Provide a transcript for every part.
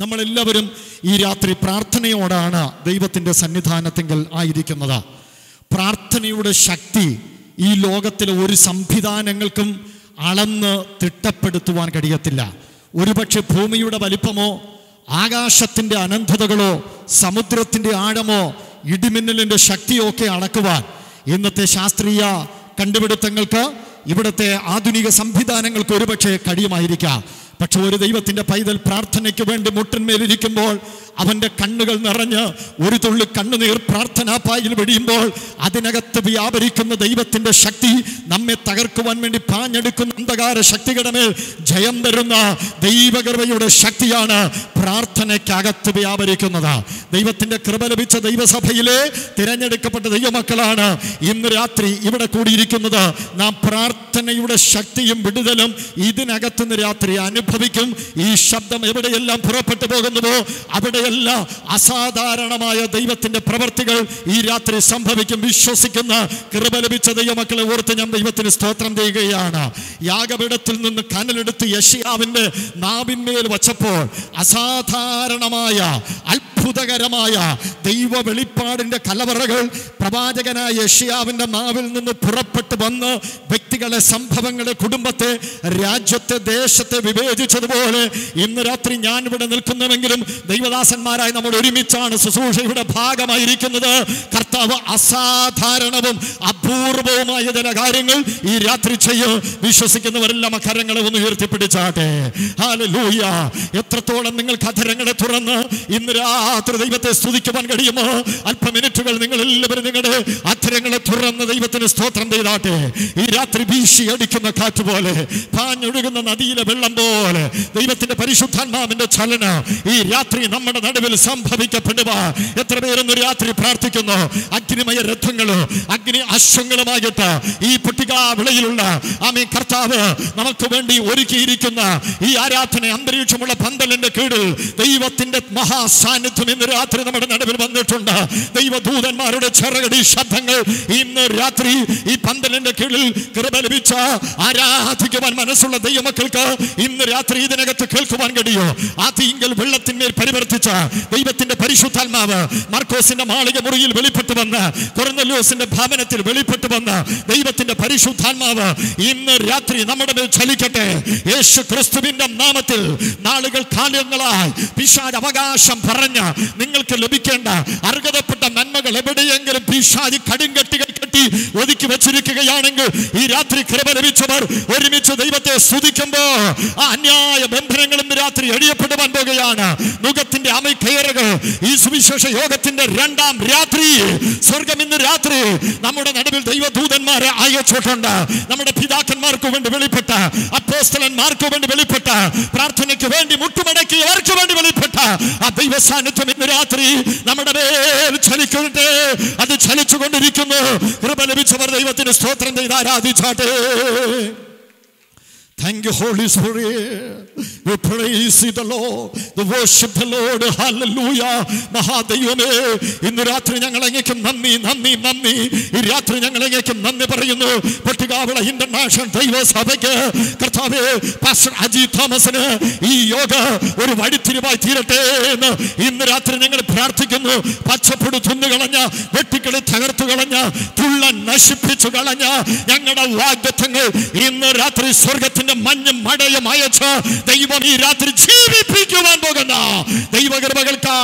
നമ്മളെല്ലാവരും ഈ രാത്രി പ്രാർത്ഥനയോടാണ് ദൈവത്തിൻ്റെ സന്നിധാനത്തിങ്കൽ ആയിരിക്കുന്നത്. പ്രാർത്ഥനയുടെ ശക്തി ഈ ലോകത്തിലെ ഒരു സംവിധാനങ്ങൾക്കും അളന്ന് തിട്ടപ്പെടുത്തുവാൻ കഴിയത്തില്ല. ഒരുപക്ഷെ ഭൂമിയുടെ വലിപ്പമോ ആകാശത്തിൻ്റെ അനന്തതകളോ സമുദ്രത്തിൻ്റെ ആഴമോ ഇടിമിന്നലിൻ്റെ ശക്തിയോ ഒക്കെ അളക്കുവാൻ ഇന്നത്തെ ശാസ്ത്രീയ കണ്ടുപിടുത്തങ്ങൾക്ക്, ഇവിടുത്തെ ആധുനിക സംവിധാനങ്ങൾക്ക് ഒരുപക്ഷെ കഴിയുമായിരിക്കാം. പക്ഷെ ഒരു ദൈവത്തിൻ്റെ പൈതൽ പ്രാർത്ഥനയ്ക്ക് വേണ്ടി മുട്ടന്മേലിരിക്കുമ്പോൾ അവൻ്റെ കണ്ണുകൾ നിറഞ്ഞ് ഒരു തുള്ളി കണ്ണുനീർ പ്രാർത്ഥനാപായിൽ വെടിയുമ്പോൾ അതിനകത്ത് വ്യാപരിക്കുന്ന ദൈവത്തിൻ്റെ ശക്തി നമ്മെ തകർക്കുവാൻ വേണ്ടി പാഞ്ഞെടുക്കുന്ന അന്ധകാര ശക്തികളുടെ മേൽ ജയം തരുന്ന ദൈവകൃപയുടെ ശക്തിയാണ് പ്രാർത്ഥനയ്ക്കകത്ത് വ്യാപരിക്കുന്നത്. ദൈവത്തിൻ്റെ കൃപ ലഭിച്ച ദൈവസഭയിലെ തിരഞ്ഞെടുക്കപ്പെട്ട ദൈവമക്കളാണ് ഇന്ന് രാത്രി ഇവിടെ കൂടിയിരിക്കുന്നത്. നാം പ്രാർത്ഥനയുടെ ശക്തിയും വിടുതലും ഇതിനകത്തുനിന്ന് രാത്രി അനുഭവിക്കും. ഈ ശബ്ദം എവിടെയെല്ലാം പുറപ്പെട്ടു പോകുന്നുവോ അവിടെയെല്ലാം അസാധാരണമായ ദൈവത്തിന്റെ പ്രവർത്തികൾ ഈ രാത്രി സംഭവിക്കും. വിശ്വസിക്കുന്ന കൃപ ലഭിച്ച ദൈവമക്കളെ ഓർത്ത് ഞാൻ ദൈവത്തിന് സ്തോത്രം ചെയ്യുകയാണ്. യാഗപീഠത്തിൽ നിന്ന് കനലെടുത്ത് യെശയ്യാവിന്റെ നാവിന്മേൽ വച്ചപ്പോൾ അസാധാരണമായ അത്ഭുതകരമായ ദൈവ വെളിപ്പാടിന്റെ കലവറകൾ പ്രവാചകനായ യെശയ്യാവിന്റെ നാവിൽ നിന്ന് പുറപ്പെട്ടു വന്ന് വ്യക്തികളെ, സംഭവങ്ങളെ, കുടുംബത്തെ, രാജ്യത്തെ, ദേശത്തെ വിവേചിച്ചതുപോലെ ഇന്ന് രാത്രി ഞാൻ ഇവിടെ നിൽക്കുന്നുവെങ്കിലും ദൈവദാസന്മാരായി നമ്മൾ ഒരുമിച്ചാണ് ശുശ്രൂഷയുടെ ഭാഗമായിരിക്കുന്നത്. കർത്താവ് അസാധാരണവും അപൂർവവുമായ ചില കാര്യങ്ങൾ ഈ രാത്രി ചെയ്യും. വിശ്വസിക്കുന്നവരെല്ലാം ആ കരങ്ങളെ ഒന്ന് ഉയർത്തിപ്പിടിച്ചാട്ടെ. ഹല്ലേലൂയ. എത്രത്തോളം നിങ്ങൾക്ക് അധരങ്ങളെ തുറന്ന് ഇന്ന് രാത്രി ദൈവത്തെ സ്തുതിക്കുവാൻ കഴിയുമോ? അല്പ മിനിറ്റുകൾ നിങ്ങൾ എല്ലാവരും നിങ്ങളുടെ അധരങ്ങളെ തുറന്ന് ദൈവത്തിന് സ്തോത്രം ചെയ്താട്ടെ. ഈ രാത്രി വീശി അടിക്കുന്ന കാറ്റ് പോലെ, പാഞ്ഞൊഴുകുന്ന നദിയിലെ വെള്ളം പോലെ ദൈവത്തിന്റെ പരിശുദ്ധാത്മാവിന്റെ ചലനം ഈ രാത്രി നമ്മുടെ നടുവിൽ സംഭവിക്കപ്പെടുക. എത്ര പേരൊന്ന് രാത്രി പ്രാർത്ഥിക്കുന്നു? അഗ്നിമയ രഥങ്ങളോ അഗ്നി അശ്വങ്ങളുമായിട്ട് ഈ പൊട്ടികാവിളയിലുള്ള ആമേൻ കർത്താവ് നമുക്ക് വേണ്ടി ഒരുക്കിയിരിക്കുന്ന ഈ ആരാധന അന്തരീക്ഷമുള്ള പന്തലിന്റെ കീഴിൽ ദൈവത്തിന്റെ മഹാസാന്നിധ്യം ഇന്ന് രാത്രി നമ്മുടെ നടുവിൽ വന്നിട്ടുണ്ട്. ദൈവദൂതന്മാരുടെ ചെറുകടി ശബ്ദങ്ങൾ ഇന്ന് രാത്രി ഈ പന്തലിന്റെ കീഴിൽ കൃപ ലഭിച്ച ആരാധിക്കുവാൻ മനസ്സുള്ള ദൈവമക്കൾക്ക് ഇന്ന് രാത്രി ഇതിനകത്ത് കേൾക്കുവാൻ കഴിയും. ആ തീങ്കൽ വെള്ളത്തിന്മേൽ പരിവർത്തിച്ച ദൈവത്തിന്റെ പരിശുദ്ധാത്മാവ് മാർക്കോസിന്റെ മാളിക മുറിയിൽ വെളിപ്പെട്ടു വന്ന്, കൊർന്നല്യോസിന്റെ ഭവനത്തിൽ വെളിപ്പെട്ടു വന്ന് ദൈവത്തിന്റെ പരിശുദ്ധാത്മാവ് ഇന്ന് രാത്രി നമ്മുടെ മേൽ ചലിക്കട്ടെ. യേശു ക്രിസ്തുവിന്റെ നാമത്തിൽ നാളുകൾ കാലങ്ങളായി പിശാച് അവകാശം പറഞ്ഞ നിങ്ങൾക്ക് ലഭിക്കേണ്ട അർഹതപ്പെട്ട നന്മകൾ എവിടെയെങ്കിലും പിശാച് കടുങ്കട്ടികൾ കെട്ടി ഒതുക്കി വെച്ചിരിക്കുകയാണെങ്കിൽ ഈ രാത്രി കൃപ ലഭിച്ചവർ ഒരുമിച്ച് ദൈവത്തെ സ്തുതിക്കുമ്പോൾ ആ അന്യായ ബന്ധനങ്ങളും രാത്രി എഴിയപ്പെടുവാൻ പോകുകയാണ്. നുകത്തിന്റെ അമൈക്കയറുകൾ ഈ സുവിശേഷ യോഗത്തിന്റെ രണ്ടാം രാത്രി സ്വർഗം ഇന്ന് രാത്രി നമ്മുടെ നടുവിൽ ദൈവദൂതന്മാരെ അയച്ചിട്ടുണ്ട്. നമ്മുടെ പിതാക്കന്മാർക്ക് വേണ്ടി വെളിപ്പെട്ട, അപ്പോസ്തലന്മാർക്ക് വേണ്ടി വെളിപ്പെട്ട, പ്രാർത്ഥനയ്ക്ക് വേണ്ടി മുട്ടുമടക്കിയവർക്ക് വേണ്ടി വെളിപ്പെട്ട ആ ദൈവ സാന്നിധ്യം ഇന്ന് രാത്രി നമ്മുടെ മേൽ ചലിക്കട്ടെ. അത് ചലിച്ചുകൊണ്ടിരിക്കുന്നു. കൃപ ലഭിച്ചവർ ദൈവത്തിന് സ്തോത്രം ചെയ്ത് ആരാധിച്ചാട്ടെ. Thank you, Holy Spirit. We praise the Lord. We worship the Lord. Hallelujah. മഹാദൈവമേ, ഇന്ന് രാത്രി ഞങ്ങൾ അങ്ങേക്ക് നന്ദി നന്ദി നന്ദി. ഈ രാത്രി ഞങ്ങൾ അങ്ങേക്ക് നന്ദി പറയുന്നു. പൊട്ടികാവിള ഇന്റർനാഷണൽ ദൈവസഭയ്ക്ക് കർത്താവേ, പാസ്റ്റർ അജി തോമസിന് ഈ യോഗ ഒരു വഴിത്തിരിവായി തീരട്ടെ എന്ന് ഇന്ന് രാത്രി ഞങ്ങൾ പ്രാർത്ഥിക്കുന്നു. പച്ചപ്പൊടി തിന്നുകളഞ്ഞ, വെട്ടിക്കളി തകർത്തു കളഞ്ഞ, തുള്ളൻ നശിപ്പിച്ചു കളഞ്ഞ ഞങ്ങളുടെ വാഗ്ദത്തങ്ങൾ ഇന്ന് രാത്രി സ്വർഗത്തിന് മഞ്ഞും മഴയും അയച്ച് ദൈവം ഈ രാത്രി ജീവിപ്പിക്കുവാൻ പോകുന്ന ദൈവകൃപകൾക്ക്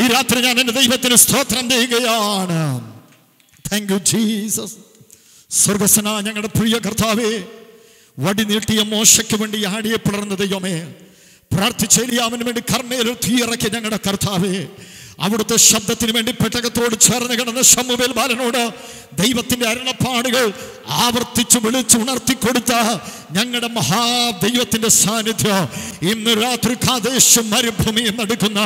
ഈ രാത്രി ഞാൻ എന്റെ ദൈവത്തിന് സ്തോത്രം ചെയ്യുകയാണ്. Thank you Jesus. സ്വർഗസ്വനായ ഞങ്ങളുടെ പ്രിയ കർത്താവേ, വടി നീട്ടിയ മോശയ്ക്ക് വേണ്ടി ആടിയെ പിളർന്ന ദൈവമേ, പ്രാർത്ഥിച്ച ഏലിയാവിന് വേണ്ടി കർമ്മേലിൽ തീയിറക്കിയ ഞങ്ങളുടെ കർത്താവേ, അവിടുത്തെ ശബ്ദത്തിന് വേണ്ടി പെട്ടകത്തോട് ചേർന്ന് കിടന്ന ശമൂവേൽ ബാലനോട് ദൈവത്തിന്റെ അരുളപ്പാടുകൾ ആവർത്തിച്ച് വിളിച്ച് ഉണർത്തിക്കൊടുത്ത ഞങ്ങളുടെ മഹാദൈവത്തിന്റെ സാന്നിധ്യം ഇന്ന് രാത്രി കാദേശം മരുഭൂമിയിൽ നടക്കുന്ന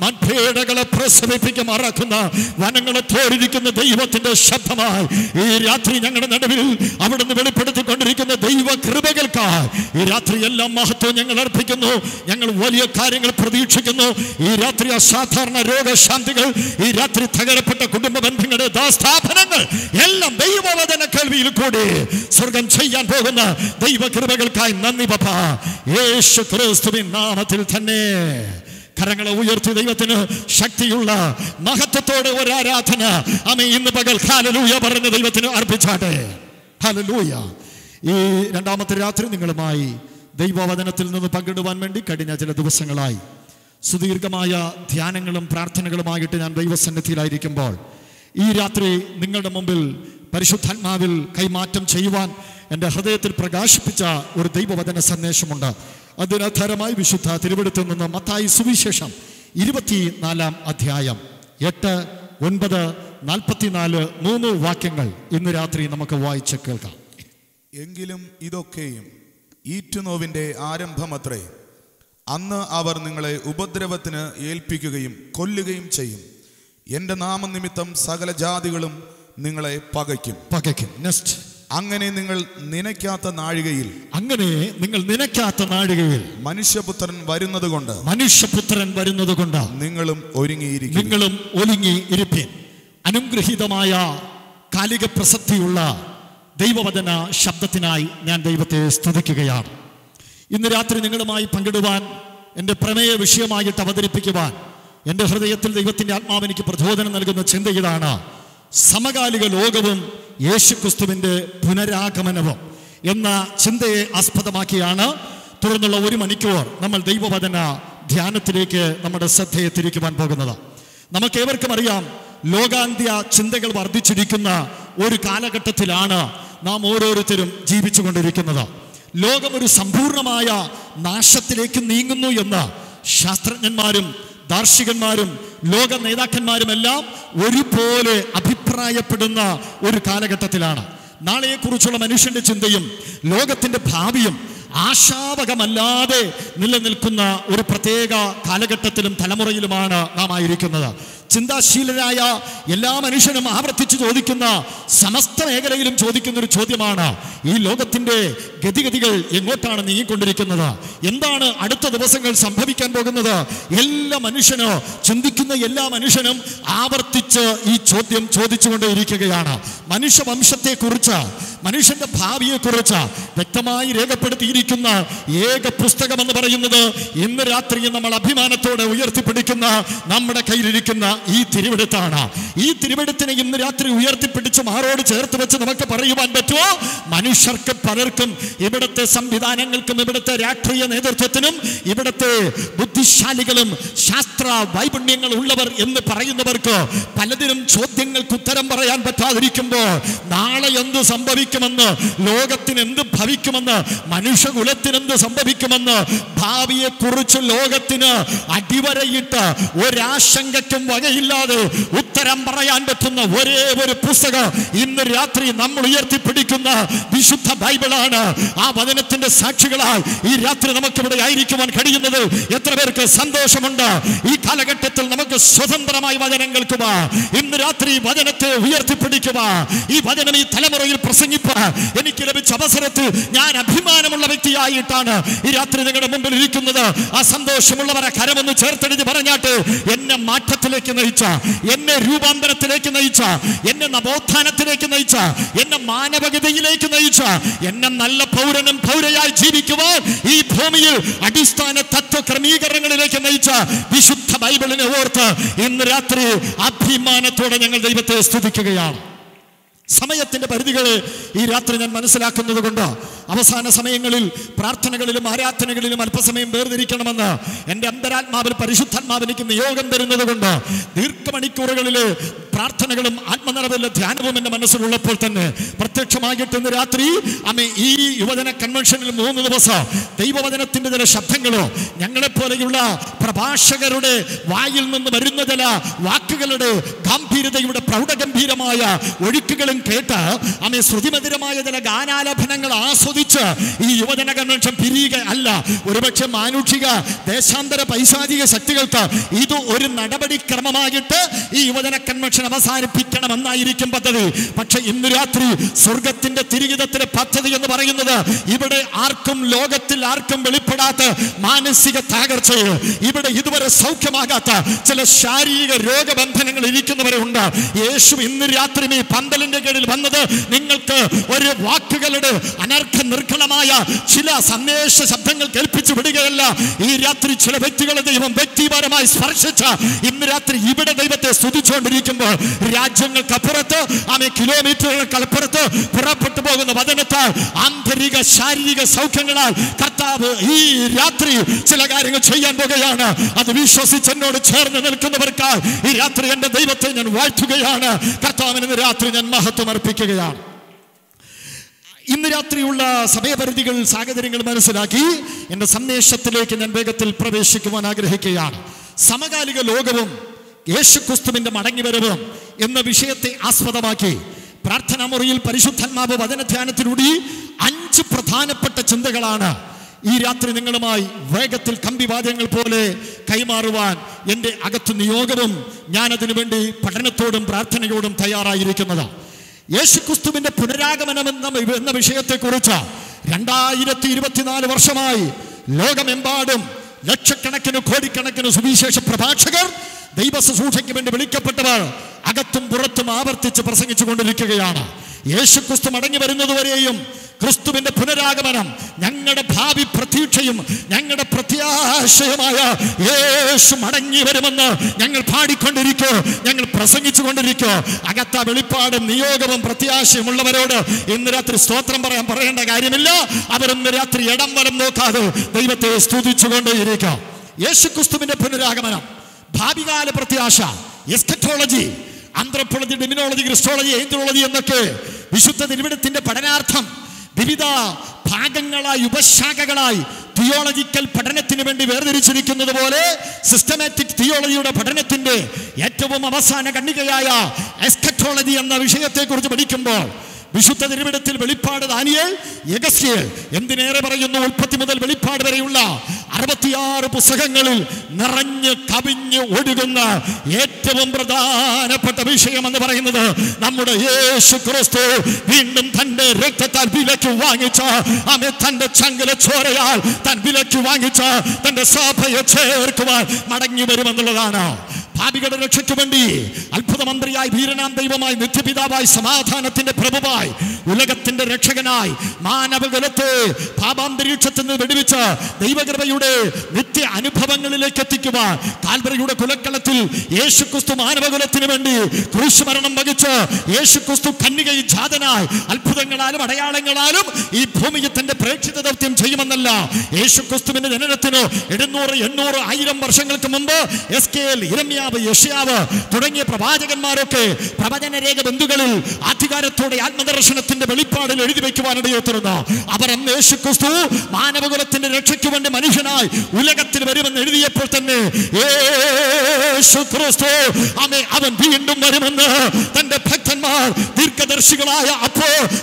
മൺപേടകളെ പ്രസവിപ്പിക്കുമാറാക്കുന്ന വനങ്ങളെ തോടിരിക്കുന്ന ദൈവത്തിന്റെ ശബ്ദമായി ഈ രാത്രി ഞങ്ങളുടെ നടുവിൽ അവിടുന്ന് വെളിപ്പെടുത്തിക്കൊണ്ടിരിക്കുന്ന ദൈവ കൃപകൾക്കായി ഈ രാത്രി എല്ലാം മഹത്വം ഞങ്ങൾ അർപ്പിക്കുന്നു. ഞങ്ങൾ വലിയ കാര്യങ്ങൾ പ്രതീക്ഷിക്കുന്നു. ഈ രാത്രി അസാധാരണ രോഗശാന്തികൾ, ഈ രാത്രി തകരപ്പെട്ട കുടുംബ ബന്ധങ്ങളുടെ സ്ഥാപനങ്ങൾ എല്ലാം ദൈവവചന കേൾവിയിൽ കൂടി സ്വർഗം ചെയ്യാൻ പോകുന്ന ദൈവകൃപകൾക്കായി നന്ദി പപ്പാ. യേശു ക്രിസ്തുവിൻ നാമത്തിൽ തന്നെ കരങ്ങളെ ഉയർത്തി ദൈവത്തിന് ശക്തിയുള്ള മഹത്വത്തോടെ ഒരു ആരാധന ആമേൻ ഇന്ന് പകൽ ഹല്ലേലൂയ പറഞ്ഞ ദൈവത്തിന് അർപ്പിച്ചാട്ടെ. ഹല്ലേലൂയ. ഈ രണ്ടാമത്തെ രാത്രി നിങ്ങളുമായി ദൈവവചനത്തിൽ നിന്ന് പങ്കിടുവാൻ വേണ്ടി കഴിഞ്ഞ ചില ദിവസങ്ങളായി സുദീർഘമായ ധ്യാനങ്ങളും പ്രാർത്ഥനകളുമായിട്ട് ഞാൻ ദൈവസന്നിധിയിലായിരിക്കുമ്പോൾ ഈ രാത്രി നിങ്ങളുടെ മുമ്പിൽ പരിശുദ്ധാത്മാവിൽ കൈമാറ്റം ചെയ്യുവാൻ എൻ്റെ ഹൃദയത്തിൽ പ്രകാശിപ്പിച്ച ഒരു ദൈവവചന സന്ദേശമുണ്ട്. അതിനാധാരമായി വിശുദ്ധ തിരുവെടുത്തു നിന്ന് മത്തായി സുവിശേഷം 24 അധ്യായം 8, 9, 44 3 വാക്യങ്ങൾ ഇന്ന് രാത്രി നമുക്ക് വായിച്ച് കേൾക്കാം. എങ്കിലും ഇതൊക്കെയും ഈറ്റുനോവിൻ്റെ ആരംഭമത്രേ. അന്ന് അവർ നിങ്ങളെ ഉപദ്രവത്തിന് ഏൽപ്പിക്കുകയും കൊല്ലുകയും ചെയ്യും. എൻ്റെ നാമനിമിത്തം സകല ജാതികളും നിങ്ങളെ പകയ്ക്കും. നെക്സ്റ്റ്. അങ്ങനെ നിങ്ങൾ നനയ്ക്കാത്ത നാഴികയിൽ മനുഷ്യപുത്രൻ വരുന്നത് കൊണ്ട് നിങ്ങളും ഒരുങ്ങിയിരിപ്പിൻ. അനുഗ്രഹീതമായ കാലിക പ്രസക്തിയുള്ള ദൈവവചന ശബ്ദത്തിനായി ഞാൻ ദൈവത്തെ സ്തുതിക്കുകയാണ്. ഇന്ന് രാത്രി നിങ്ങളുമായി പങ്കിടുവാൻ, എൻ്റെ പ്രമേയ വിഷയമായിട്ട് അവതരിപ്പിക്കുവാൻ എൻ്റെ ഹൃദയത്തിൽ ദൈവത്തിൻ്റെ ആത്മാവ് എനിക്ക് പ്രചോദനം നൽകുന്ന ചിന്ത ഇതാണ്: സമകാലിക ലോകവും യേശുക്രിസ്തുവിൻ്റെ പുനരാഗമനവും എന്ന ചിന്തയെ ആസ്പദമാക്കിയാണ് തുടർന്നുള്ള 1 മണിക്കൂർ നമ്മൾ ദൈവവചന ധ്യാനത്തിലേക്ക് നമ്മുടെ ശ്രദ്ധയെ തിരിക്കുവാൻ പോകുന്നത്. നമുക്കേവർക്കും അറിയാം, ലോകാന്ത്യ ചിന്തകൾ വർദ്ധിച്ചിരിക്കുന്ന ഒരു കാലഘട്ടത്തിലാണ് നാം ഓരോരുത്തരും ജീവിച്ചു കൊണ്ടിരിക്കുന്നത്. ലോകം ഒരു സമ്പൂർണമായ നാശത്തിലേക്ക് നീങ്ങുന്നു എന്ന് ശാസ്ത്രജ്ഞന്മാരും ദാർശനികന്മാരും ലോക നേതാക്കന്മാരുമെല്ലാം ഒരുപോലെ അഭിപ്രായപ്പെടുന്ന ഒരു കാലഘട്ടത്തിലാണ്. നാളെയെക്കുറിച്ചുള്ള മനുഷ്യന്റെ ചിന്തയും ലോകത്തിൻ്റെ ഭാവിയും ആശാവകമല്ലാതെ നിലനിൽക്കുന്ന ഒരു പ്രത്യേക കാലഘട്ടത്തിലും തലമുറയിലുമാണ് നാം ആയിരിക്കുന്നത്. ചിന്താശീലരായ എല്ലാ മനുഷ്യനും ആവർത്തിച്ച് ചോദിക്കുന്ന, സമസ്ത മേഖലയിലും ചോദിക്കുന്ന ഒരു ചോദ്യമാണ്: ഈ ലോകത്തിൻ്റെ ഗതിഗതികൾ എങ്ങോട്ടാണ് നീങ്ങിക്കൊണ്ടിരിക്കുന്നത്? എന്താണ് അടുത്ത ദിവസങ്ങൾ സംഭവിക്കാൻ പോകുന്നത്? ചിന്തിക്കുന്ന എല്ലാ മനുഷ്യനും ആവർത്തിച്ച് ഈ ചോദ്യം ചോദിച്ചുകൊണ്ടേയിരിക്കുകയാണ്. മനുഷ്യവംശത്തെക്കുറിച്ച്, മനുഷ്യന്റെ ഭാവിയെക്കുറിച്ച് വ്യക്തമായി രേഖപ്പെടുത്തിയിരിക്കുന്ന ഏക പുസ്തകമെന്ന് പറയുന്നത് ഇന്ന് രാത്രി നമ്മൾ അഭിമാനത്തോടെ ഉയർത്തിപ്പിടിക്കുന്ന നമ്മുടെ കയ്യിലിരിക്കുന്ന ഈ തിരുവെടുത്താണ്. ഈ തിരുവെടുത്തിനെ ഇന്ന് രാത്രി ഉയർത്തിപ്പിടിച്ച് മാറോട് ചേർത്ത് വെച്ച് നമുക്ക് പറയുവാൻ പറ്റുമോ? മനുഷ്യർക്ക് പലർക്കും, ഇവിടുത്തെ സംവിധാനങ്ങൾക്കും ഇവിടുത്തെ രാഷ്ട്രീയ നേതൃത്വത്തിനും ഇവിടുത്തെ ബുദ്ധിശാലികളും ശാസ്ത്ര വൈപുണ്യങ്ങൾ ഉള്ളവർ എന്ന് പറയുന്നവർക്ക് പലതിനും ചോദ്യങ്ങൾക്ക് ഉത്തരം പറയാൻ പറ്റാതിരിക്കുമ്പോൾ നാളെ എന്ത് സംഭവിക്കുമെന്ന്, ലോകത്തിന് എന്ത് ഭവിക്കുമെന്ന്, മനുഷ്യകുലത്തിന് എന്ത് സംഭവിക്കുമെന്ന്, ഭാവിയെക്കുറിച്ച് ലോകത്തിന് അടിവരയിട്ട് ഒരാശങ്കയ്ക്കും വകയില്ലാതെ ഉത്തരം പറയാൻ പറ്റുന്ന ഒരേ ഒരു പുസ്തകം ഇന്ന് രാത്രി നമ്മൾ ഉയർത്തിപ്പിടിക്കുന്ന വിശുദ്ധ ബൈബിളാണ്. ആ വചനത്തിന്റെ സാക്ഷികളായി ഈ രാത്രി നമുക്കിവിടെ ആയിരിക്കുവാൻ കഴിയുന്നത് എത്ര പേർക്ക് സന്തോഷമുണ്ട്? ഈ കാലഘട്ടത്തിൽ നമുക്ക് സ്വതന്ത്രമായി വചനം കേൾക്കുക, ഇന്ന് രാത്രി വചനത്തെ ഉയർത്തിപ്പിടിക്കുക, ഈ വചനം ഈ തലമുറയിൽ പ്രസംഗിപ്പാൻ എനിക്ക് ലഭിച്ച അവസരത്തിൽ ഞാൻ അഭിമാനമുള്ള വ്യക്തിയായിട്ടാണ് ഈ രാത്രി നിങ്ങളുടെ മുമ്പിൽ ഇരിക്കുന്നത്. ആ സന്തോഷമുള്ളവരെ കരമൊന്ന് ചേർത്തെടുത്ത് പറഞ്ഞാട്ട്, എന്നെ മാറ്റത്തിലേക്ക് നയിച്ച, എന്നെ രൂപാന്തരത്തിലേക്ക് നയിച്ച, എന്നെ നവോത്ഥാനത്തിലേക്ക് നയിച്ച, എന്നെ മാനവികതയിലേക്ക് നയിച്ച, എന്നെ നല്ല പൗരനും പൗരയായി ജീവിക്കുവാൻ ഈ ഭൂമിയിൽ അടിസ്ഥാന തത്വ ക്രമീകരണങ്ങളിലേക്ക് നയിച്ച വിശുദ്ധ ബൈബിളിനെ ഓർത്ത് ഇന്ന് രാത്രി അഭിമാനത്തോടെ ഞങ്ങൾ ദൈവത്തെ സ്തുതിക്കുകയാണ്. സമയത്തിന്റെ പരിധികളെ ഈ രാത്രി ഞാൻ മനസ്സിലാക്കുന്നത് കൊണ്ട് അവസാന സമയങ്ങളിൽ പ്രാർത്ഥനകളിലും ആരാധനകളിലും അല്പസമയം വേർതിരിക്കണമെന്ന് എൻ്റെ അന്തരാത്മാവിൽ പരിശുദ്ധാത്മാവിലേക്ക് നിയോഗം തരുന്നത് കൊണ്ട് ദീർഘമണിക്കൂറുകളിൽ പ്രാർത്ഥനകളും ആത്മനിറവിലെ ധ്യാനവും എൻ്റെ മനസ്സിലുള്ളപ്പോൾ തന്നെ പ്രത്യക്ഷമായിട്ട് ഇന്ന് രാത്രി ഈ യുവജന കൺവെൻഷനിൽ 3 ദിവസം ദൈവവചനത്തിൻ്റെ ചില ശബ്ദങ്ങളോ ഞങ്ങളെപ്പോലെയുള്ള പ്രഭാഷകരുടെ വായിൽ നിന്ന് വരുന്ന ചില വാക്കുകളുടെ ഗാംഭീര്യതയുടെ പ്രൗഢഗംഭീരമായ ഒഴുക്കുകളും കേട്ട് ശ്രുതിമധുരമായ ചില ഗാനാലാപനങ്ങൾ ആസ്വദിച്ച് ഈ യുവജന കൺവെൻഷൻ പിരിയുക അല്ല. ഒരുപക്ഷെ മാനുഷിക ദേശാന്തര പൈശാചിക ശക്തികൾക്ക് ഇത് ഒരു നടപടിക്രമമായിട്ട് ഈ യുവജന കൺവെൻഷൻ അവസാനിപ്പിക്കണമെന്നായിരിക്കും പദ്ധതി. പക്ഷെ ഇന്ന് രാത്രി സ്വർഗത്തിന്റെ തിരികിതത്തിലെ പദ്ധതി എന്ന് പറയുന്നത് ഇവിടെ ആർക്കും, ലോകത്തിൽ ആർക്കും വെളിപ്പെടാത്ത മാനസിക തകർച്ചയെ, ഇവിടെ ഇതുവരെ സൗഖ്യമാകാത്ത ചില ശാരീരിക രോഗബന്ധനങ്ങൾ ഇരിക്കുന്നവരുണ്ട്. യേശു ഇന്ന് രാത്രി ഈ പന്തലിന്റെ കീഴിൽ വന്നത് നിങ്ങൾക്ക് ഒരു വാക്കുകളുടെ അനർഘ നിർഘണമായ ചില സന്ദേശ ശബ്ദങ്ങൾ കേൾപ്പിച്ചു വിടുകയല്ല. ഈ രാത്രി ചില വ്യക്തികളെ ദൈവം വ്യക്തിപരമായി സ്പർശിച്ച ഇന്ന് രാത്രി ഇവിടെ ദൈവത്തെ സ്തുതിച്ചുകൊണ്ടിരിക്കുമ്പോൾ രാജ്യങ്ങൾക്കപ്പുറത്ത് കിലോമീറ്ററുകൾക്കപ്പുറത്ത് പുറപ്പെട്ടു പോകുന്ന വചനത്താൽ ആന്തരിക ശാരീരിക സൗഖ്യങ്ങളാൽ കർത്താവ് ഈ രാത്രി ചില കാര്യങ്ങൾ ചെയ്യാൻ പോകുകയാണ്. അത് വിശ്വസിച്ച് എന്നോട് ചേർന്ന് നിൽക്കുന്നവർക്ക് ഈ രാത്രി എൻ്റെ ദൈവത്തെ ഞാൻ വാഴ്ത്തുകയാണ്. കർത്താവിന് ഇന്ന് രാത്രി ഞാൻ മഹത്വം അർപ്പിക്കുകയാണ്. ഇന്ന് രാത്രിയുള്ള സമയപരിധികൾ സാഹചര്യങ്ങൾ മനസ്സിലാക്കി എൻ്റെ സന്ദേശത്തിലേക്ക് ഞാൻ വേഗത്തിൽ പ്രവേശിക്കുവാൻ ആഗ്രഹിക്കുകയാണ്. സമകാലിക ലോകവും യേശുക്രിസ്തുവിന്റെ മടങ്ങിവരവും എന്ന വിഷയത്തെ ആസ്പദമാക്കി പ്രാർത്ഥനാ മുറിയിൽ പരിശുദ്ധാത്മാവ് വചനധ്യാനത്തിലൂടെ 5 പ്രധാനപ്പെട്ട ചിന്തകളാണ് ഈ രാത്രി നിങ്ങളുമായി വേഗത്തിൽ കമ്പിവാദ്യങ്ങൾ പോലെ കൈമാറുവാൻ എൻ്റെ അകത്ത് നിയോഗവും ഞാനതിനു വേണ്ടി പഠനത്തോടും പ്രാർത്ഥനയോടും തയ്യാറായിരിക്കുന്നത്. യേശുക്രിസ്തുവിന്റെ പുനരാഗമനം എന്ന വിഷയത്തെക്കുറിച്ച് 2024 വർഷമായി ലോകമെമ്പാടും ലക്ഷക്കണക്കിന് കോടിക്കണക്കിന് സുവിശേഷ പ്രഭാഷകർ ദൈവ ശുശ്രൂഷയ്ക്ക് വേണ്ടി വിളിക്കപ്പെട്ടവർ അകത്തും പുറത്തും ആവർത്തിച്ച് പ്രസംഗിച്ചു കൊണ്ടിരിക്കുകയാണ്. യേശുക്രിസ്തു മടങ്ങി വരുന്നതുവരെയും ക്രിസ്തുവിന്റെ പുനരാഗമനം ഞങ്ങളുടെ ഭാവി പ്രതീക്ഷയും ഞങ്ങളുടെ പ്രത്യാശയുമായ യേശു മടങ്ങി വരുമെന്ന് ഞങ്ങൾ പാടിക്കൊണ്ടിരിക്കോ, ഞങ്ങൾ പ്രസംഗിച്ചു കൊണ്ടിരിക്കോ. അകത്ത വെളിപ്പാടും നിയോഗവും പ്രത്യാശയും ഉള്ളവരോട് ഇന്ന് രാത്രി സ്തോത്രം പറയേണ്ട കാര്യമില്ല. അവരിന്ന് രാത്രി ഇടം വലം നോക്കാതെ ദൈവത്തെ സ്തുതിച്ചുകൊണ്ടേയിരിക്കാം. യേശുക്രിസ്തുവിന്റെ പുനരാഗമനം, ഭാവികാല പ്രത്യാശ, എസ്കറ്റോളജി, ആന്ത്രോപോളജി, ഡെമിനോളജി, ക്രിസ്റ്റോളജി, ഏഞ്ചലോളജി എന്നൊക്കെ വിശുദ്ധ തിരുവചനത്തിന്റെ പഠനാർത്ഥം വിവിധ ഭാഗങ്ങളായി ഉപശാഖകളായി തിയോളജിക്കൽ പഠനത്തിന് വേണ്ടി വേർതിരിച്ചിരിക്കുന്നത് പോലെ സിസ്റ്റമാറ്റിക് തിയോളജിയുടെ പഠനത്തിന്റെ ഏറ്റവും അവസാന ഖണ്ഡികയായ എസ്കറ്റോളജി എന്ന വിഷയത്തെക്കുറിച്ച് പഠിക്കുമ്പോൾ വിശുദ്ധ തിരുവചനത്തിൽ വെളിപ്പാട്, ദാനിയേൽ, യെഹെസ്കേൽ, എന്തിനേറെ പറയുന്നു ഉൽപ്പത്തി മുതൽ വെളിപ്പാട് വരെയുള്ള 66 പുസ്തകങ്ങളിൽ നിറഞ്ഞ് കവിഞ്ഞ് ഒഴുകുന്ന ഏറ്റവും പ്രധാനപ്പെട്ട വിഷയം എന്ന് പറയുന്നത് നമ്മുടെ യേശു ക്രിസ്തു വീണ്ടും തന്റെ രക്തത്താൽ വിലയ്ക്ക് വാങ്ങിച്ച തന്റെ ചങ്കല ചോരയാൽ താൻ വിലയ്ക്ക് വാങ്ങിച്ച തന്റെ സഭയെ ചേർക്കുവാൻ മടങ്ങി വരുമെന്നുള്ളതാണ്. ഭാവികളുടെ രക്ഷയ്ക്ക് വേണ്ടി അത്ഭുതമന്ത്രിയായി, വീരനാം ദൈവമായി, നിത്യപിതാവായി, സമാധാനത്തിന്റെ പ്രഭുവായി, ഉലകത്തിന്റെ രക്ഷകനായി മാനവകുലത്തെ പാപാന്തരീക്ഷത്തിൽ നിന്ന് വെടിവെച്ച് ദൈവകൃപയുടെ നിത്യ അനുഭവങ്ങളിലേക്ക് എത്തിക്കുവാൻ കാൽവരിയുടെ കുലക്കളത്തിൽ യേശുക്രിസ്തു മാനവകുലത്തിന് വേണ്ടി ക്രൂശുമരണം വഹിച്ച് യേശുക്രിസ്തു കന്യകയിൽ ജാതനായി അത്ഭുതങ്ങളാലും അടയാളങ്ങളാലും ഈ ഭൂമിയിൽ തന്റെ പ്രേക്ഷിത ദൗത്യം ചെയ്യുമെന്നല്ല. യേശുക്രിസ്തുവിന്റെ ജനനത്തിന് 700, 800, 1000 വർഷങ്ങൾക്ക് മുമ്പ് എസ്കേൽ, യിരെമ്യാവ്, യെശയ്യാവ് തുടങ്ങിയ പ്രവാചകന്മാരൊക്കെ പ്രവചന രേഖ ബന്ധുകളിൽ അധികാരത്തോടെ ആത്മദർശനത്തിന്റെ വെളിപ്പാടിൽ എഴുതി വയ്ക്കുവാനിടയൊത്തുന്നു. അവർ അന്ന് യേശുക്രിസ്തു മാനവകുലത്തിന്റെ രക്ഷയ്ക്ക് വേണ്ടി മനുഷ്യനായി ഉലകത്തിൽ വരുമെന്ന് എഴുതിയപ്പോൾ തന്നെ യേശുക്രിസ്തു അവൻ വീണ്ടും വരുമെന്ന് തന്റെ ഭക്തന്മാർ, ദീർഘദർശികളായ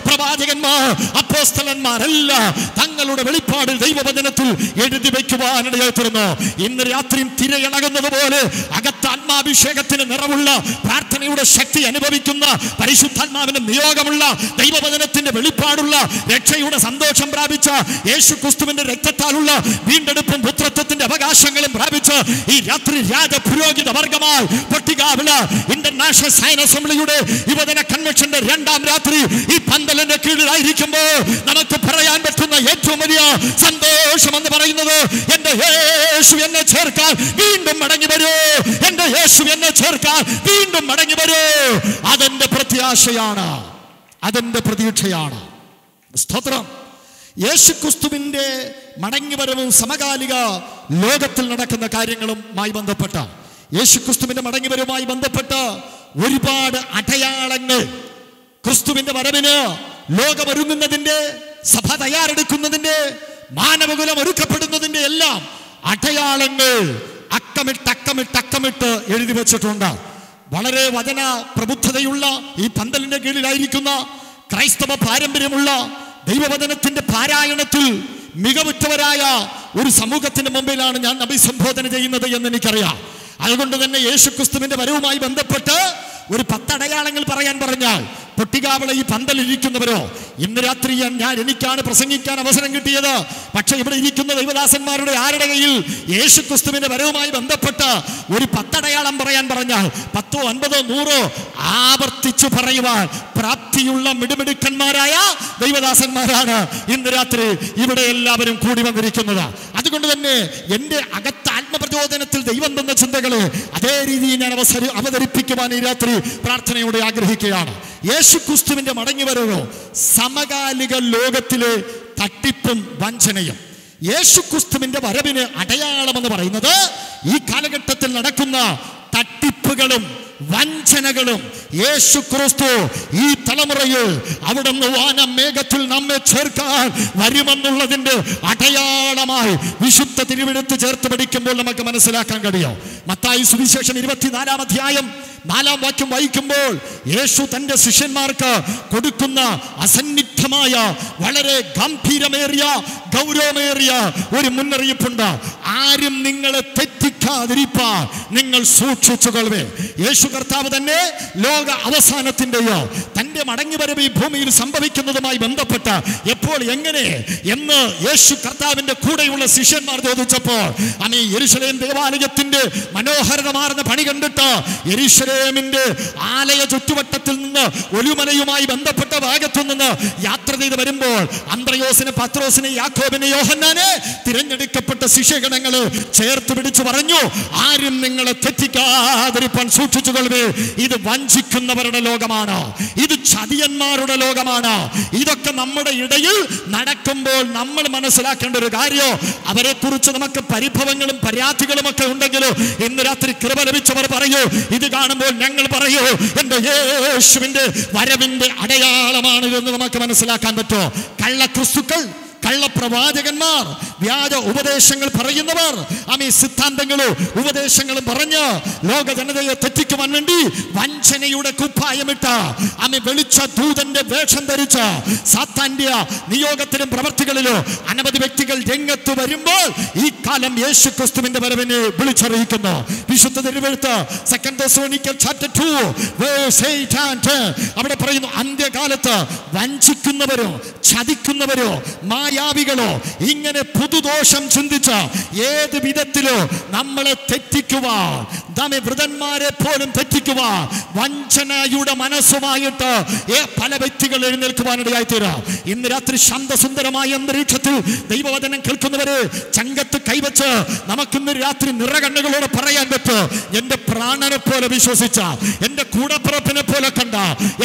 പ്രവാചകന്മാർ, അപ്പോസ്തലന്മാരെല്ലാം തങ്ങളുടെ വെളിപ്പാടിൽ ദൈവവചനത്തിൽ എഴുതി വയ്ക്കുവാനിടയൊത്തുന്നു. ഇന്ന് രാത്രിയും തിരയണകുന്നത് പോലെ അകത്ത് ആത്മാഭിഷേകത്തിന് നിറവുള്ള പ്രാർത്ഥനയുടെ ശക്തി അനുഭവിക്കുന്ന പരിശുദ്ധാത്മാവിന്റെ നിയോഗമുള്ള ദൈവവചനത്തിന്റെ വെളിപ്പാടുള്ള രക്ഷയുടെ സന്തോഷം പ്രാപിച്ച യേശുക്രിസ്തുവിന്റെ രക്തത്താലുള്ള വീണ്ടെടുപ്പും പുത്രത്വത്തിന്റെ അവകാശങ്ങളും പ്രാപിച്ച് ഈ രാത്രി രാജപുരോഹിത വർഗമായി പട്ടികാവില ഇന്റർനാഷണൽ സയൻസ് അസംബ്ലിയുടെ യുവജന കൺവെൻഷന്റെ 2ാം രാത്രി ഈ പന്തലിന്റെ കീഴിലായിരിക്കുമ്പോൾ നമുക്ക് പറയാൻ പറ്റുന്ന ഏറ്റവും വലിയ സന്തോഷം എന്ന് പറയുന്നത് എന്റെ യേശു എന്നെ ചേർക്കാൻ വീണ്ടും മടങ്ങി വരൂ, എന്റെ യേശു എന്നെ ചേർക്കാൻ വീണ്ടും മടങ്ങി വരൂ. അതെന്റെ പ്രത്യാശയാണ്, അതെന്റെ പ്രതീക്ഷയാണ്. സ്തോത്രം. യേശുക്രിസ്തുവിന്റെ മടങ്ങിവരവും സമകാലിക ലോകത്തിൽ നടക്കുന്ന കാര്യങ്ങളുമായി ബന്ധപ്പെട്ട യേശുക്രിസ്തുവിന്റെ മടങ്ങിവരവുമായി ബന്ധപ്പെട്ട ഒരുപാട് അടയാളങ്ങൾ, ക്രിസ്തുവിന്റെ വരവിന് ലോകമൊരുങ്ങുന്നതിന്റെ, സഭ തയ്യാറെടുക്കുന്നതിന്റെ, മാനവകുലം ഒരുക്കപ്പെടുന്നതിന്റെ എല്ലാം അടയാളങ്ങൾ അക്കമിട്ട് എഴുതി വെച്ചിട്ടുണ്ട്. വളരെ വചന പ്രബുദ്ധതയുള്ള ഈ പന്തലിന്റെ കീഴിലായിരിക്കുന്ന ക്രൈസ്തവ പാരമ്പര്യമുള്ള ദൈവവചനത്തിന്റെ പാരായണത്തിൽ മികവുറ്റവരായ ഒരു സമൂഹത്തിന്റെ മുമ്പിലാണ് ഞാൻ അഭിസംബോധന ചെയ്യുന്നത് എന്ന് എനിക്കറിയാം. അതുകൊണ്ട് തന്നെ യേശുക്രിസ്തുവിന്റെ വരവുമായി ബന്ധപ്പെട്ട് ഒരു 10 അടയാളങ്ങൾ പറയാൻ പറഞ്ഞാൽ പൊട്ടികാവള ഈ പന്തലിരിക്കുന്നവരോ, ഇന്ന് രാത്രി എനിക്കാണ് പ്രസംഗിക്കാൻ അവസരം കിട്ടിയത്. പക്ഷെ ഇവിടെ ഇരിക്കുന്ന ദൈവദാസന്മാരുടെ ആരുടെ കയ്യിൽ യേശുക്രിസ്തുവിന്റെ വരവുമായി ബന്ധപ്പെട്ട് ഒരു 10 അടയാളം പറയാൻ പറഞ്ഞാൽ 10, 50, 100 ആവർത്തിച്ചു പറയുവാൻ പ്രാപ്തിയുള്ള മിടുമിടുക്കന്മാരായ ദൈവദാസന്മാരാണ് ഇന്ന് രാത്രി ഇവിടെ എല്ലാവരും കൂടി വന്നിരിക്കുന്നത്. അതുകൊണ്ട് തന്നെ എൻ്റെ അകത്ത് ആത്മപ്രചോദനത്തിൽ ദൈവം തന്ന ചിന്തകളെ അതേ രീതിയിൽ ഞാൻ അവതരിപ്പിക്കുവാൻ ഈ രാത്രി പ്രാർത്ഥനയോടെ ആഗ്രഹിക്കുകയാണ്. യേശുക്രിസ്തുവിന്റെ മടങ്ങിവരവോ സമകാലിക ലോകത്തിലെ തട്ടിപ്പും വഞ്ചനയും. യേശുക്രിസ്തുവിന്റെ വരവിന് അടയാളമെന്ന് പറയുന്നത് ഈ കാലഘട്ടത്തിൽ നടക്കുന്ന തട്ടിപ്പുകളും വഞ്ചനകളും. യേശുക്രിസ്തു ഈ തലമുറയിൽ അവിടുന്ന് വാനമേഘത്തിൽ നമ്മെ ചേർക്കാൻ വരുമെന്നുള്ളതിന്റെ അടയാളമായി വിശുദ്ധ തിരുവെഴുത്ത് ചേർത്ത് പഠിക്കുമ്പോൾ നമുക്ക് മനസ്സിലാക്കാൻ കഴിയും. മത്തായി സുവിശേഷം 24-ാം അധ്യായം 4-ാം വാക്യം വായിക്കുമ്പോൾ യേശു തന്റെ ശിഷ്യന്മാർക്ക് കൊടുക്കുന്ന അസന്നിഗ്ധമായ വളരെ ഗൗരവമേറിയ ഒരു മുന്നറിയിപ്പുണ്ട്. ആരും നിങ്ങളെ തെറ്റിക്കാതിരിപ്പാൻ നിങ്ങൾ സൂക്ഷിച്ചുകൊള്ളവേ. യേശു കർത്താവ് തന്നെ ലോക അവസാനത്തിന്റെയോ തന്റെ മടങ്ങിവരവ് ഈ ഭൂമിയിൽ സംഭവിക്കുന്നതുമായി ബന്ധപ്പെട്ട് എപ്പോൾ എങ്ങനെ എന്ന് യേശു കർത്താവിന്റെ കൂടെയുള്ള ശിഷ്യന്മാർ ചോദിച്ചപ്പോൾ യെരൂശലേം ദേവാലയത്തിന്റെ മനോഹരമാർന്ന പണി കണ്ടിട്ട് യെരൂശലേമിന്റെ ആലയ ചുറ്റുവട്ടത്തിൽ നിന്ന് ഒലിവുമലയുമായി ബന്ധപ്പെട്ട ഭാഗത്തു നിന്ന് യാത്ര ചെയ്ത് വരുമ്പോൾ അന്ത്രയോസിനെ, പത്രോസിനെ, യാക്കോബിനെ, യോഹന്നാനെ തിരഞ്ഞെടുക്കപ്പെട്ട ശിഷ്യഗണങ്ങളെ ചേർത്ത് പിടിച്ചു പറഞ്ഞു, ആരും നിങ്ങളെ തെറ്റിക്കാതിരിപ്പാൻ സൂക്ഷിച്ചുകൊള്ളവേ. ഇത് വഞ്ചിക്കുന്നവരുടെ ലോകമാണ്, ഇത് ചതിയന്മാരുടെ ലോകമാണ്. ഇതൊക്കെ നമ്മുടെ ഇടയിൽ നടക്കുമ്പോൾ നമ്മൾ മനസ്സിലാക്കേണ്ട ഒരു കാര്യം, അവരെ കുറിച്ച് നമുക്ക് പരിഭവങ്ങളും പരാതികളും ഒക്കെ ഉണ്ടെങ്കിലും ഇന്ന് രാത്രി കൃപ ലഭിച്ചവർ പറയൂ, ഇത് കാണുമ്പോൾ ഞങ്ങൾ പറയൂ, എന്റെ യേശുവിന്റെ വരവിന്റെ അടയാളമാണ് എന്ന് നമുക്ക് മനസ്സിലാക്കാൻ പറ്റുമോ? കള്ളക്രിസ്തുക്കൾ, കള്ളപ്രവാചകന്മാർ, വ്യാജ ഉപദേശങ്ങൾ പറയുന്നവർ, സിദ്ധാന്തങ്ങളും ഉപദേശങ്ങളും പറഞ്ഞ് ലോക ജനതയെ തെറ്റിക്കുവാൻ വേണ്ടി വഞ്ചനയുടെ കുപ്പായമിട്ട് വെളിച്ച ദൂതന്റെ വേഷം ധരിച്ച് സാത്താന്റെ നിയോഗത്തിലും പ്രവർത്തികളിലും അനവധി വ്യക്തികൾ രംഗത്ത് വരുമ്പോൾ ഈ കാലം യേശുക്രിസ്തുവിന്റെ വരവിനെ വിളിച്ചറിയിക്കുന്നു. വിശുദ്ധ തിരുവെഴുത്ത് 2 Thessalonians chapter 2 verse 8 and 10 അവിടെ പറയുന്നു, അന്ത്യകാലത്ത് വഞ്ചിക്കുന്നവരോ ചതിക്കുന്നവരോ മായാവികളോ ഇങ്ങനെ പുതുദോഷം ചിന്തിച്ച് ഏത് വിധത്തിലോ നമ്മളെ തെറ്റിക്കുവാൻ, വൃതന്മാരെ പോലും തെറ്റിക്കുവാൻ വഞ്ചനയുടെ മനസ്സുമായിട്ട് പല വ്യക്തികൾ എഴുന്നേൽക്കുവാനിടയായി തീരാം. ഇന്ന് രാത്രി ശാന്തസുന്ദരമായ അന്തരീക്ഷത്തിൽ ദൈവവചനം കേൾക്കുന്നവരെ ചങ്കത്ത് കൈവച്ച് നമുക്കിന്ന് രാത്രി നിറകണ്ണുകളോട് പറയാൻ പറ്റും, എന്റെ പ്രാണനെ പോലെ വിശ്വസിച്ച, എന്റെ കൂടപ്പിറപ്പിനെ പോലെ കണ്ട,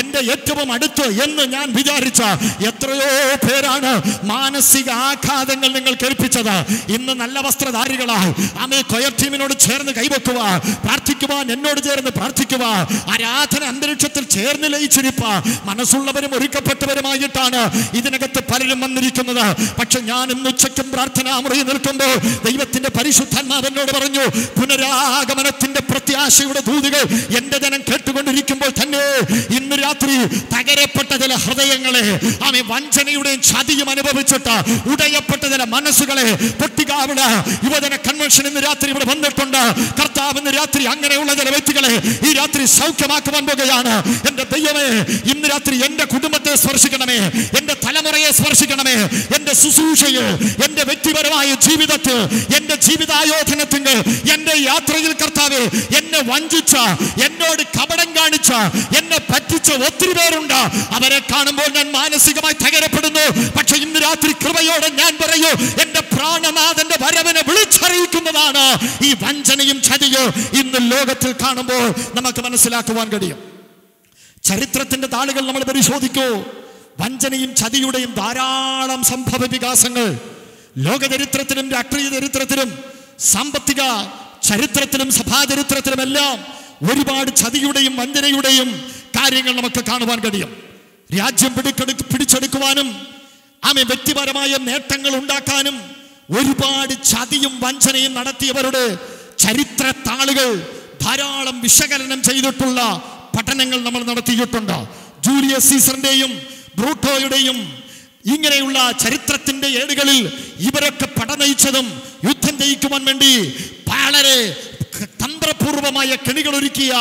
എന്റെ ഏറ്റവും അടുത്ത് എന്ന് ഞാൻ വിചാരിച്ച എത്രയോ പേരാണ് മാനസിക ആഘാതങ്ങൾ നിങ്ങൾ കേൾപ്പിച്ചത്. ഇന്ന് നല്ല വസ്ത്രധാരികളായി കൊയർ ടീമിനോട് ചേർന്ന് കൈവെക്കുക, പ്രാർത്ഥിക്കുവാൻ എന്നോട് ചേർന്ന് പ്രാർത്ഥിക്കുക, ആരാധന അന്തരീക്ഷത്തിൽ ചേർന്ന് ലയിച്ചിരിപ്പ മനസ്സുള്ളവരും ഒരുക്കപ്പെട്ടവരുമായിട്ടാണ് ഇതിനകത്ത് പലരും വന്നിരിക്കുന്നത്. പക്ഷെ ഞാൻ ഇന്ന് ഉച്ചയ്ക്കും പ്രാർത്ഥനാമുറിയിൽ നിൽക്കുമ്പോൾ ദൈവത്തിന്റെ പരിശുദ്ധാത്മാവ് എന്നോട് പറഞ്ഞു, പുനരാഗമനത്തിന്റെ പ്രത്യാശയുടെ ദൂതുകൾ എന്റെ ജനം കേട്ടുകൊണ്ടിരിക്കുമ്പോൾ തന്നെ ഇന്ന് രാത്രി തകരപ്പെട്ട ചില ഹൃദയങ്ങളെ വഞ്ചനയുടെയും ചതിയും അനുഭവിച്ചിട്ട് ഉടയപ്പെട്ട ചില മനസ്സുകളെ പൊട്ടികാവിട യുവജന കൺവെൻഷൻ ഇന്ന് രാത്രി ഇവിടെ വന്നിട്ടുണ്ട്. കർത്താവ് ഇന്ന് രാത്രി അങ്ങനെയുള്ള ചില വ്യക്തികളെ ഈ രാത്രി സൗഖ്യമാക്കുവാൻ പോകുകയാണ്. എന്റെ ദൈവമേ, ഇന്ന് രാത്രി എന്റെ കുടുംബത്തെ സ്പർശിക്കണമേ, എന്റെ തലമുറയെ സ്പർശിക്കണമേ, എന്റെ ശുശ്രൂഷയിൽ, എന്റെ വ്യക്തിപരമായ ജീവിതത്തിൽ, എന്റെ ജീവിതായോധനത്തിൽ, എന്റെ യാത്രയിൽ കർത്താവേ, എന്നെ വഞ്ചിച്ച, എന്നോട് കപടം കാണിച്ച, എന്നെ പറ്റിച്ച ഒത്തിരി പേരുണ്ട്. അവരെ കാണുമ്പോൾ ഞാൻ മാനസികമായി തകരപ്പെടുന്നു. പക്ഷെ ഇന്ന് രാത്രി കൃപയോടെ ഞാൻ പറയൂ, എന്റെ പ്രാണനാഥന്റെ വരവിനെ വിളിച്ചറിയിക്കുന്നതാണ് ഈ വഞ്ചനയും ചതിയും ഇന്ന് ലോകത്തിൽ കാണുമ്പോൾ നമുക്ക് മനസ്സിലാക്കുവാൻ കഴിയും. ചരിത്രത്തിന്റെ താളുകൾ നമ്മൾ പരിശോധിക്കൂ. വഞ്ചനയും ചതിയുടെയും ധാരാളം സംഭവ വികാസങ്ങൾ ലോക ചരിത്രത്തിലും രാഷ്ട്രീയ ചരിത്രത്തിലും സാമ്പത്തിക ചരിത്രത്തിലും സഭാചരിത്രത്തിലുമെല്ലാം ഒരുപാട് ചതിയുടെയും വഞ്ചനയുടെയും കാര്യങ്ങൾ നമുക്ക് കാണുവാൻ കഴിയും. രാജ്യം പിടിച്ചെടുക്കുവാനും വ്യക്തിപരമായ നേട്ടങ്ങൾ ഉണ്ടാക്കാനും ഒരുപാട് ചതിയും വഞ്ചനയും നടത്തിയവരുടെ ചരിത്ര താളുകൾ ധാരാളം വിശകലനം ചെയ്തിട്ടുള്ള പഠനങ്ങൾ നമ്മൾ നടത്തിയിട്ടുണ്ട്. ജൂലിയസ് സീസറിന്റെയും ബ്രൂട്ടോയുടെയും ഇങ്ങനെയുള്ള ചരിത്രത്തിന്റെ ഏടുകളിൽ ഇവരൊക്കെ പടനയിച്ചതും യുദ്ധം ജയിക്കുവാൻ വേണ്ടി വളരെ തന്ത്രപൂർവമായ കെണികൾ ഒരുക്കിയ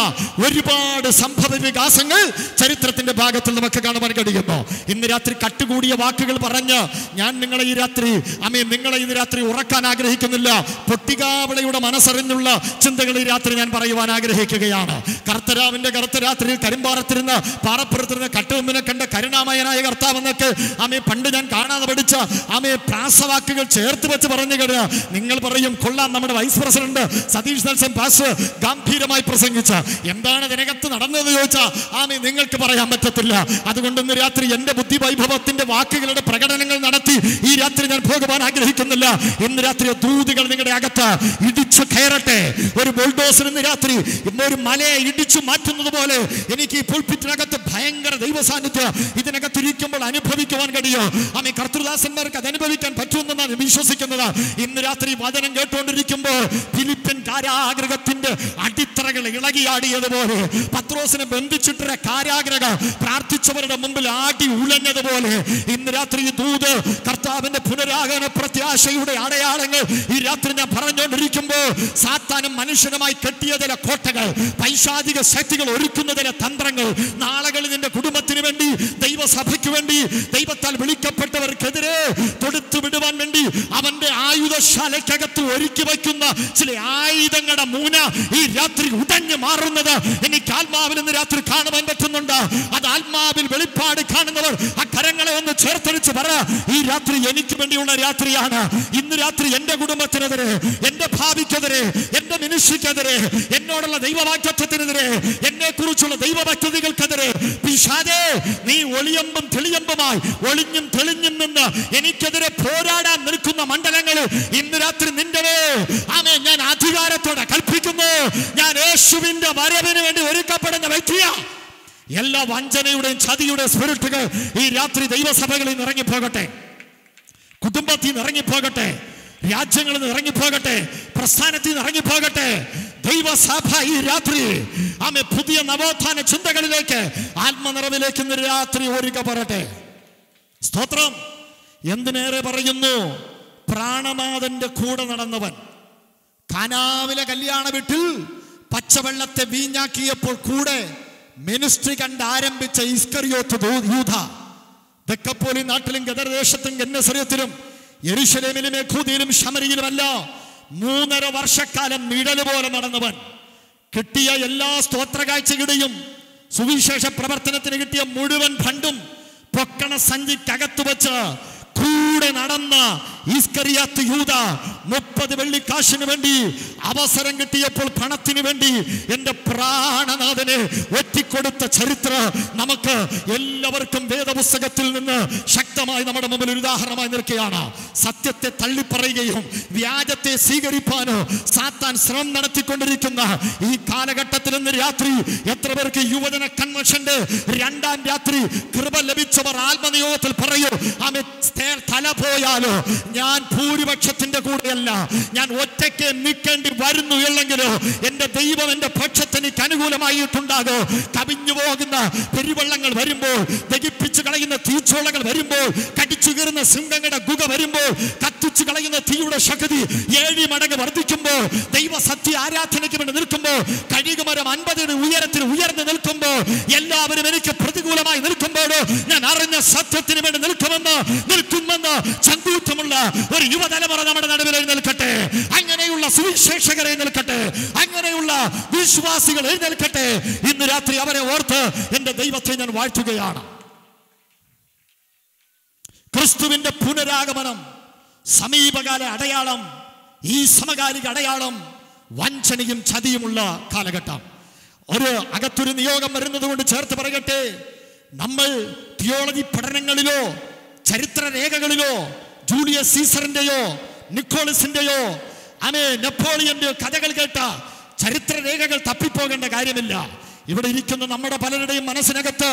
ഒരുപാട് സംഭവ വികാസങ്ങൾ ചരിത്രത്തിന്റെ ഭാഗത്തിൽ നമുക്ക് കാണുവാൻ കഴിയുന്നു. ഇന്ന് രാത്രി കട്ടുകൂടിയ വാക്കുകൾ പറഞ്ഞ് ഞാൻ നിങ്ങളെ ഈ രാത്രി ഉറക്കാൻ ആഗ്രഹിക്കുന്നില്ല. പൊട്ടികാവളയുടെ മനസ്സറിഞ്ഞുള്ള ചിന്തകൾ ഈ രാത്രി ഞാൻ പറയുവാൻ ആഗ്രഹിക്കുകയാണ്. കർത്തരാവിന്റെ കറുത്ത രാത്രിയിൽ കരിമ്പാറത്തിരുന്ന് പാറപ്പുറത്തിരുന്ന് കട്ടുകൊമ്പിനെ കണ്ട കരുണാമയനായ കർത്താവെന്നൊക്കെ പണ്ട് ഞാൻ കാണാതെ പഠിച്ച പ്രാസവാക്കുകൾ ചേർത്ത് വെച്ച് പറഞ്ഞു കഴിഞ്ഞാൽ നിങ്ങൾ പറയും കൊള്ളാം, നമ്മുടെ vice president Satheesh Nelson pastor ഗംഭീരമായി പ്രസംഗിച്ച എന്താണ് ഇതിനകത്ത് നടന്നത് ചോദിച്ചാൽ നിങ്ങൾക്ക് പറയാൻ പറ്റത്തില്ല. അതുകൊണ്ട് ഇന്ന് രാത്രി എന്റെ ബുദ്ധി വൈഭവത്തിന്റെ വാക്കുകളുടെ പ്രകടനങ്ങൾ നടത്തി ഈ രാത്രി ഞാൻ പോകുവാൻ ആഗ്രഹിക്കുന്നില്ല. ഇന്ന് രാത്രി ദൂതികൾ നിങ്ങളുടെ അകത്ത് ഇടിച്ചു കയറട്ടെ. ഒരു ബുൾഡോസർ ഇന്ന് രാത്രി ഒരു മലയെ ഇടിച്ചു മാറ്റുന്നത് പോലെ എനിക്ക് ഈ പുൽപിറ്റിനകത്ത് ഭയങ്കര ദൈവ സാന്നിധ്യം ഇതിനകത്ത് ഇരിക്കുമ്പോൾ അനുഭവിക്കുവാൻ കഴിയും. കർത്തൃദാസന്മാർക്ക് അത് അനുഭവിക്കാൻ പറ്റുമെന്നാണ് വിശ്വസിക്കുന്നത്. ഇന്ന് രാത്രി വചനം കേട്ടുകൊണ്ടിരിക്കുമ്പോൾ ഫിലിപ്പിൻ കാരാഗ്രഹത്തിന്റെ അടിത്തറകൾ ഇളകിയാടിയതുപോലെ, പത്രോസിനെ ബന്ധിച്ചിട്ട കാരാഗ്രഹം പ്രാർത്ഥിച്ചവരുടെ മുമ്പിൽ ആടി ഉലഞ്ഞതുപോലെ ഇന്ന് രാത്രി ഈ ദൂത് കർത്താവിന്റെ പുനരാഗമന പ്രത്യാശയുടെ അടയാളങ്ങൾ ഈ രാത്രി ഞാൻ പറഞ്ഞുകൊണ്ടിരിക്കുമ്പോൾ സാത്താനും മനുഷ്യനുമായി കെട്ടിയ ചില കോട്ടകൾ, പൈശാചിക ശക്തികൾ ഒരുക്കുന്ന ചില തന്ത്രങ്ങൾ, നാളുകളിൽ നിന്റെ കുടുംബത്തിന് വേണ്ടി, ദൈവസഭയ്ക്ക് വേണ്ടി, ദൈവത്താൽ വിളിക്കപ്പെട്ടവർക്കെതിരെ തൊടുത്തു വിടുവാൻ വേണ്ടി അവന്റെ ആയുധശാലയ്ക്കകത്ത് ഒരുക്കി വയ്ക്കുന്ന ചില ആയുധങ്ങളുടെ മൂന ഈ രാത്രി ഉടഞ്ഞു മാറുന്നത് എനിക്ക് ആത്മാവിൽ ഇന്ന് രാത്രി കാണുവാൻ പറ്റുന്നുണ്ട്. അത് ആത്മാവിൽ വെളിപ്പാട് കാണുന്നവർ ആ കരങ്ങളെ ഒന്ന് ചേർത്തടിച്ച് പറ, ഈ രാത്രി എനിക്ക് വേണ്ടിയുള്ള രാത്രിയാണ്. ഇന്ന് രാത്രി എന്റെ കുടുംബത്തിനെതിരെ, എന്റെ ഭാവിക്കെതിരെ, എന്റെ മിനിസ്ട്രിക്കെതിരെ, എന്നോടുള്ള ദൈവവാക്യത്വത്തിനെതിരെ, എന്നെ കുറിച്ചുള്ള ദൈവഭക്തികൾക്കെതിരെ പിശാചേ നീ ഒളിയമ്പും തെളിയമ്പുമായി ഒളിഞ്ഞും തെളിഞ്ഞും നിന്ന് എനിക്കെതിരെ പോരാടാൻ നിൽക്കുന്ന മണ്ഡലങ്ങളിൽ ഇന്ന് രാത്രി നിന്റെ ഞാൻ അധികാരത്തോടെ കൽപ്പിക്കുന്നു. ഞാൻ യേശുവിന്റെ വരവിന് വേണ്ടി ഒരുക്കപ്പെടുന്ന വ്യക്തിയാ. എല്ലാ വഞ്ചനയുടെയും ചതിയുടെയും സ്പിരിറ്റുകൾ ഈ രാത്രി ദൈവസഭകളിൽ നിന്ന് ഇറങ്ങിപ്പോകട്ടെ, കുടുംബത്തിൽ നിന്ന് ഇറങ്ങിപ്പോകട്ടെ, രാജ്യങ്ങളിൽ നിന്ന് ഇറങ്ങിപ്പോകട്ടെ, പ്രസ്ഥാനത്തിൽ നിന്ന് ഇറങ്ങിപ്പോകട്ടെ. ദൈവസഭ ഈ രാത്രി പുതിയ നവോത്ഥാന ചിന്തകളിലേക്ക്, ആത്മനിറവിലേക്ക് ഇന്ന് രാത്രി ഒരുക്കപ്പെടട്ടെ. സ്തോത്രം. എന്തിനേറെ പറയുന്നു, പ്രാണനാഥന്റെ കൂടെ നടന്നവൻ കാനാവിലെ കല്യാണ വീട്ടിൽ പച്ചവെള്ളത്തെ വീഞ്ഞാക്കിയപ്പോൾ കൂടെ മിനിസ്ട്രി കണ്ട് ആരംഭിച്ച ഇസ്കറിയോത്ത് യൂദ, തെക്കപ്പോലി നാട്ടിലും ഗദർദേശത്തും ഗന്നസരത്തിലും യെരൂശലേമിലും യഹൂദയിലും ശമരിയിലുമല്ല 3.5 വർഷക്കാലം നിഴല് പോലെ നടന്നവൻ, കിട്ടിയ എല്ലാ സ്തോത്രകാഴ്ചയുടെയും സുവിശേഷ പ്രവർത്തനത്തിന് കിട്ടിയ മുഴുവൻ ഫണ്ടും പൊക്കണ സഞ്ചിക്കകത്തു വെച്ച് കൂടെ നടന്ന ഇസ്കറിയാത്ത് യൂദ 30 വെള്ളിക്കാശിന് വേണ്ടി അവസരം കിട്ടിയപ്പോൾ പണത്തിന് വേണ്ടി എന്റെ പ്രാണനാഥനെ ഒറ്റിക്കൊടുത്ത ചരിത്രം നമുക്ക് എല്ലാവർക്കും വേദപുസ്തകത്തിൽ നിന്ന് ശക്തമായി നമ്മുടെ മുമ്പിൽ ഒരു ഉദാഹരണമായി നിൽക്കുകയാണ്. സത്യത്തെ തള്ളിപ്പറയുകയും വ്യാജത്തെ സ്വീകരിപ്പാനോ സാത്താൻ ശ്രമം നടത്തിക്കൊണ്ടിരിക്കുന്ന ഈ കാലഘട്ടത്തിൽ ഇന്ന് രാത്രി എത്ര പേർക്ക് യുവജന കൺവെൻഷന്റെ 2ാം രാത്രി കൃപ ലഭിച്ചവർ ആത്മനിയോഗത്തിൽ പറയൂ, തല പോയാലോ ഞാൻ ഭൂരിപക്ഷത്തിന്റെ കൂടെയല്ല, ഞാൻ ഒറ്റയ്ക്ക് നിൽക്കേണ്ടി വരുന്നു എല്ലെങ്കിലോ എന്റെ ദൈവം എന്റെ പക്ഷത്തിന് എനിക്ക് അനുകൂലമായിട്ടുണ്ടാകോ. കവിഞ്ഞു പോകുന്ന പെരുവെള്ളങ്ങൾ വരുമ്പോൾ, ദഹിപ്പിച്ചു കളയുന്ന തീച്ചോളകൾ വരുമ്പോൾ, കടിച്ചു കീറുന്ന സിംഹങ്ങളുടെ ഗുഹ വരുമ്പോൾ, കത്തിച്ചു കളയുന്ന തീയുടെ ശക്തി 7 മടങ്ങ് വർദ്ധിക്കുമ്പോൾ, ദൈവ സത്യ ആരാധനയ്ക്ക് വേണ്ടി നിൽക്കുമ്പോൾ, കഴുകുമരം 50 അടി ഉയരത്തിൽ ഉയർന്നു നിൽക്കുമ്പോൾ, എല്ലാവരും എനിക്ക് പ്രതികൂലമായി നിൽക്കുമ്പോഴോ ഞാൻ അറിഞ്ഞ സത്യത്തിന് വേണ്ടി നിൽക്കുമെന്ന് ചങ്കൂറ്റമുള്ള ഒരു യുവതലമുറ നമ്മുടെ നടുവിൽ എഴുന്നേൽക്കട്ടെ. അങ്ങനെയുള്ള സുവിശേഷകർ എഴുന്നേൽക്കട്ടെ, അങ്ങനെയുള്ള വിശ്വാസികൾ എഴുന്നേൽക്കട്ടെ. ഇന്ന് രാത്രി അവരെ ഓർത്ത് എന്റെ ദൈവത്തെ ഞാൻ വാഴ്ത്തുകയാണ്. ക്രിസ്തുവിന്റെ പുനരാഗമനം സമീപകാല അടയാളം, ഈ സമകാലിക അടയാളം വഞ്ചനയും ചതിയുമുള്ള കാലഘട്ടം. ഒരു അകത്തൊരു നിയോഗം വരുന്നത് കൊണ്ട് ചേർത്ത് പറയട്ടെ, നമ്മൾ തിയോളജി പഠനങ്ങളിലോ ചരിത്ര രേഖകളിലോ ജൂലിയസ് സീസറിന്റെയോ നിക്കോളസിന്റെയോ നെപ്പോളിയന്റെയോ കഥകൾ കേട്ട ചരിത്ര രേഖകൾ തപ്പിപ്പോകേണ്ട കാര്യമില്ല. ഇവിടെ ഇരിക്കുന്ന നമ്മുടെ പലരുടെയും മനസ്സിനകത്ത്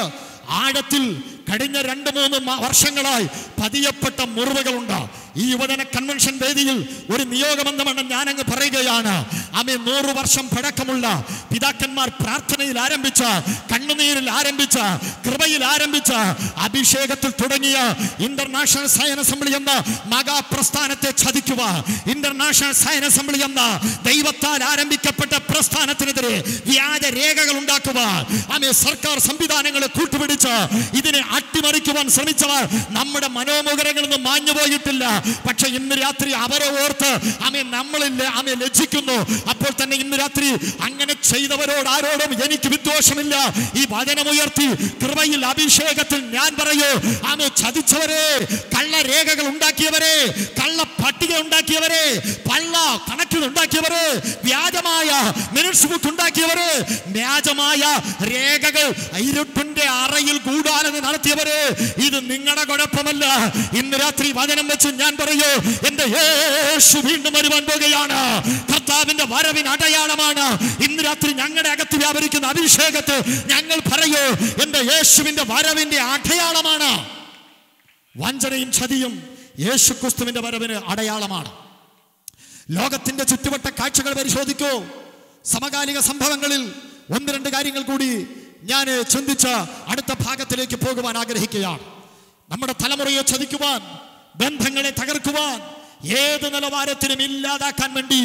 ആഴത്തിൽ കഴിഞ്ഞ 2-3 വർഷങ്ങളായി പതിയപ്പെട്ട മുറിവുകളുണ്ട്. ഈ യുവജന കൺവെൻഷൻ വേദിയിൽ ഒരു നിയോഗമെന്ന് ഞാനങ്ങ് പറയുകയാണ്. 100 വർഷം പഴക്കമുള്ള പിതാക്കന്മാർ പ്രാർത്ഥനയിൽ ആരംഭിച്ച, കണ്ണുനീരിൽ ആരംഭിച്ച, കൃപയിൽ ആരംഭിച്ച, അഭിഷേകത്തിൽ തുടങ്ങിയ ഇന്റർനാഷണൽ സയൻ അസംബ്ലി എന്ന മഹാപ്രസ്ഥാനത്തെ ചതിക്കുക, ഇന്റർനാഷണൽ സയൻ അസംബ്ലി എന്ന ദൈവത്താൽ ആരംഭിക്കപ്പെട്ട പ്രസ്ഥാനത്തിനെതിരെ വ്യാജ രേഖകൾ ഉണ്ടാക്കുക, സർക്കാർ സംവിധാനങ്ങളെ കൂട്ടുപിടിച്ച് ഇതിനെ അട്ടിമറിക്കുവാൻ ശ്രമിച്ചവർ നമ്മുടെ മനോമുഖരങ്ങളിൽ നിന്ന് മാഞ്ഞുപോയിട്ടില്ല. പക്ഷെ ഇന്ന് രാത്രി അവരെ ഓർത്ത് നമ്മളിൽ ലജ്ജിക്കുന്നു. അപ്പോൾ തന്നെ ഇന്ന് രാത്രി അങ്ങനെ ചെയ്തവരോട് ആരോടും എനിക്ക് വിദ്വേഷമില്ല. ഈ വചനമുയർത്തി കൃപയിൽ അഭിഷേകത്തിൽ ഞാൻ പറയൂ, ചതിച്ചവരെ, കള്ളരേഖകൾ ഉണ്ടാക്കിയവരെ, കള്ള പട്ടിക ഉണ്ടാക്കിയവരെ, പള്ള കണക്കുകൾ ഉണ്ടാക്കിയവരെ, വ്യാജമായ മിനിറ്റ്സ് ബുക്ക് ഉണ്ടാക്കിയവരെ, വ്യാജമായ രേഖകൾ ഇരുട്ടിന്റെ അറയിൽ ഗൂഢാലോചന നടത്തിയവരെ, ഇത് നിങ്ങളുടെ കുഴപ്പമല്ല. ഇന്ന് രാത്രി വചനം വെച്ച് ഞാൻ പറയൂ, എന്റെ യേശു വീണ്ടും വരുവാൻ പോകുകയാണ്. കർത്താവിന്റെ വരവിന് അടയാളമാണ്. ഇന്ന് രാത്രി ഞങ്ങളുടെ അകത്ത് വ്യാപരിക്കുന്ന അഭിഷേകത്തെ ഞങ്ങൾ പറയൂ, എന്റെ യേശുവിന്റെ വരവിന്റെ അടയാളമാണ്. വഞ്ചനയും ചതിയും യേശുക്രിസ്തുവിന്റെ വരവിന് അടയാളമാണ്. ലോകത്തിന്റെ ചുറ്റുവട്ട കാഴ്ചകൾ പരിശോധിക്കൂ. സമകാലിക സംഭവങ്ങളിൽ 1-2 കാര്യങ്ങൾ കൂടി ഞാൻ ചിന്തിച്ച് അടുത്ത ഭാഗത്തിലേക്ക് പോകുവാൻ ആഗ്രഹിക്കുകയാണ്. നമ്മുടെ തലമുറയെ ചതിക്കുവാൻ, ബന്ധങ്ങളെ തകർക്കുവാൻ, ഏത് നിലവാരത്തിലും ഇല്ലാതാക്കാൻ വേണ്ടി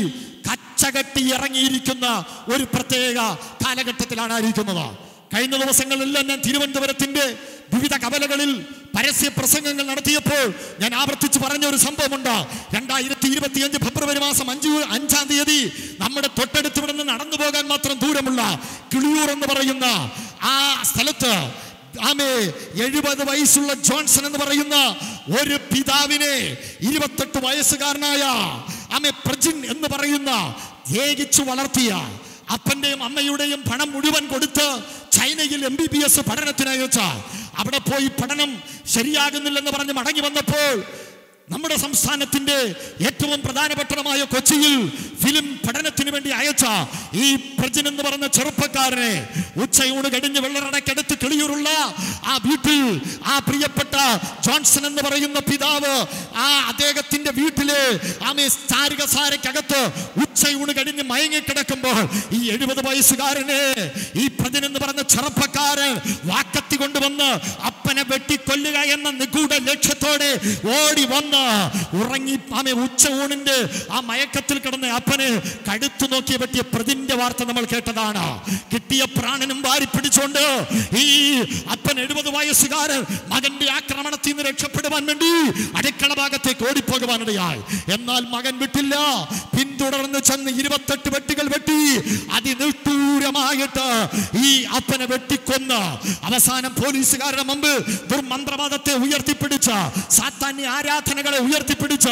കച്ചകെട്ടി ഇറങ്ങിയിരിക്കുന്ന ഒരു പ്രത്യേക കാലഘട്ടത്തിലാണ് ആയിരിക്കുന്നത്. കഴിഞ്ഞ ദിവസങ്ങളിലെല്ലാം ഞാൻ തിരുവനന്തപുരത്തിന്റെ വിവിധ കവലകളിൽ പരസ്യ പ്രസംഗങ്ങൾ നടത്തിയപ്പോൾ ഞാൻ ആവർത്തിച്ച് പറഞ്ഞ ഒരു സംഭവമുണ്ട്. 2025 ഫെബ്രുവരി മാസം 5-ാം തീയതി നമ്മുടെ തൊട്ടടുത്ത് ഇവിടെ നിന്ന് നടന്നു പോകാൻ മാത്രം ദൂരമുള്ള കിളിയൂർ എന്ന് പറയുന്ന ആ സ്ഥലത്ത് 70 വയസ്സുള്ള ജോൺസൺ എന്ന് പറയുന്ന ഒരു പിതാവിനെ 28 വയസ്സുകാരനായ പ്രജിൻ എന്ന് പറയുന്ന ഏകിച്ചു വളർത്തിയ അപ്പന്റെയും അമ്മയുടെയും പണം മുഴുവൻ കൊടുത്ത് ചൈനയിൽ MBBS പഠനത്തിന് അയച്ച, അവിടെ പോയി പഠനം ശരിയാകുന്നില്ലെന്ന് പറഞ്ഞ് മടങ്ങി വന്നപ്പോൾ നമ്മുടെ സംസ്ഥാനത്തിന്റെ ഏറ്റവും പ്രധാനപ്പെട്ടമായ കൊച്ചിയിൽ ഫിലിം പഠനത്തിന് വേണ്ടി അയച്ച ഈ പ്രജിൻ എന്ന് പറഞ്ഞ ചെറുപ്പക്കാരനെ ഉച്ചയൂണ് കഴിഞ്ഞ് വെള്ളറടക്കടുത്ത് കിളിയൂരുള്ള ആ വീട്ടിൽ ആ പ്രിയപ്പെട്ട ജോൺസൺ എന്ന് പറയുന്ന പിതാവ് അദ്ദേഹത്തിന്റെ വീട്ടിലെ ചാരുകസാരക്കകത്ത് ഉച്ചയൂണ് കഴിഞ്ഞ് മയങ്ങിക്കിടക്കുമ്പോൾ ഈ 70 വയസ്സുകാരനെ ഈ പ്രജിൻ എന്ന് പറഞ്ഞ ചെറുപ്പക്കാരൻ വാക്കത്തി കൊണ്ടുവന്ന് അപ്പനെ വെട്ടിക്കൊല്ലുക എന്ന നിഗൂഢ ലക്ഷ്യത്തോടെ ഓടി വന്ന് ഉറങ്ങി ഉച്ചയൂണിന്റെ ആ മയക്കത്തിൽ കിടന്ന അപ്പന് കടുത്തു നോക്കി പറ്റിയ പ്രതിന്റെ വാർത്ത നമ്മൾ കേട്ടതാണ്. കിട്ടിയ പ്രാണനും വാരി പിടിച്ചോണ്ട് ഈ അപ്പൻ 70 വയസ്സുകാരൻ മകന്റെ ആക്രമണത്തിൽ നിന്ന് രക്ഷപ്പെടുവാൻ വേണ്ടി അടുക്കള ഭാഗത്തേക്ക് ഓടിപ്പോകുവാനിടയായി. എന്നാൽ മകൻ വിട്ടില്ല, പിന്തുടർന്ന് ചെന്ന് 28 വെട്ടുകൾ വെട്ടി അതിനിഷ്ഠൂരമായിട്ട് ഈ അപ്പനെ വെട്ടിക്കൊന്ന് അവസാനം പോലീസുകാരുടെ മുമ്പ് ദുർമന്ത്രവാദത്തെ ഉയർത്തിപ്പിടിച്ച, സാത്താന്യ ആരാധനകളെ ഉയർത്തിപ്പിടിച്ച,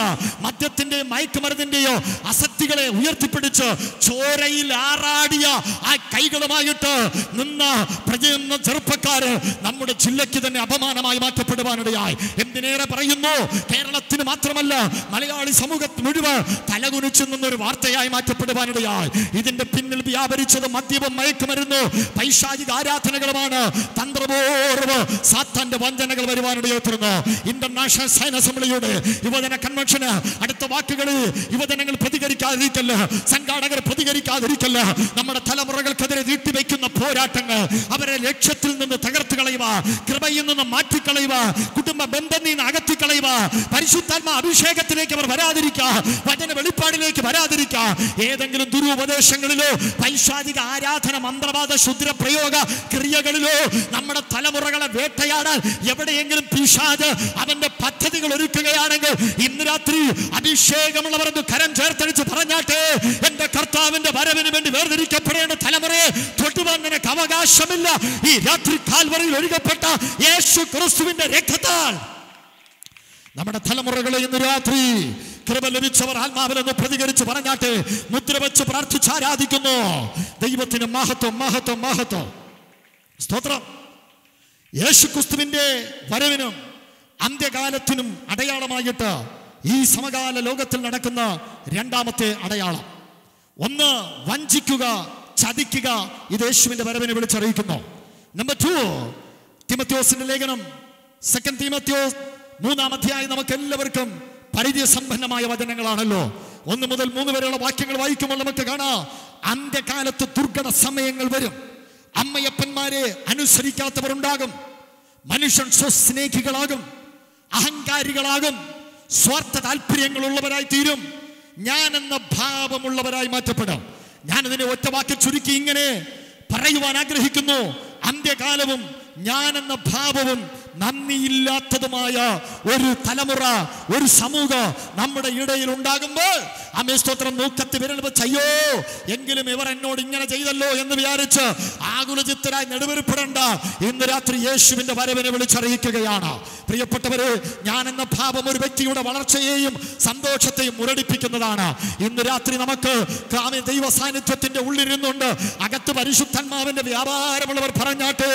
മദ്യത്തിന്റെയോ മയക്കുമരുന്നിന്റെയോ അസത്യങ്ങളെ ഉയർത്തിപ്പിടിച്ച് ചോരയിൽ ആറാടിയ ആ കൈകളുമായിട്ട് നിന്ന പ്രജയെന്ന ചെറുപ്പക്കാര് നമ്മുടെ ജില്ലയ്ക്ക് തന്നെ അപമാനമായി മാറ്റപ്പെടുവാനിടയായി. എന്തിനേറെ പറയുന്നു, കേരളത്തിന് മാത്രമല്ല മലയാളി സമൂഹത്തിന് മുഴുവൻ തലകുനിച്ചു നിന്നൊരു വാർത്തയായി മാറ്റപ്പെടുവാനിടയായി. ഇതിന്റെ പിന്നിൽ വ്യാപരിച്ചത് മദ്യവും മയക്കുമരുന്നു പൈശാചിക ആരാധനകളുമാണ്. തന്ത്രപൂർവ്വ സാത്താന്റെ വഞ്ചനകൾ വരുവാനിടയായിരുന്നു. ഇന്റർനാഷണൽ സയൻ അസംബ്ലിയുടെ യുവജന കൺവെൻഷന് അടുത്ത വാക്കുകളിൽ യുവജനങ്ങൾ പ്രതികരിക്കാതിരിക്കല്ല, സംഘാടകർ പ്രതികരിക്കാതിരിക്കല്ല. നമ്മുടെ തലമുറകൾക്കെതിരെ നീട്ടിവെക്കുന്ന പോരാട്ടങ്ങൾ അവരെ ലക്ഷ്യത്തിൽ നിന്ന് തകർത്ത് കളയുക, കൃപയിൽ നിന്ന് മാറ്റിക്കളയുക, കുടുംബ ബന്ധത്തിൽ നിന്ന് അകറ്റിക്കളയുക, പരിശുദ്ധാത്മ അഭിഷേകത്തിലേക്ക് അവർ വരാതിരിക്കുക, വചന വെളിപ്പാടിലേക്ക് വരാതിരിക്കുക, ഏതെങ്കിലും ദുരുപദേശങ്ങളിലോ പൈശാചിക ആരാധന മന്ത്രവാദ ക്ഷുദ്ര പ്രയോഗ ക്രിയകളിലോ നമ്മുടെ തലമുറകളെ വേട്ടയാടാൻ എവിടെയെങ്കിലും പിശാച് അവന്റെ പദ്ധതികൾ ഒരുക്കുകയാണെങ്കിൽ ഇന്ന് രാത്രി അഭിഷേകമുള്ളവർ കരം ചേർത്തടിച്ച് പറഞ്ഞാട്ടെ, എന്റെ കർത്താവിന്റെ വരവിന് വേണ്ടി വേർതിരിക്കപ്പെടേണ്ട തലമുറയെ തൊട്ടുവാൻ നിനക്ക് അവകാശമില്ല. ഈ രാത്രി കാൽവറിയിൽ ഒഴുകപ്പെട്ട യേശു ക്രിസ്തുവിന്റെ രക്തത്താൽ നമ്മുടെ തലമുറകളെ ഇന്ന് രാത്രി കൃപ ലഭിച്ചവർ ആത്മാവിലെന്ന് പ്രതികരിച്ച് പറഞ്ഞാട്ടെ. മുദ്ര വെച്ച് പ്രാർത്ഥിച്ച് ആരാധിക്കുന്നു. ദൈവത്തിന് മഹത്വം, മഹത്വം, മഹത്വം. സ്തോത്രം. യേശു ക്രിസ്തുവിന്റെ വരവിനും അന്ത്യകാലത്തിനും അടയാളമായിട്ട് ഈ സമകാല ലോകത്തിൽ നടക്കുന്ന രണ്ടാമത്തെ അടയാളം, ഒന്ന് വഞ്ചിക്കുക, ചതിക്കുക. ഇത് യേശുവിന്റെ വരവിനെ വിളിച്ചറിയിക്കുന്നു. നമ്പർ 2, തിമോഥെയോസിന്റെ ലേഖനം 2 തീമോഥെയോസ് 3-ാം അധ്യായം നമുക്ക് എല്ലാവർക്കും പരിചയസമ്പന്നമായ വചനങ്ങളാണല്ലോ. 1 മുതൽ 3 വരെയുള്ള വാക്യങ്ങൾ വായിക്കുമ്പോൾ നമുക്ക് കാണാം, അന്ത്യകാലത്ത് ദുർഘട സമയങ്ങൾ വരും. അമ്മയപ്പന്മാരെ അനുസരിക്കാത്തവർ ഉണ്ടാകും. മനുഷ്യൻ സ്വസ്നേഹികളാകും, അഹങ്കാരികളാകും, സ്വാർത്ഥ താല്പര്യങ്ങളുള്ളവരായി തീരും, ഞാനെന്ന ഭാവമുള്ളവരായി മാറ്റപ്പെടും. ഞാനതിനെ ഒറ്റ വാക്കിൽ ചുരുക്കി ഇങ്ങനെ പറയുവാൻ ആഗ്രഹിക്കുന്നു: അന്ത്യകാലവും ഞാനെന്ന ഭാവവും നന്ദിയില്ലാത്തതുമായ ഒരു തലമുറ, ഒരു സമൂഹം നമ്മുടെ ഇടയിൽ ഉണ്ടാകുമ്പോൾ അമ്മേ സ്തോത്രം നോക്കത്ത് വിരൽ വെച്ച് അയ്യോ എങ്കിലും ഇവർ എന്നോട് ഇങ്ങനെ ചെയ്തല്ലോ എന്ന് വിചാരിച്ച് ആകുലചിത്തരായി നെടുവീർപ്പിടണ്ട. ഇന്ന് രാത്രി യേശുവിന്റെ വരവിനെ വിളിച്ചറിയിക്കുകയാണ്. പ്രിയപ്പെട്ടവരെ, ഞാനെന്ന ഭാവം ഒരു വ്യക്തിയുടെ വളർച്ചയെയും സന്തോഷത്തെയും മുരടിപ്പിക്കുന്നതാണ്. ഇന്ന് രാത്രി നമുക്ക് ദൈവ സാന്നിധ്യത്തിന്റെ ഉള്ളിരുന്നുണ്ട് അകത്ത് പരിശുദ്ധാത്മാവിന്റെ വ്യാപാരമുള്ളവർ പറഞ്ഞാട്ട്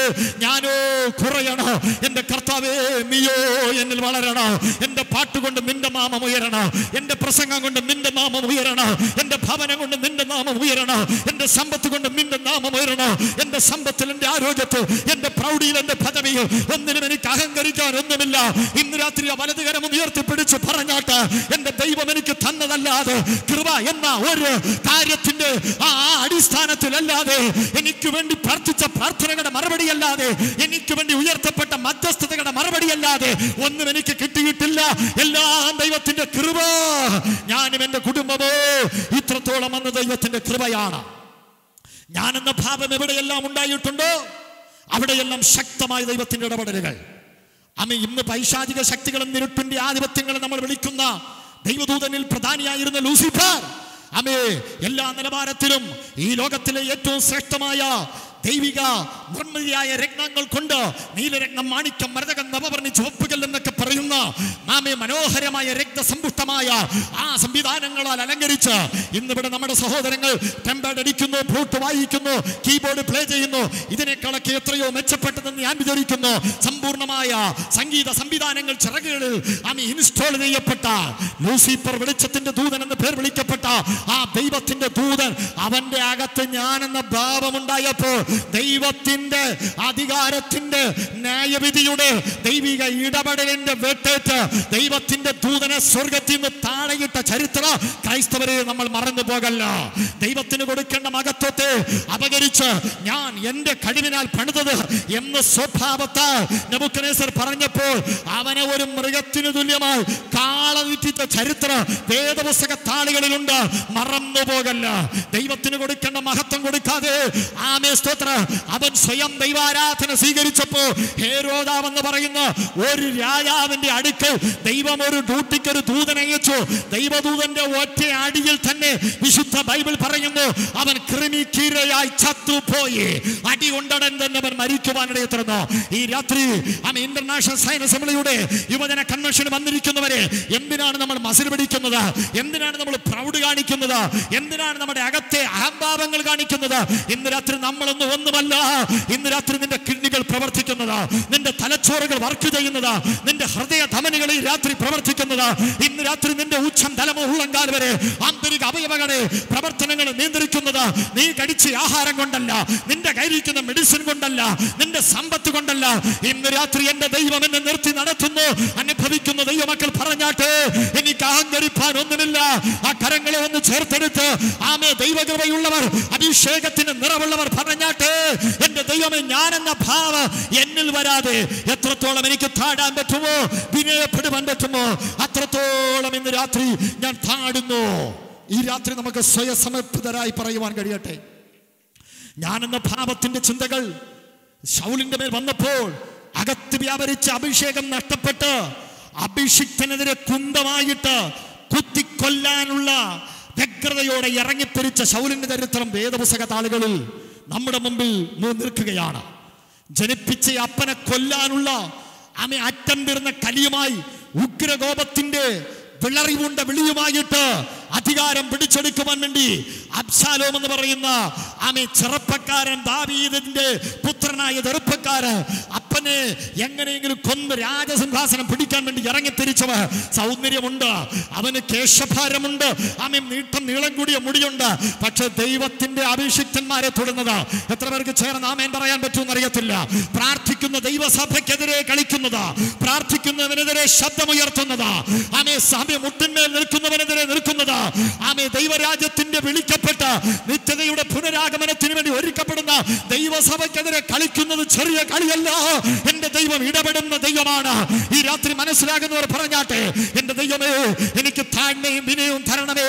ഞാനോ കുറയണോ, എന്റെ കർത്താവേ നീയോ എന്നിൽ വളരണോ, എന്റെ പാട്ടുകൊണ്ട് നിന്റെ നാമം ഉയരണം, എന്റെ പ്രസംഗം കൊണ്ട് നിന്റെ നാമം ഉയരണം, എന്റെ ഭവനം കൊണ്ട് നിന്റെ നാമം ഉയരണം, എന്റെ സമ്പത്ത് കൊണ്ട് നിന്റെ നാമം ഉയരണം, എന്റെ സമ്പത്തിൽ, എന്റെ ആരോഗ്യത്തിൽ, എന്റെ പ്രൗഢിയിൽ, എന്റെ പദവിയിൽ ഒന്നിനും എനിക്ക് അഹങ്കരിക്കാൻ ഒന്നുമില്ല. ഇന്ന് രാത്രി ആ വലതുകരം ഉയർത്തിപ്പിടിച്ച് പറഞ്ഞാട്ട് എന്റെ ദൈവം എനിക്ക് തന്നതല്ലാതെ കൃപ എന്ന ഒരു കാര്യത്തിന്റെ ആ അടിസ്ഥാനത്തിലല്ലാതെ, എനിക്ക് വേണ്ടി പ്രാർത്ഥിച്ച പ്രാർത്ഥനകളുടെ മറുപടിയല്ലാതെ, എനിക്ക് വേണ്ടി ഉയർത്തപ്പെട്ട മധ്യസ്ഥതകളുടെ മറുപടിയല്ലാതെ ഒന്നും എനിക്ക് കിട്ടിയിട്ടില്ല. എല്ലാം ദൈവത്തിന്റെ കൃപ. ഞാനും എന്റെ കുടുംബമോ ഇത്രത്തോളം വന്ന ദൈവത്തിന്റെ കൃപയാണ്. ഞാനെന്ന ഭാവം എവിടെയെല്ലാം ഉണ്ടായിട്ടുണ്ടോ അവിടെയെല്ലാം ശക്തമായ ദൈവത്തിന്റെ ഇടപെടലുകൾ. ഇന്ന് പൈശാചിക ശക്തികളും ഇരുട്ടിന്റെ ആധിപത്യങ്ങളും നമ്മൾ വിളിക്കുന്ന ദൈവദൂതനിൽ പ്രധാനിയായിരുന്ന ലൂസിഫർ എല്ലാ നിലവാരത്തിലും ഈ ലോകത്തിലെ ഏറ്റവും ശ്രേഷ്ഠമായ ദൈവിക നിർമ്മിതിയായ രത്നങ്ങൾ കൊണ്ട്, നീലരത്നം, മാണിക്യം, മരതകം, നവവർണ്ണി, ചുവപ്പുകൾ എന്നൊക്കെ പറയുന്ന മനോഹരമായ രക്തസമ്പുഷ്ടമായ ആ സംവിധാനങ്ങളാൽ അലങ്കരിച്ച് ഇന്നിവിടെ നമ്മുടെ സഹോദരങ്ങൾ ടെമ്പേഡ് അടിക്കുന്നു, ഫ്ലൂട്ട് വായിക്കുന്നു, കീബോർഡ് പ്ലേ ചെയ്യുന്നു. ഇതിനേക്കാളൊക്കെ എത്രയോ മെച്ചപ്പെട്ടതെന്ന് ഞാൻ വിചാരിക്കുന്നു. സമ്പൂർണമായ സംഗീത സംവിധാനങ്ങൾ ചിറകുകളിൽ ഇൻസ്റ്റാൾ ചെയ്യപ്പെട്ട ലൂസിഫർ, വെളിച്ചത്തിന്റെ ദൂതൻ എന്ന് പേർ വിളിക്കപ്പെട്ട ആ ദൈവത്തിന്റെ ദൂതൻ, അവന്റെ അകത്ത് ഞാനെന്ന ഭാവമുണ്ടായപ്പോൾ ദൈവത്തിന്റെ അധികാരത്തിന്റെ ന്യായവിധിയുടെ ദൈവിക ഇടപെടലിന്റെ വെട്ടേറ്റ് ദൈവത്തിന്റെ ദൂതനെ സ്വർഗത്തിൽ നിന്ന് താഴെയിട്ട ചരിത്രം ക്രൈസ്തവരെ നമ്മൾ മറന്നു പോകല്ല. ദൈവത്തിന് കൊടുക്കേണ്ട മഹത്വത്തെ അപകരിച്ച് ഞാൻ എന്റെ കഴിവിനാൽ പണിതത് എന്ന സ്വഭാവത്താൽ നെബൂഖദ്നേസർ പറഞ്ഞപ്പോൾ അവനെ ഒരു മൃഗത്തിനു തുല്യമായി കാളവിറ്റിച്ച ചരിത്രം വേദപുസ്തക താളുകളിലുണ്ട്. മറന്നു പോകല്ല. ദൈവത്തിന് കൊടുക്കേണ്ട മഹത്വം കൊടുക്കാതെ അവൻ സ്വയം ദൈവാരാധന സ്വീകരിച്ചപ്പോ ഹേരോദാവ് എന്ന് പറയുന്ന ഒരു രാജാവിന്റെ അടുക്കൽ ദൈവം ഒരു ഡ്യൂട്ടിക്ക് ഒരു ദൂതനെ അയച്ചു. ദൈവദൂതന്റെ ഒറ്റ അടിയിൽ തന്നെ വിശുദ്ധ ബൈബിൾ പറയുന്നു അവൻ കൃമിക്കീരയായി ചത്തുപോയി. അടി കൊണ്ടടൻ തന്നെ അവൻ മരിക്കുവാനിടയെ തീർന്നു. ഈ രാത്രി ഇന്റർനാഷണൽ സയൻസ് അസംബ്ലിയുടെ യുവജന കൺവെൻഷന് വന്നിരിക്കുന്നവരെ, എന്തിനാണ് നമ്മൾ മസിൽ പിടിക്കുന്നത്? എന്തിനാണ് നമ്മൾ പ്രൗഡ് കാണിക്കുന്നത്? എന്തിനാണ് നമ്മുടെ അകത്തെ അഹംഭാവങ്ങൾ കാണിക്കുന്നത്? ഇന്ന് രാത്രി നമ്മളൊന്നും ഒന്നുമല്ല. ഇന്ന് രാത്രി നിന്റെ കിഡ്നികൾ പ്രവർത്തിക്കുന്നത്, നിന്റെ തലച്ചോറുകൾ വർക്ക് ചെയ്യുന്നത്, നിന്റെ ഹൃദയ ധമനികളിൽ രാത്രി പ്രവർത്തിക്കുന്നത്, ഇന്ന് രാത്രി നിന്റെ ഉച്ചം തലമോ ഉള്ളങ്കാൽ വരെ ആന്തരിക അവയവങ്ങളെ പ്രവർത്തനങ്ങൾ നിയന്ത്രിക്കുന്നത് നീ കഴിച്ച ആഹാരം കൊണ്ടല്ല, നിന്റെ കയ്യിരിക്കുന്ന മെഡിസിൻ കൊണ്ടല്ല, നിന്റെ സമ്പത്ത് കൊണ്ടല്ല. ഇന്ന് രാത്രി എന്റെ ദൈവം എന്നെ നിർത്തി നടത്തുന്നു. അനുഭവിക്കുന്ന ദൈവമക്കൾ പറഞ്ഞാട്ടെ എനിക്ക് അഹങ്കരിപ്പാൻ ഒന്നുമില്ല. ആ കരങ്ങളെ ഒന്ന് ചേർത്തെടുത്ത് ദൈവകൃപയുള്ളവർ, അഭിഷേകത്തിന് നിറവുള്ളവർ പറഞ്ഞാട്ടെ എന്റെ ദൈവമേ, ഞാനെന്ന ഭാവം എന്നിൽ വരാതെ എത്രത്തോളം എനിക്ക് താഴാൻ പറ്റുമോ, വിനയപ്പെടുവാൻ പറ്റുമോ അത്രത്തോളം ഇന്ന് രാത്രി ഞാൻ താടുന്നു. ഈ രാത്രി നമുക്ക് സ്വയസമർപ്പിതരായി പറയുവാൻ കഴിയട്ടെ. ഞാനെന്ന ഭാവത്തിന്റെ ചിന്തകൾ ശൗലിന്റെ മേൽ വന്നപ്പോൾ അകത്ത് വ്യാപരിച്ച അഭിഷേകം നഷ്ടപ്പെട്ട് അഭിഷിക്തനെതിരെ കുന്തമായിട്ട് കുത്തിക്കൊല്ലാനുള്ള വ്യഗ്രതയോടെ ഇറങ്ങിത്തിരിച്ച ശൗലിന്റെ ചരിത്രം വേദപുസ്തക താളുകളിൽ നമ്മുടെ മുമ്പിൽ നിൽക്കുകയാണ്. ജനിപ്പിച്ച അപ്പനെ കൊല്ലാനുള്ള അറ്റം തീർന്ന കലിയുമായി ഉഗ്രകോപത്തിന്റെ വിളറിവുണ്ട വിളിയുമായിട്ട് അധികാരം പിടിച്ചെടുക്കുവാൻ വേണ്ടി അബ്ശാലോം എന്ന് പറയുന്ന ചെറുപ്പക്കാരൻ, ദാവീദിന്റെ പുത്രനായ ചെറുപ്പക്കാരൻ അപ്പനെ എങ്ങനെയെങ്കിലും കൊന്ന് രാജസിംഹാസനം പിടിക്കാൻ വേണ്ടി ഇറങ്ങിത്തിരിച്ചവർ. സൗന്ദര്യമുണ്ട്, അവന് കേശഭാരമുണ്ട്, നീളം കൂടിയ മുടിയുണ്ട്. പക്ഷെ ദൈവത്തിന്റെ അഭിഷിക്തന്മാരെ തൊടുന്നത് എത്ര പേർക്ക് ചേർന്ന് ആമേൻ പറയാൻ പറ്റുമെന്ന് അറിയത്തില്ല. പ്രാർത്ഥിക്കുന്ന ദൈവസഭയ്ക്കെതിരെ കളിക്കുന്നത്, പ്രാർത്ഥിക്കുന്നവനെതിരെ ശബ്ദമുയർത്തുന്നത്, മുട്ടിന്മേൽ നിൽക്കുന്നവനെതിരെ നിൽക്കുന്നത്, ദൈവരാജ്യത്തിന്റെ വിളിക്കപ്പെട്ട നിത്യതയുടെ പുനരാഗമനത്തിന് വേണ്ടി ഒരുക്കപ്പെടുന്ന ദൈവസഭയ്ക്കെതിരെ കളിക്കുന്നത് ചെറിയ കളിയല്ല. എന്റെ ദൈവം ഇടപെടുന്ന ദൈവമാണ്. ഈ രാത്രി മനസ്സിലാകുന്നവർ പറഞ്ഞാട്ടെ, എന്റെ ദൈവമേ എനിക്ക് താഴ്മയും വിനയവും തരണമേ.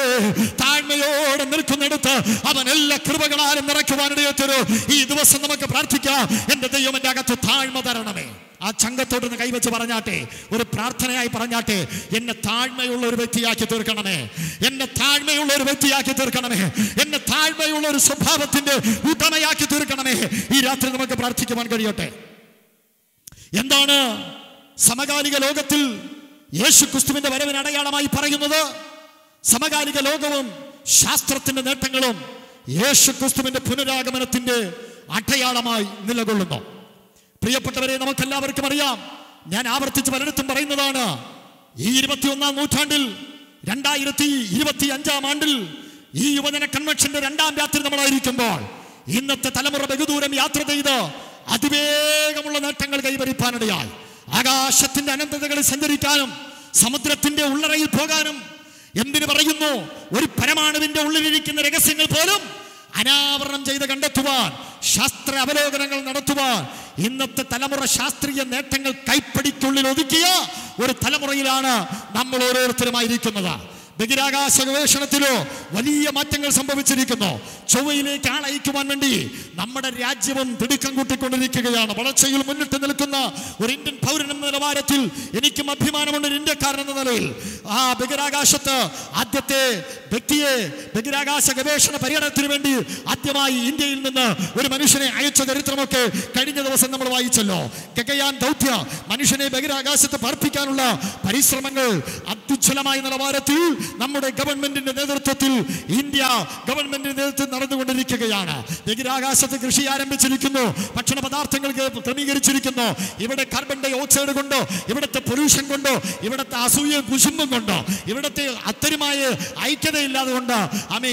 താഴ്മയോടെ നിൽക്കുന്നിടത്ത് അവൻ എല്ലാ കൃപകളാലും നിറയ്ക്കുവാനിടയത്തരൂ. ഈ ദിവസം നമുക്ക് പ്രാർത്ഥിക്കാം, എന്റെ ദൈവം എന്റെ അകത്ത് താഴ്മ തരണമേ. ആ ചങ്കത്തോടൊന്ന് കൈവച്ച് പറഞ്ഞാട്ടെ, ഒരു പ്രാർത്ഥനയായി പറഞ്ഞാട്ടെ, എന്നെ താഴ്മയുള്ള ഒരു വ്യക്തിയാക്കി തീർക്കണമേ, എന്നെ താഴ്മയുള്ള ഒരു വ്യക്തിയാക്കി തീർക്കണമേ, എന്നെ താഴ്മയുള്ള ഒരു സ്വഭാവത്തിന്റെ ഉടമയാക്കി തീർക്കണമേ. ഈ രാത്രി നമുക്ക് പ്രാർത്ഥിക്കുവാൻ കഴിയട്ടെ. എന്താണ് സമകാലിക ലോകത്തിൽ യേശുക്രിസ്തുവിന്റെ വരവിന് അടയാളമായി പറയുന്നത്? സമകാലിക ലോകവും ശാസ്ത്രത്തിന്റെ നേട്ടങ്ങളും യേശുക്രിസ്തുവിന്റെ പുനരാഗമനത്തിന്റെ അടയാളമായി നിലകൊള്ളുന്നു. പ്രിയപ്പെട്ടവരെ, നമുക്കെല്ലാവർക്കും അറിയാം, ഞാൻ ആവർത്തിച്ച് പലയിടത്തും പറയുന്നതാണ്, ഈ 21-ാം നൂറ്റാണ്ടിൽ 2025 ആണ്ടിൽ ഈ യുവജന കൺവെൻഷന്റെ 2ാം രാത്രി നമ്മളായിരിക്കുമ്പോൾ ഇന്നത്തെ തലമുറ ബഹുദൂരം യാത്ര ചെയ്ത് അതിവേഗമുള്ള നേട്ടങ്ങൾ കൈവരിപ്പാനിടയായി. ആകാശത്തിന്റെ അനന്തതകളിൽ സഞ്ചരിക്കാനും സമുദ്രത്തിന്റെ ഉള്ളറയിൽ പോകാനും, എന്തിനു പറയുന്നു, ഒരു പരമാണുവിന്റെ ഉള്ളിലിരിക്കുന്ന രഹസ്യങ്ങൾ പോലും അനാവരണം ചെയ്ത് കണ്ടെത്തുവാൻ, ശാസ്ത്ര അവലോകനങ്ങൾ നടത്തുവാൻ ഇന്നത്തെ തലമുറ ശാസ്ത്രീയ നേട്ടങ്ങൾ കൈപ്പടിക്കുള്ളിൽ ഒതുക്കിയ ഒരു തലമുറയിലാണ് നമ്മൾ ഓരോരുത്തരുമായിരിക്കുന്നത്. ബഹിരാകാശ ഗവേഷണത്തിലോ വലിയ മാറ്റങ്ങൾ സംഭവിച്ചിരിക്കുന്നു. ചൊവ്വയിലേക്ക് ആളയക്കുവാൻ വേണ്ടി നമ്മുടെ രാജ്യവും തിടുക്കം കൂട്ടിക്കൊണ്ടിരിക്കുകയാണ്. വളർച്ചയിൽ മുന്നിട്ട് നിൽക്കുന്ന ഒരു ഇന്ത്യൻ പൗരൻ എന്ന നിലവാരത്തിൽ എനിക്കും അഭിമാനമുണ്ട്. ഒരു ഇന്ത്യക്കാരൻ എന്ന നിലയിൽ ആ ബഹിരാകാശത്ത് ആദ്യത്തെ വ്യക്തിയെ ബഹിരാകാശ ഗവേഷണ പര്യടനത്തിന് വേണ്ടി ആദ്യമായി ഇന്ത്യയിൽ നിന്ന് ഒരു മനുഷ്യനെ അയച്ച ചരിത്രമൊക്കെ കഴിഞ്ഞ ദിവസം നമ്മൾ വായിച്ചല്ലോ. ഗഗയാൻ ദൗത്യ മനുഷ്യനെ ബഹിരാകാശത്ത് പറപ്പിക്കാനുള്ള പരിശ്രമങ്ങൾ അത്യുജ്വലമായ നിലവാരത്തിൽ നമ്മുടെ ഗവൺമെന്റിന്റെ നേതൃത്വത്തിൽ, ഇന്ത്യ ഗവൺമെന്റിന്റെ നേതൃത്വത്തിൽ നടന്നുകൊണ്ടിരിക്കുകയാണ്. ബഹിരാകാശത്ത് കൃഷി ആരംഭിച്ചിരിക്കുന്നു, ഭക്ഷണ പദാർത്ഥങ്ങൾ ക്രമീകരിച്ചിരിക്കുന്നു. ഇവിടെ കാർബൺ ഡൈ ഓക്സൈഡ് കൊണ്ടോ, ഇവിടുത്തെ പൊല്യൂഷൻ കൊണ്ടോ, ഇവിടുത്തെ അസൂയ കുശുമ്പും കൊണ്ടോ, ഇവിടുത്തെ അത്തരമായ ഐക്യതയില്ലാതെ കൊണ്ട്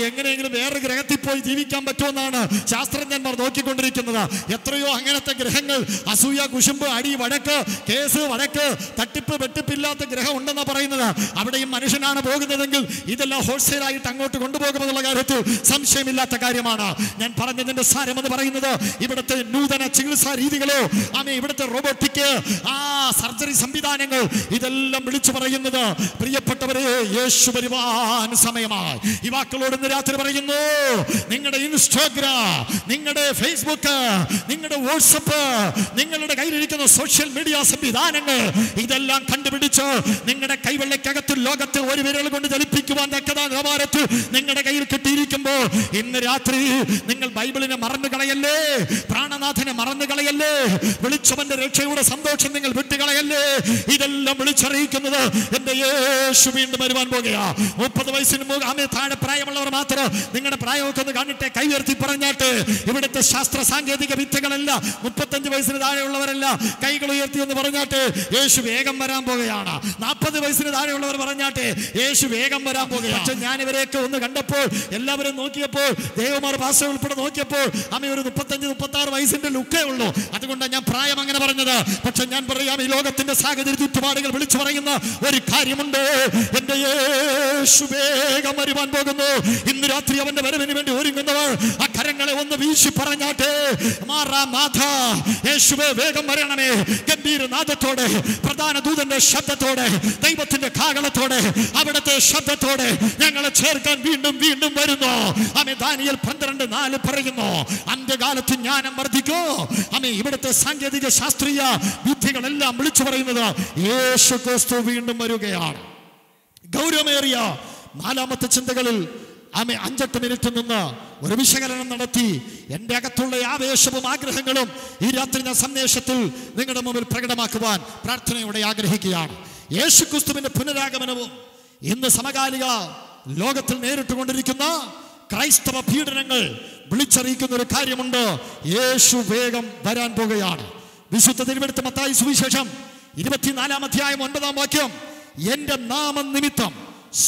എങ്ങനെയെങ്കിലും വേറെ ഗ്രഹത്തിൽ പോയി ജീവിക്കാൻ പറ്റുമെന്നാണ് ശാസ്ത്രജ്ഞന്മാർ നോക്കിക്കൊണ്ടിരിക്കുന്നത്. എത്രയോ അങ്ങനത്തെ ഗ്രഹങ്ങൾ, അസൂയ കുശുമ്പ് അടി വഴക്ക് കേസ് വഴക്ക് തട്ടിപ്പ് വെട്ടിപ്പില്ലാത്ത ഗ്രഹം ഉണ്ടെന്നാണ് പറയുന്നത്. അവിടെയും മനുഷ്യനാണ് പോകുന്നതെങ്കിൽ ഇതെല്ലാം ഹോൾസെയിലായിട്ട് അങ്ങോട്ട് കൊണ്ടുപോകുമെന്നുള്ള കാര്യത്തിൽ സംശയമില്ലാത്ത കാര്യമാണ്. ഞാൻ പറഞ്ഞതിന്റെ സാരമെന്ന് പറയുന്നത്, ഇവിടുത്തെ നൂതന ചികിത്സാ രീതികളോ ഇവിടുത്തെ റോബോട്ടിക് സർജറി സംവിധാനങ്ങൾ, ഇതെല്ലാം വിളിച്ചു പറയുന്നത്, പ്രിയപ്പെട്ടവരെ, യേശു വരുവാൻ സമയമായി. യുവാക്കളോട് ഇന്ന് രാത്രി പറയുന്നു, നിങ്ങളുടെ ഇൻസ്റ്റാഗ്രാം, നിങ്ങളുടെ ഫേസ്ബുക്ക്, നിങ്ങളുടെ വാട്സപ്പ്, നിങ്ങളുടെ കയ്യിലിരിക്കുന്ന സോഷ്യൽ മീഡിയ സംവിധാനങ്ങൾ, ഇതെല്ലാം കണ്ടുപിടിച്ച് നിങ്ങളുടെ കൈവെള്ളക്കകത്ത് ലോകത്തെ ഒരു വിരൽ കൊണ്ട് ചലിപ്പിക്കുവാൻ തക്കതാ നിലവാരത്തിൽ നിങ്ങളുടെ കയ്യിൽ കിട്ടിയിരിക്കുമ്പോൾ ഇന്ന് രാത്രി നിങ്ങൾ ബൈബിളിനെ മറന്നു കളയല്ലേ, പ്രാണനാഥനെ മറന്നു കളയല്ലേ, വിളിച്ചവന്റെ രക്ഷയുടെ സന്തോഷം നിങ്ങൾ വിട്ടുകളയല്ലേ. ഇതെല്ലാം വിളിച്ചറിയിക്കുന്നത് എന്റെ യേശു വീണ്ടും വരുവാൻ പോകുകയാ. 30 വയസ്സിന് താഴെ പ്രായമുള്ളവർ മാത്രം നിങ്ങളുടെ പ്രായമൊക്കെ ഒന്ന് കാണിട്ടെ, കൈയുയർത്തി പറഞ്ഞാട്ട്. ഇവിടുത്തെ ശാസ്ത്ര സാങ്കേതിക വിദ്യകളല്ല, 35 വയസ്സിന് താഴെയുള്ളവരല്ല, കൈകൾ ഉയർത്തി എന്ന് പറഞ്ഞാട്ട്. യേശു വേഗം വരാൻ പോകുകയാണ്. 40 വയസ്സിന് താഴെയുള്ളവർ പറഞ്ഞാട്ടെ, യേശു വേഗം വരാൻ പോകുകയാണ്. പക്ഷെ ഞാൻ ഇവരെയൊക്കെ ഒന്ന് കണ്ടപ്പോൾ, എല്ലാവരും നോക്കിയപ്പോൾ, ദേവമാർ ഭാഷ ഉൾപ്പെടെ നോക്കിയപ്പോൾ ഒരു 35-36 വയസ്സിന്റെ ലുക്കേ ഉള്ളൂ. അതുകൊണ്ടാണ് ഞാൻ പ്രായം അങ്ങനെ പറഞ്ഞത്. പക്ഷെ ഞാൻ പറയാം, ഈ ലോകത്തിന്റെ സാഹചര്യ ചുറ്റുപാടുകൾ വിളിച്ചു പറയുന്ന ഒരു കാര്യമുണ്ട്, എന്റെ യേശു വേഗം വരുവാൻ പോകുന്നു. ഇന്ന് രാത്രി അവന്റെ വരവിന് വേണ്ടി ഒരുങ്ങുന്നവർ ആ കരങ്ങളെ ഒന്ന് വീശി പറഞ്ഞാട്ടെ, മാറാനാഥ യേശുവേ വേഗം വരണമേ. ഗംഭീരനാഥത്തോടെ, പ്രധാന ദൂതന്റെ ശബ്ദത്തോടെ, ദൈവത്തിന്റെ കാഹളത്തോടെ, അവിടുത്തെ ശബ്ദത്തോടെ ഞങ്ങളെ ചേർക്കാൻ വീണ്ടും വീണ്ടും വരുന്നു. ദാനിയേൽ 12:4 പറയുന്നു, അന്ത്യകാലത്ത് ജ്ഞാനം വർദ്ധിക്കൂ. ഇവിടുത്തെ സാങ്കേതിക ശാസ്ത്രീയ വിദ്യകളെല്ലാം വിളിച്ചു പറയുന്നത് യേശു ക്രിസ്തു വീണ്ടും വരികയാണ്. ഗൗരവമേറിയ 4ാമത്തെ ചിന്തകളിൽ 5-8 മിനിറ്റ് നിന്ന് ഒരു വിശകലനം നടത്തി എൻ്റെ അകത്തുള്ള ആവേശവും ആഗ്രഹങ്ങളും ഈ രാത്രി ഞാൻ സന്ദേശത്തിൽ നിങ്ങളുടെ മുമ്പിൽ പ്രകടമാക്കുവാൻ പ്രാർത്ഥനയോടെ ആഗ്രഹിക്കുകയാണ്. യേശു ക്രിസ്തുവിന്റെ പുനരാഗമനവും ഇന്ന് സമകാലിക ലോകത്തിൽ നേരിട്ടുകൊണ്ടിരിക്കുന്ന ക്രൈസ്തവ പീഡനങ്ങൾ വിളിച്ചറിയിക്കുന്ന ഒരു കാര്യമുണ്ട്, യേശു വേഗം വരാൻ പോകുകയാണ്. വിശുദ്ധ തിരുവെടുത്ത് മത്തായി സുവിശേഷം 24 അധ്യായം 9 വാക്യം, എന്റെ നാമനിമിത്തം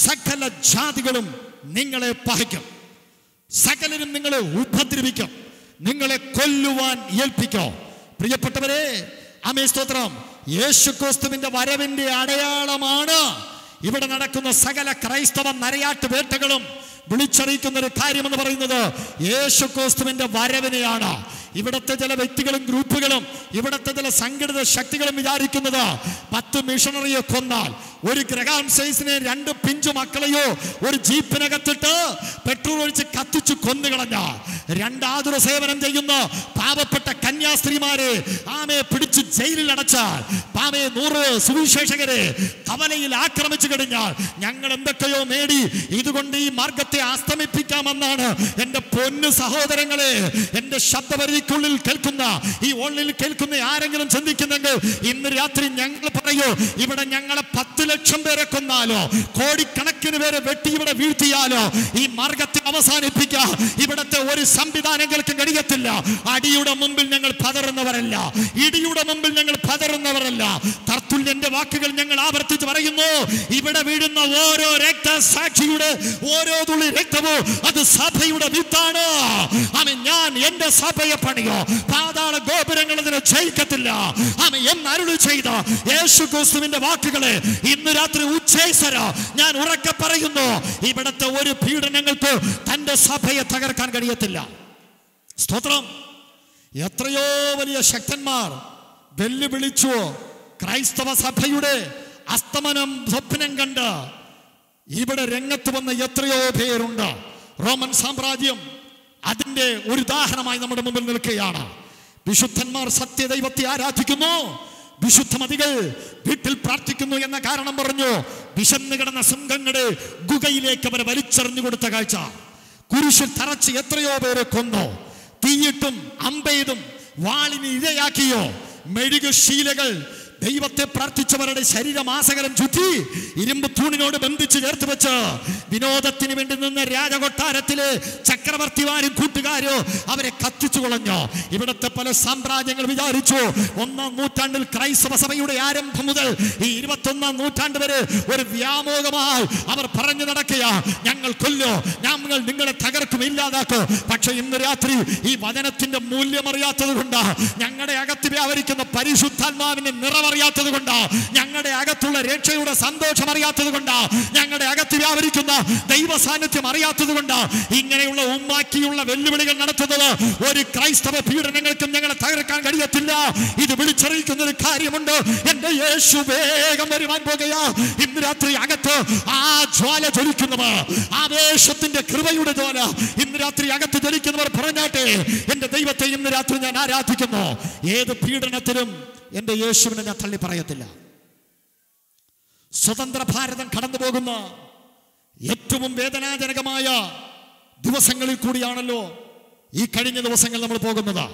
സകല ജാതികളും നിങ്ങളെ പകയ്ക്കും, സകലരും നിങ്ങളെ ഉപദ്രവിക്കും, നിങ്ങളെ കൊല്ലുവാൻ ഏൽപ്പിക്കും. പ്രിയപ്പെട്ടവരെ, ആമേൻ സ്തോത്രം. യേശുക്രിസ്തുവിന്റെ വരവിന്റെ അടയാളമാണ് ഇവിടെ നടക്കുന്ന സകല ക്രൈസ്തവ നരയാട്ട് വേട്ടകളും വിളിച്ചറിയിക്കുന്ന ഒരു കാര്യമെന്ന് പറയുന്നത് യേശുക്രിസ്തുവിന്റെ വരവിനെയാണ്. ഇവിടുത്തെ ചില വ്യക്തികളും ഗ്രൂപ്പുകളും ഇവിടുത്തെ ചില സംഘടിത ശക്തികളും വിചാരിക്കുന്നത് 10 മിഷണറിയെ കൊന്നാൽ, ഒരു ഗ്രഹാം സൈസിനെ 2 പിഞ്ചു മക്കളെയോ ഒരു ജീപ്പിനകത്തിട്ട് പെട്രോൾ ഒഴിച്ച് കത്തിച്ചു കൊന്നുകളഞ്ഞ, 2 ആതുര സേവനം ചെയ്യുന്ന പാവപ്പെട്ട കന്യാസ്ത്രീമാരെ ആമയെ പിടിച്ച് ജയിലിൽ അടച്ചാൽ, 100 സുവിശേഷകരെ കവലയിൽ ആക്രമിച്ചു കഴിഞ്ഞാൽ ഞങ്ങൾ എന്തൊക്കെയോ നേടി, ഇതുകൊണ്ട് ഈ മാർഗത്തെ അസ്തമിപ്പിക്കാമെന്നാണ് എൻ്റെ പൊന്നു സഹോദരങ്ങളെ, എൻ്റെ ശബ്ദപരിധിക്കുള്ളിൽ കേൾക്കുന്ന, ഈ ഓൺലൈനിൽ കേൾക്കുന്ന ആരെങ്കിലും ചിന്തിക്കുന്നെങ്കിൽ ഇന്ന് രാത്രി ഞങ്ങൾ പറയൂ, ഇവിടെ ഞങ്ങളെ 10 ലക്ഷം പേരെ കൊന്നാലോ, കോടിക്കണക്കിന് പേരെ വെട്ടി ഇവിടെ വീഴ്ത്തിയാലോ ഈ മാർഗത്തെ അവസാനിപ്പിക്കാൻ ഇവിടത്തെ ഒരു സംവിധാനങ്ങൾക്കും കഴിയത്തില്ല. അടിയുടെ മുമ്പിൽ ഞങ്ങൾ പതറുന്നവരല്ല, ഇടിയുടെ മുമ്പിൽ ഞങ്ങൾ പതറുന്നവരല്ല. തർത്തുല്യന്റെ വാക്കുകൾ ഞങ്ങൾ ആവർത്തിച്ച് പറയുന്നു. ഇവിടെ വീഴുന്ന ഓരോ രക്തസാക്ഷിയുടെ ഓരോ തുള്ളി രക്തവും അത് സഭയുടെ വിത്താണ്. ആമേൻ. ഞാൻ എന്റെ സഭയെ പണിയോ, പാതാള ഗോപുരങ്ങൾ അതിനെ ജയിക്കത്തില്ല. ആമേൻ എന്ന് അരുളി ചെയ്ത യേശുക്രിസ്തുവിന്റെ വാക്കുകളെ ഇന്ന് രാത്രി ഉച്ചേസര ഞാൻ ഉറക്കെ പറയുന്നു. ഇവിടത്തെ ഒരു പീഡനങ്ങൾക്ക് തന്റെ സഭയെ തകർക്കാൻ കഴിയത്തില്ല. സ്തോത്രം. എത്രയോ വലിയ ശക്തന്മാർ വെല്ലുവിളിച്ചു ക്രൈസ്തവ സഭയുടെ അസ്തമനം സ്വപ്നം കണ്ട് ഇവിടെ രംഗത്ത് വന്ന എത്രയോ പേരുണ്ട്. റോമൻ സാമ്രാജ്യം അതിൻ്റെ ഒരു ഉദാഹരണമായി നമ്മുടെ മുമ്പിൽ നിൽക്കുകയാണ്. വിശുദ്ധന്മാർ സത്യദൈവത്തെ ആരാധിക്കുന്നു, വിശുദ്ധമതികൾ വീട്ടിൽ പ്രാർത്ഥിക്കുന്നു എന്ന കാരണം പറഞ്ഞു വിശന്നു കിടന്ന സിംഹങ്ങളുടെ ഗുഹയിലേക്ക് അവരെ വലിച്ചെറിഞ്ഞു കൊടുത്ത കാഴ്ച. കുരിശിൽ തറച്ച് എത്രയോ പേരെ കൊന്നു, തീയിട്ടും അമ്പെയ്തും വാളിന് ഇരയാക്കിയോ. മെഴുകുശീലകൾ ദൈവത്തെ പ്രാർത്ഥിച്ചവരുടെ ശരീരമാസകലം ചുറ്റി ഇരുമ്പ് തൂണിനോട് ബന്ധിച്ച് ചേർത്ത് വെച്ച് വിനോദത്തിന് വേണ്ടി നിന്ന് രാജകൊട്ടാരത്തിലെ ചക്രവർത്തിമാരും കൂട്ടുകാരോ അവരെ കത്തിച്ചു കളഞ്ഞു. ഇവിടുത്തെ പല സാമ്രാജ്യങ്ങൾ വിചാരിച്ചു 1-ാം നൂറ്റാണ്ടിൽ ക്രൈസ്തവ സഭയുടെ ആരംഭം മുതൽ ഈ 21-ാം നൂറ്റാണ്ട് വരെ ഒരു വ്യാമോഹമായി അവർ പറഞ്ഞു നടക്കുക, ഞങ്ങൾ കൊല്ലോ, ഞങ്ങൾ നിങ്ങളെ തകർക്കും, ഇല്ലാതാക്കും. പക്ഷെ ഇന്ന് രാത്രി ഈ വചനത്തിന്റെ മൂല്യം അറിയാത്തത് കൊണ്ട്, ഞങ്ങളുടെ അകത്ത് വ്യാപരിക്കുന്ന പരിശുദ്ധാത്മാവിന്റെ നിറവറിയാത്തത് കൊണ്ട്, ഞങ്ങളുടെ അകത്തുള്ള രക്ഷയുടെ സന്തോഷം അറിയാത്തത് കൊണ്ട്, ഞങ്ങളുടെ അകത്ത് വ്യാപരിക്കുന്ന ദൈവ സാന്നിധ്യം അറിയാത്തത് കൊണ്ട് ഇങ്ങനെയുള്ള ഉമ്മാക്കിയുള്ള വെല്ലുവിളികൾ നടത്തുന്നത് ഒരു ക്രൈസ്തവ പീഡനങ്ങൾക്കും ഞങ്ങളെ തകർക്കാൻ കഴിയത്തില്ല. ഇത് വിളിച്ചറിയിക്കുന്ന ഒരു കാര്യമുണ്ട്. എന്റെ യേശു വേഗം വരുവാൻ പോകുകയാ. ഇന്ന് രാത്രി അകത്ത് ആ ജ്വാല ജ്വലിക്കുന്നവർ, ആവേശത്തിന്റെ കൃപയുടെ ജ്വാല ഇന്ന് രാത്രി അകത്ത് ജ്വലിക്കുന്നവർ പറഞ്ഞാട്ടെ, എന്റെ ദൈവത്തെ ഇന്ന് രാത്രി ഞാൻ ആരാധിക്കുന്നു. ഏത് പീഡനത്തിലും എന്റെ യേശുവിനെ ഞാൻ തള്ളി പറയത്തില്ല. സ്വതന്ത്ര ഭാരതം കടന്നു പോകുന്ന ഏറ്റവും വേദനാജനകമായ ദിവസങ്ങളിൽ കൂടിയാണല്ലോ ഈ കഴിഞ്ഞ ദിവസങ്ങൾ നമ്മൾ പോകുന്നത്.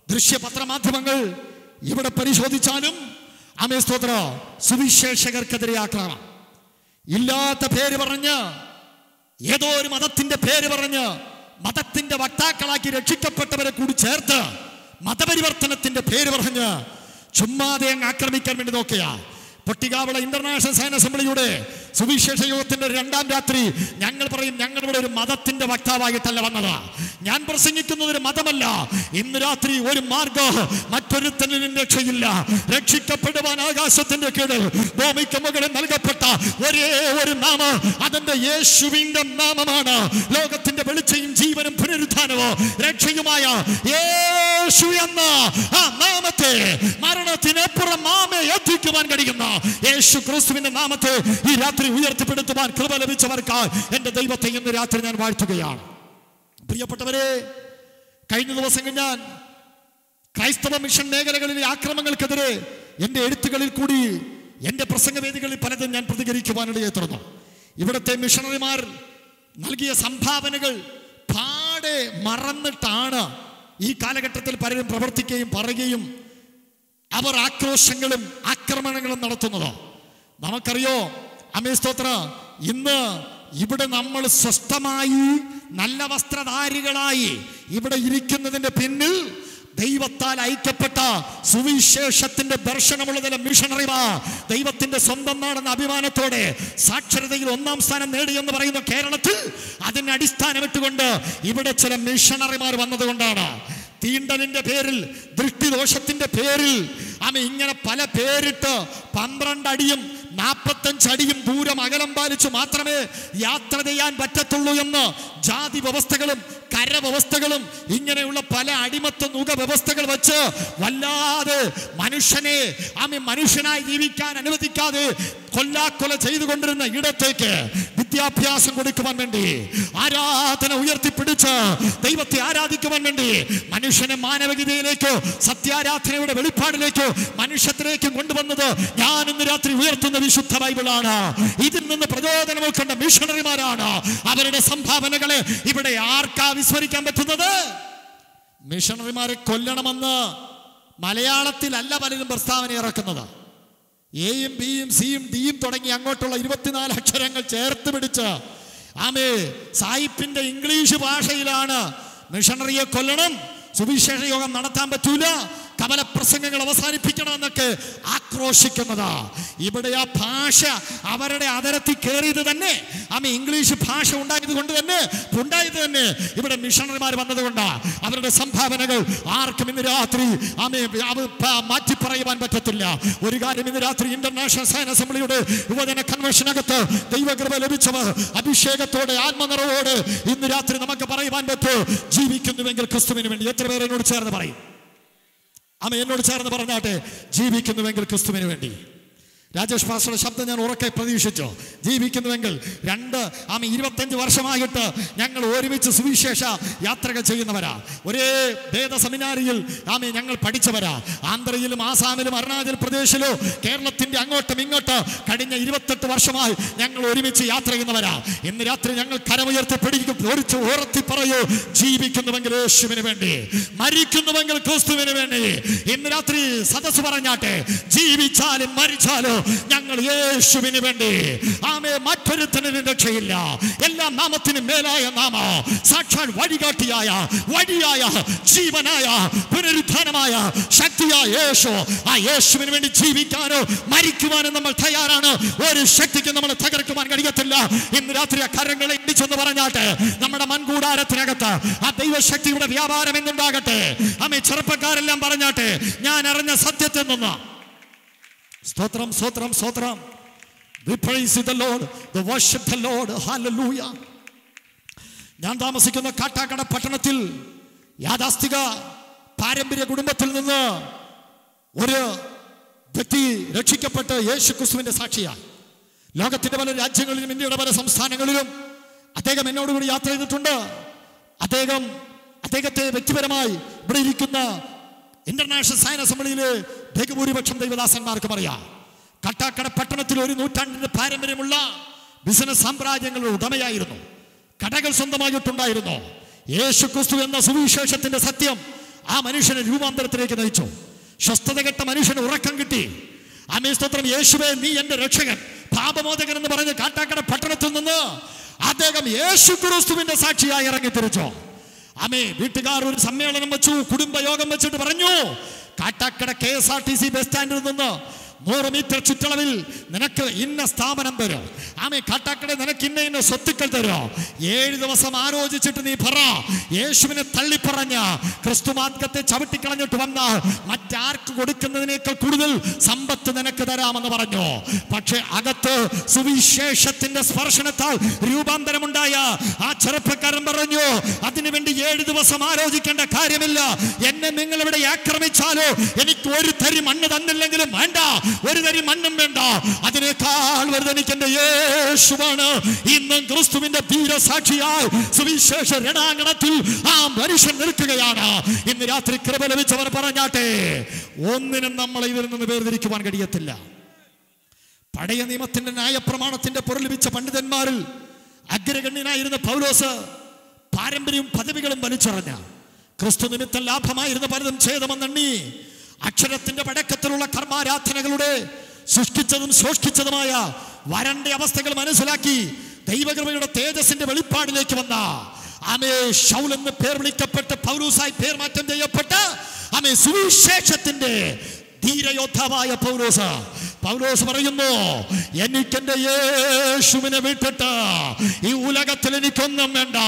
ദൃശ്യപത്രമാധ്യമങ്ങൾ ഇവിടെ പരിശോധിച്ചാലും ആമേൻ സ്തോത്ര സുവിശേഷകർക്കെതിരെ ആക്രമണം, ഇല്ലാത്ത പേര് പറഞ്ഞ്, ഏതോ ഒരു മതത്തിന്റെ പേര് പറഞ്ഞ് മതത്തിന്റെ വക്താക്കളാക്കി രക്ഷിക്കപ്പെട്ടവരെ കൂടി ചേർത്ത് മതപരിവർത്തനത്തിന്റെ പേര് പറഞ്ഞ് ചുമ്മാതെ അങ്ങ് ആക്രമിക്കാൻ വേണ്ടി നോക്കിയാ. പൊട്ടിക്കാവള ഇന്റർനാഷണൽ സയൻസ് അസംബ്ലിയുടെ സുവിശേഷ യോഗത്തിന്റെ 2-ാം രാത്രി ഞങ്ങൾ പറയും, ഞങ്ങളിവിടെ ഒരു മതത്തിന്റെ വക്താവായിട്ടല്ല വന്നത്, ഞാൻ പ്രസംഗിക്കുന്നത് ഒരു മതമല്ല. ഇന്ന് രാത്രി ഒരു മാർഗം മറ്റൊരുത്തനും രക്ഷയില്ല. രക്ഷിക്കപ്പെടുവാൻ ആകാശത്തിന്റെ കീഴിൽ ഭൂമിക്ക് മുകളിൽ നൽകപ്പെട്ട ഒരേ ഒരു നാമം, അതിന്റെ യേശുവിന്റെ നാമമാണ്. ലോകത്തിന്റെ വെളിച്ചയും ജീവനും പുനരുത്ഥാനവും രക്ഷയുമായ യേശു എന്ന ആ നാമത്തെ മരണത്തിനപ്പുറം ആമേ എത്തിക്കുവാൻ കഴിയുന്ന യേശു ക്രിസ്തുവിന്റെ നാമത്തെ ഈ രാത്രി ഉയർത്തിപ്പെടുത്തുവാൻ കൃപ ലഭിച്ചവർക്ക് എന്റെ ദൈവത്തെ ഇന്ന് രാത്രി ഞാൻ വാഴ്ത്തുകയാണ്. പ്രിയപ്പെട്ടവരെ, കഴിഞ്ഞ ദിവസങ്ങൾ ഞാൻ ക്രൈസ്തവ മിഷൻ മേഖലകളിലെ ആക്രമണങ്ങൾക്കെതിരെ എൻ്റെ എഴുത്തുകളിൽ കൂടി എൻ്റെ പ്രസംഗവേദികളിൽ പലതും ഞാൻ പ്രതികരിക്കുവാനിടയെ തുറന്നു. ഇവിടുത്തെ മിഷണറിമാർ നൽകിയ സംഭാവനകൾ പാടെ മറന്നിട്ടാണ് ഈ കാലഘട്ടത്തിൽ പലരും പ്രവർത്തിക്കുകയും പറയുകയും അവർ ആക്രോശങ്ങളും ആക്രമണങ്ങളും നടത്തുന്നത്. നമുക്കറിയോ ആമേൻ സ്തോത്ര, ഇന്ന് ഇവിടെ നമ്മൾ സ്വസ്ഥമായി നല്ല വസ്ത്രധാരികളായി ഇവിടെ ഇരിക്കുന്നതിൻ്റെ പിന്നിൽ ദൈവത്താൽ അയക്കപ്പെട്ട സുവിശേഷത്തിന്റെ ദർശനമുള്ള ചില മിഷണറിമാർ ദൈവത്തിന്റെ സ്വന്തം നാടെന്ന അഭിമാനത്തോടെ സാക്ഷരതയിൽ 1-ാം സ്ഥാനം നേടിയെന്ന് പറയുന്ന കേരളത്തിൽ അതിനെ അടിസ്ഥാനമിട്ടുകൊണ്ട് ഇവിടെ ചില മിഷണറിമാർ വന്നതുകൊണ്ടാണ് തീണ്ടലിന്റെ പേരിൽ, ദൃഷ്ടിദോഷത്തിന്റെ പേരിൽ ഇങ്ങനെ പല പേരിട്ട് 12 അടിയും 45 അടിയും ദൂരം അകലം പാലിച്ചു മാത്രമേ യാത്ര ചെയ്യാൻ പറ്റത്തുള്ളൂ എന്ന് ജാതി വ്യവസ്ഥകളും കരവ്യവസ്ഥകളും ഇങ്ങനെയുള്ള പല അടിമത്ത നുക വ്യവസ്ഥകൾ വെച്ച് വല്ലാതെ മനുഷ്യനെ മനുഷ്യനായി ജീവിക്കാൻ അനുവദിക്കാതെ കൊല്ലാക്കൊല ചെയ്തുകൊണ്ടിരുന്ന ഇടത്തേക്ക് വിദ്യാഭ്യാസം കൊടുക്കുവാൻ വേണ്ടി, ആരാധന ഉയർത്തിപ്പിടിച്ച് ദൈവത്തെ ആരാധിക്കുവാൻ വേണ്ടി മനുഷ്യനെ മാനവികതയിലേക്കോ സത്യാരാധനയുടെ വെളിപ്പാടിലേക്കോ മനുഷ്യത്തിലേക്കും കൊണ്ടുവന്നത് ഞാൻ ഇന്ന് രാത്രി ഉയർത്തുന്ന വിശുദ്ധ ബൈബിളാണ്. ഇതിൽ നിന്ന് പ്രചോദനം ഉൾക്കൊണ്ട മിഷണറിമാരാണ്. അവരുടെ സംഭാവനകളെ ഇവിടെ ആർക്കാ വിസ്മരിക്കാൻ പറ്റുന്നത്? മിഷണറിമാരെ കൊല്ലണമെന്ന് മലയാളത്തിലല്ല പലരും പ്രസ്താവന ഇറക്കുന്നത്. എയും ബിയും സിയും ഡിയും തുടങ്ങി അങ്ങോട്ടുള്ള 24 അക്ഷരങ്ങൾ ചേർത്ത് പിടിച്ച് സായിപ്പിന്റെ ഇംഗ്ലീഷ് ഭാഷയിലാണ് മിഷണറിയെ കൊല്ലണം, സുവിശേഷ യോഗം നടത്താൻ പറ്റൂല, കപലപ്രസംഗങ്ങൾ അവസാനിപ്പിക്കണമെന്നൊക്കെ ആക്രോശിക്കുന്നത്. ഇവിടെ ആ ഭാഷ അവരുടെ അതരത്തിൽ കയറിയത് തന്നെ ഇംഗ്ലീഷ് ഭാഷ ഉണ്ടായത് തന്നെ ഇവിടെ മിഷണറിമാർ വന്നതുകൊണ്ടാണ്. അവരുടെ സംഭാവനകൾ ആർക്കും ഇന്ന് രാത്രി മാറ്റി പറയുവാൻ പറ്റത്തില്ല. ഒരു കാര്യം ഇന്ന് രാത്രി ഇന്റർനാഷണൽ സയൻസ് അസംബ്ലിയുടെ യുവജന കൺവെൻഷനകത്ത് ദൈവകൃപ ലഭിച്ചവർ അഭിഷേകത്തോടെ ആത്മനിറവോടെ ഇന്ന് രാത്രി നമുക്ക് പറയുവാൻ പറ്റും, ജീവിക്കുന്നുവെങ്കിൽ ക്രിസ്തുവിന് വേണ്ടി. എത്ര പേര് എന്നോട് ചേർന്ന് പറയും? എന്നോട് ചേർന്ന് പറഞ്ഞാട്ടെ, ജീവിക്കുന്നുവെങ്കിൽ ക്രിസ്തുവിന് വേണ്ടി. രാജേഷ് പാസ്റ്ററുടെ ശബ്ദം ഞാൻ ഉറക്കെ പ്രതീക്ഷിച്ചു. ജീവിക്കുന്നുവെങ്കിൽ 25 വർഷമായിട്ട് ഞങ്ങൾ ഒരുമിച്ച് സുവിശേഷ യാത്രകൾ ചെയ്യുന്നവരാ. ഒരേ വേദ സെമിനാരിയിൽ ഞങ്ങൾ പഠിച്ചവരാ. ആന്ധ്രയിലും ആസാമിലും അരുണാചൽ പ്രദേശിലോ കേരളത്തിന്റെ അങ്ങോട്ടും ഇങ്ങോട്ട് കഴിഞ്ഞ 28 വർഷമായി ഞങ്ങൾ ഒരുമിച്ച് യാത്ര ചെയ്യുന്നവരാ. ഇന്ന് രാത്രി ഞങ്ങൾ കരമുയർത്തി പിടിക്കും, ഉയർത്തി പറയൂ, ജീവിക്കുന്നുവെങ്കിൽ യേശുവിന് വേണ്ടി, മരിക്കുന്നുവെങ്കിൽ ക്രിസ്തുവിന് വേണ്ടി. ഇന്ന് രാത്രി സദസ്സ് പറഞ്ഞാട്ടെ, ജീവിച്ചാലും മരിച്ചാലും ഞങ്ങൾ യേശുവിന് വേണ്ടി. മറ്റൊരുത്തനും രക്ഷയില്ല. എല്ലാ നാമത്തിനും മേലായ നാമം, സാക്ഷാൽ വഴികാട്ടിയായ, വഴിയായ, ജീവനായ, പുനരുത്ഥാനമായ ശക്തിയായ യേശു. ആ യേശുവിന് വേണ്ടി ജീവിക്കാനോ മരിക്കുവാനോ നമ്മൾ തയ്യാറാണ്. ഒരു ശക്തിക്ക് നമ്മൾ തകർക്കുവാൻ കഴിയത്തില്ല. ഇന്ന് രാത്രി ആ കരങ്ങളെ ഇടിച്ചെന്ന് പറഞ്ഞാട്ടെ, നമ്മുടെ മൺകൂടാരത്തിനകത്ത് ആ ദൈവശക്തിയുടെ വ്യാപാരം എന്നുണ്ടാകട്ടെ. ചെറുപ്പക്കാരെല്ലാം പറഞ്ഞാട്ടെ, ഞാൻ അറിഞ്ഞ സത്യത്തിൽ നിന്ന് സ്തോത്രം, സ്തോത്രം, സ്തോത്രം. We praise the Lord, we worship the Lord, hallelujah. ഞാൻ താമസിക്കുന്ന കാട്ടാക്കട പട്ടണത്തിൽ യാഥാസ്ഥിക പാരമ്പര്യ കുടുംബത്തിൽ നിന്ന് ഒരു വ്യക്തി രക്ഷിക്കപ്പെട്ട് യേശു ക്രിസ്തുവിന്റെ സാക്ഷിയാണ്. ലോകത്തിന്റെ പല രാജ്യങ്ങളിലും ഇന്ത്യയുടെ പല സംസ്ഥാനങ്ങളിലും അദ്ദേഹം എന്നോടുകൂടി യാത്ര ചെയ്തിട്ടുണ്ട്. അദ്ദേഹത്തെ വ്യക്തിപരമായി ഇവിടെ ഇരിക്കുന്ന ഇന്റർനാഷണൽ സയൻസ് അസംബ്ലിയിലെ ബഹുഭൂരിപക്ഷം ദൈവദാസന്മാർക്കും അറിയാം. കാട്ടാക്കട പട്ടണത്തിൽ 1 നൂറ്റാണ്ടിന്റെ പാരമ്പര്യമുള്ള ബിസിനസ് സാമ്രാജ്യങ്ങളുടെ ഉടമയായിരുന്നു. കടകൾ സ്വന്തമായിട്ടുണ്ടായിരുന്നു. യേശു ക്രിസ്തു എന്ന സുവിശേഷത്തിന്റെ സത്യം ആ മനുഷ്യനെ രൂപാന്തരത്തിലേക്ക് നയിച്ചു. സ്വസ്ഥത കെട്ട മനുഷ്യന് ഉറക്കം കിട്ടി. സ്തോത്രം. യേശുവേ, നീ എന്റെ രക്ഷകൻ, പാപമോചകൻ എന്ന് പറഞ്ഞ് കാട്ടാക്കട പട്ടണത്തിൽ നിന്ന് അദ്ദേഹം യേശു ക്രിസ്തുവിന്റെ സാക്ഷിയായി ഇറങ്ങിത്തിരിച്ചു. വീട്ടുകാർ ഒരു സമ്മേളനം വെച്ചു, കുടുംബയോഗം വെച്ചിട്ട് പറഞ്ഞു, കാട്ടാക്കട KSRTC ബസ് സ്റ്റാൻഡിൽ നിന്ന് 100 മീറ്റർ ചുറ്റളവിൽ നിനക്ക് ഇന്ന സ്ഥാപനം തരും. കാട്ടാക്കട നിനക്ക് ഇന്ന സ്വത്തുക്കൾ തരും. 7 ദിവസം ആലോചിച്ചിട്ട് നീ പറ, യേശുവിനെ തള്ളിപ്പറഞ്ഞ ക്രിസ്തുമാർഗത്തെ ചവിട്ടിക്കളഞ്ഞിട്ട് വന്ന മറ്റാർക്ക് കൊടുക്കുന്നതിനേക്കാൾ കൂടുതൽ സമ്പത്ത് നിനക്ക് തരാമെന്ന് പറഞ്ഞു. പക്ഷെ അകത്ത് സുവിശേഷത്തിന്റെ സ്പർശനത്താൽ രൂപാന്തരമുണ്ടായ ആ ചെറുപ്പക്കാരൻ പറഞ്ഞു, അതിനുവേണ്ടി 7 ദിവസം ആലോചിക്കേണ്ട കാര്യമില്ല. എന്നെ നിങ്ങൾ ഇവിടെ ആക്രമിച്ചാലോ എനിക്ക് ഒരു തരി മണ്ണ് തന്നില്ലെങ്കിലും വേണ്ട, ഒരു തരി മണ്ണും വേണ്ട, അതിനേക്കാൾ വലുത് എനിക്ക് എന്റെ യേശുവാണ്. ഇന്നും ക്രിസ്തുവിന്റെ ധീരസാക്ഷിയായി സുവിശേഷ രണാങ്കണത്തിൽ ആ മനുഷ്യൻ നിൽക്കുകയാണ്. ഇന്ന് രാത്രി കൃപ ലഭിച്ചവർ പറഞ്ഞാട്ടെ, ഒന്നിനും നമ്മളെ ഇതിൽ നിന്ന് വേർതിരിക്കുവാൻ കഴിയത്തില്ല. പഴയ നിയമത്തിന്റെ ന്യായപ്രമാണത്തിന്റെ പൊരുൾ ലഭിച്ച പണ്ഡിതന്മാരിൽ അഗ്രഗണ്യനായിരുന്ന പൗലോസ് പാരമ്പര്യവും പദവികളും വലിച്ചെറിഞ്ഞ ക്രിസ്തു നിമിത്തം ലാഭമായിരുന്ന പലതും ഛേദമെന്നെണ്ണി അക്ഷരത്തിന്റെ പടക്കത്തിലുള്ള കർമാരാധനകളുടെ സൃഷ്ടിച്ചതും ശോഷിച്ചതുമായ വരണ്ട അവസ്ഥകൾ മനസ്സിലാക്കി ദൈവകൃപയുടെ തേജസ്സിന്റെ വെളിപ്പാടിലേക്ക് വന്ന ശൗൽ എന്ന് പേർ വിളിക്കപ്പെട്ട് പൗലൂസായി പേർ മാറ്റം ചെയ്യപ്പെട്ട് ആമേൻ, സുവിശേഷത്തിന്റെ ധീരയോദ്ധാവായ പൗലോസ് പറയുന്നു, എനിക്കെന്റെ യേശുവിനെ വിട്ടിട്ട് ഈ ഉലകത്തിൽ എനിക്കൊന്നും വേണ്ട.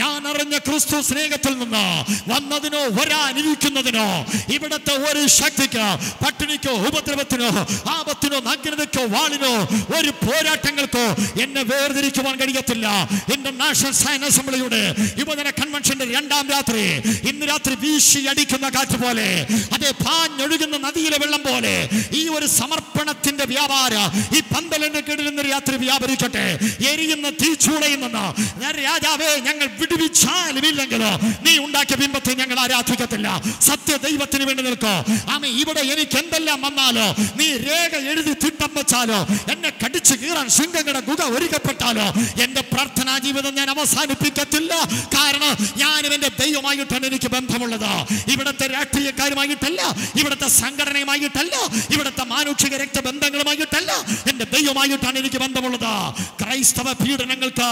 ഞാൻ അറിഞ്ഞ ക്രിസ്തു സ്നേഹത്തിൽ നിന്ന് വന്നതിനോ വരാനിരിക്കുന്നതിനോ ഇവിടത്തെ ഒരു ശക്തിക്കോ പട്ടിണിക്കോ ഉപദ്രവത്തിനോ ആപത്തിനോ നഗ്നതയ്ക്കോ വാളിനോ ഒരു പോരാട്ടങ്ങൾക്കോ എന്നെ വേർതിരിക്കുവാൻ കഴിയത്തില്ല. ഇന്റർനാഷണൽ സയൻസ് അസംബ്ലിയുടെ യുവജന കൺവെൻഷന്റെ 2ാം രാത്രി, ഇന്ന് രാത്രി വീശി അടിക്കുന്ന കാറ്റ് പോലെ, അതേ പാഞ്ഞൊഴുകുന്ന നദിയിലെ വെള്ളം പോലെ ഈ ഒരു സമർപ്പണത്തിന്റെ വ്യാപാരം ഈ പന്തലിന്റെ കീഴിൽ നിന്ന് രാത്രി വ്യാപരിക്കട്ടെ. എരിയുന്ന തീച്ചൂളയിൽ നിന്ന് രാജാവേ, ഞങ്ങൾ വിടുവിച്ചാലും ഇല്ലെങ്കിലോ നീ ഉണ്ടാക്കിയ ബിംബത്തെ ഞങ്ങൾ ആരാധിക്കത്തില്ല. സത്യ ദൈവത്തിന് വേണ്ടി നിൽക്കോ. ആമേ, ഇവിടെ എനിക്ക് എന്തെല്ലാം വന്നാലോ, നീ രേഖ എഴുതി തിട്ടം വെച്ചാലോ, എന്നെ കടിച്ചു കീറാൻ ശൃംഗങ്ങളുടെ ഗുഹ ഒരുക്കപ്പെട്ടാലോ, എന്റെ പ്രാർത്ഥനാ ജീവിതം ഞാൻ അവസാനിപ്പിക്കത്തില്ല. കാരണം ഞാനും എന്റെ ദൈവമായിട്ടാണ് എനിക്ക് ബന്ധമുള്ളത്. ഇവിടുത്തെ രാഷ്ട്രീയക്കാരുമായിട്ടല്ല, ഇവിടുത്തെ സംഘടനയുമായിട്ടല്ല, ഇവിടുത്തെ മാനുഷിക രക്തബന്ധങ്ങളുമായിട്ടല്ല, എന്റെ ദൈവമായിട്ടാണ് എനിക്ക് ബന്ധമുള്ളത്. ക്രൈസ്തവ പീഡനങ്ങൾക്ക്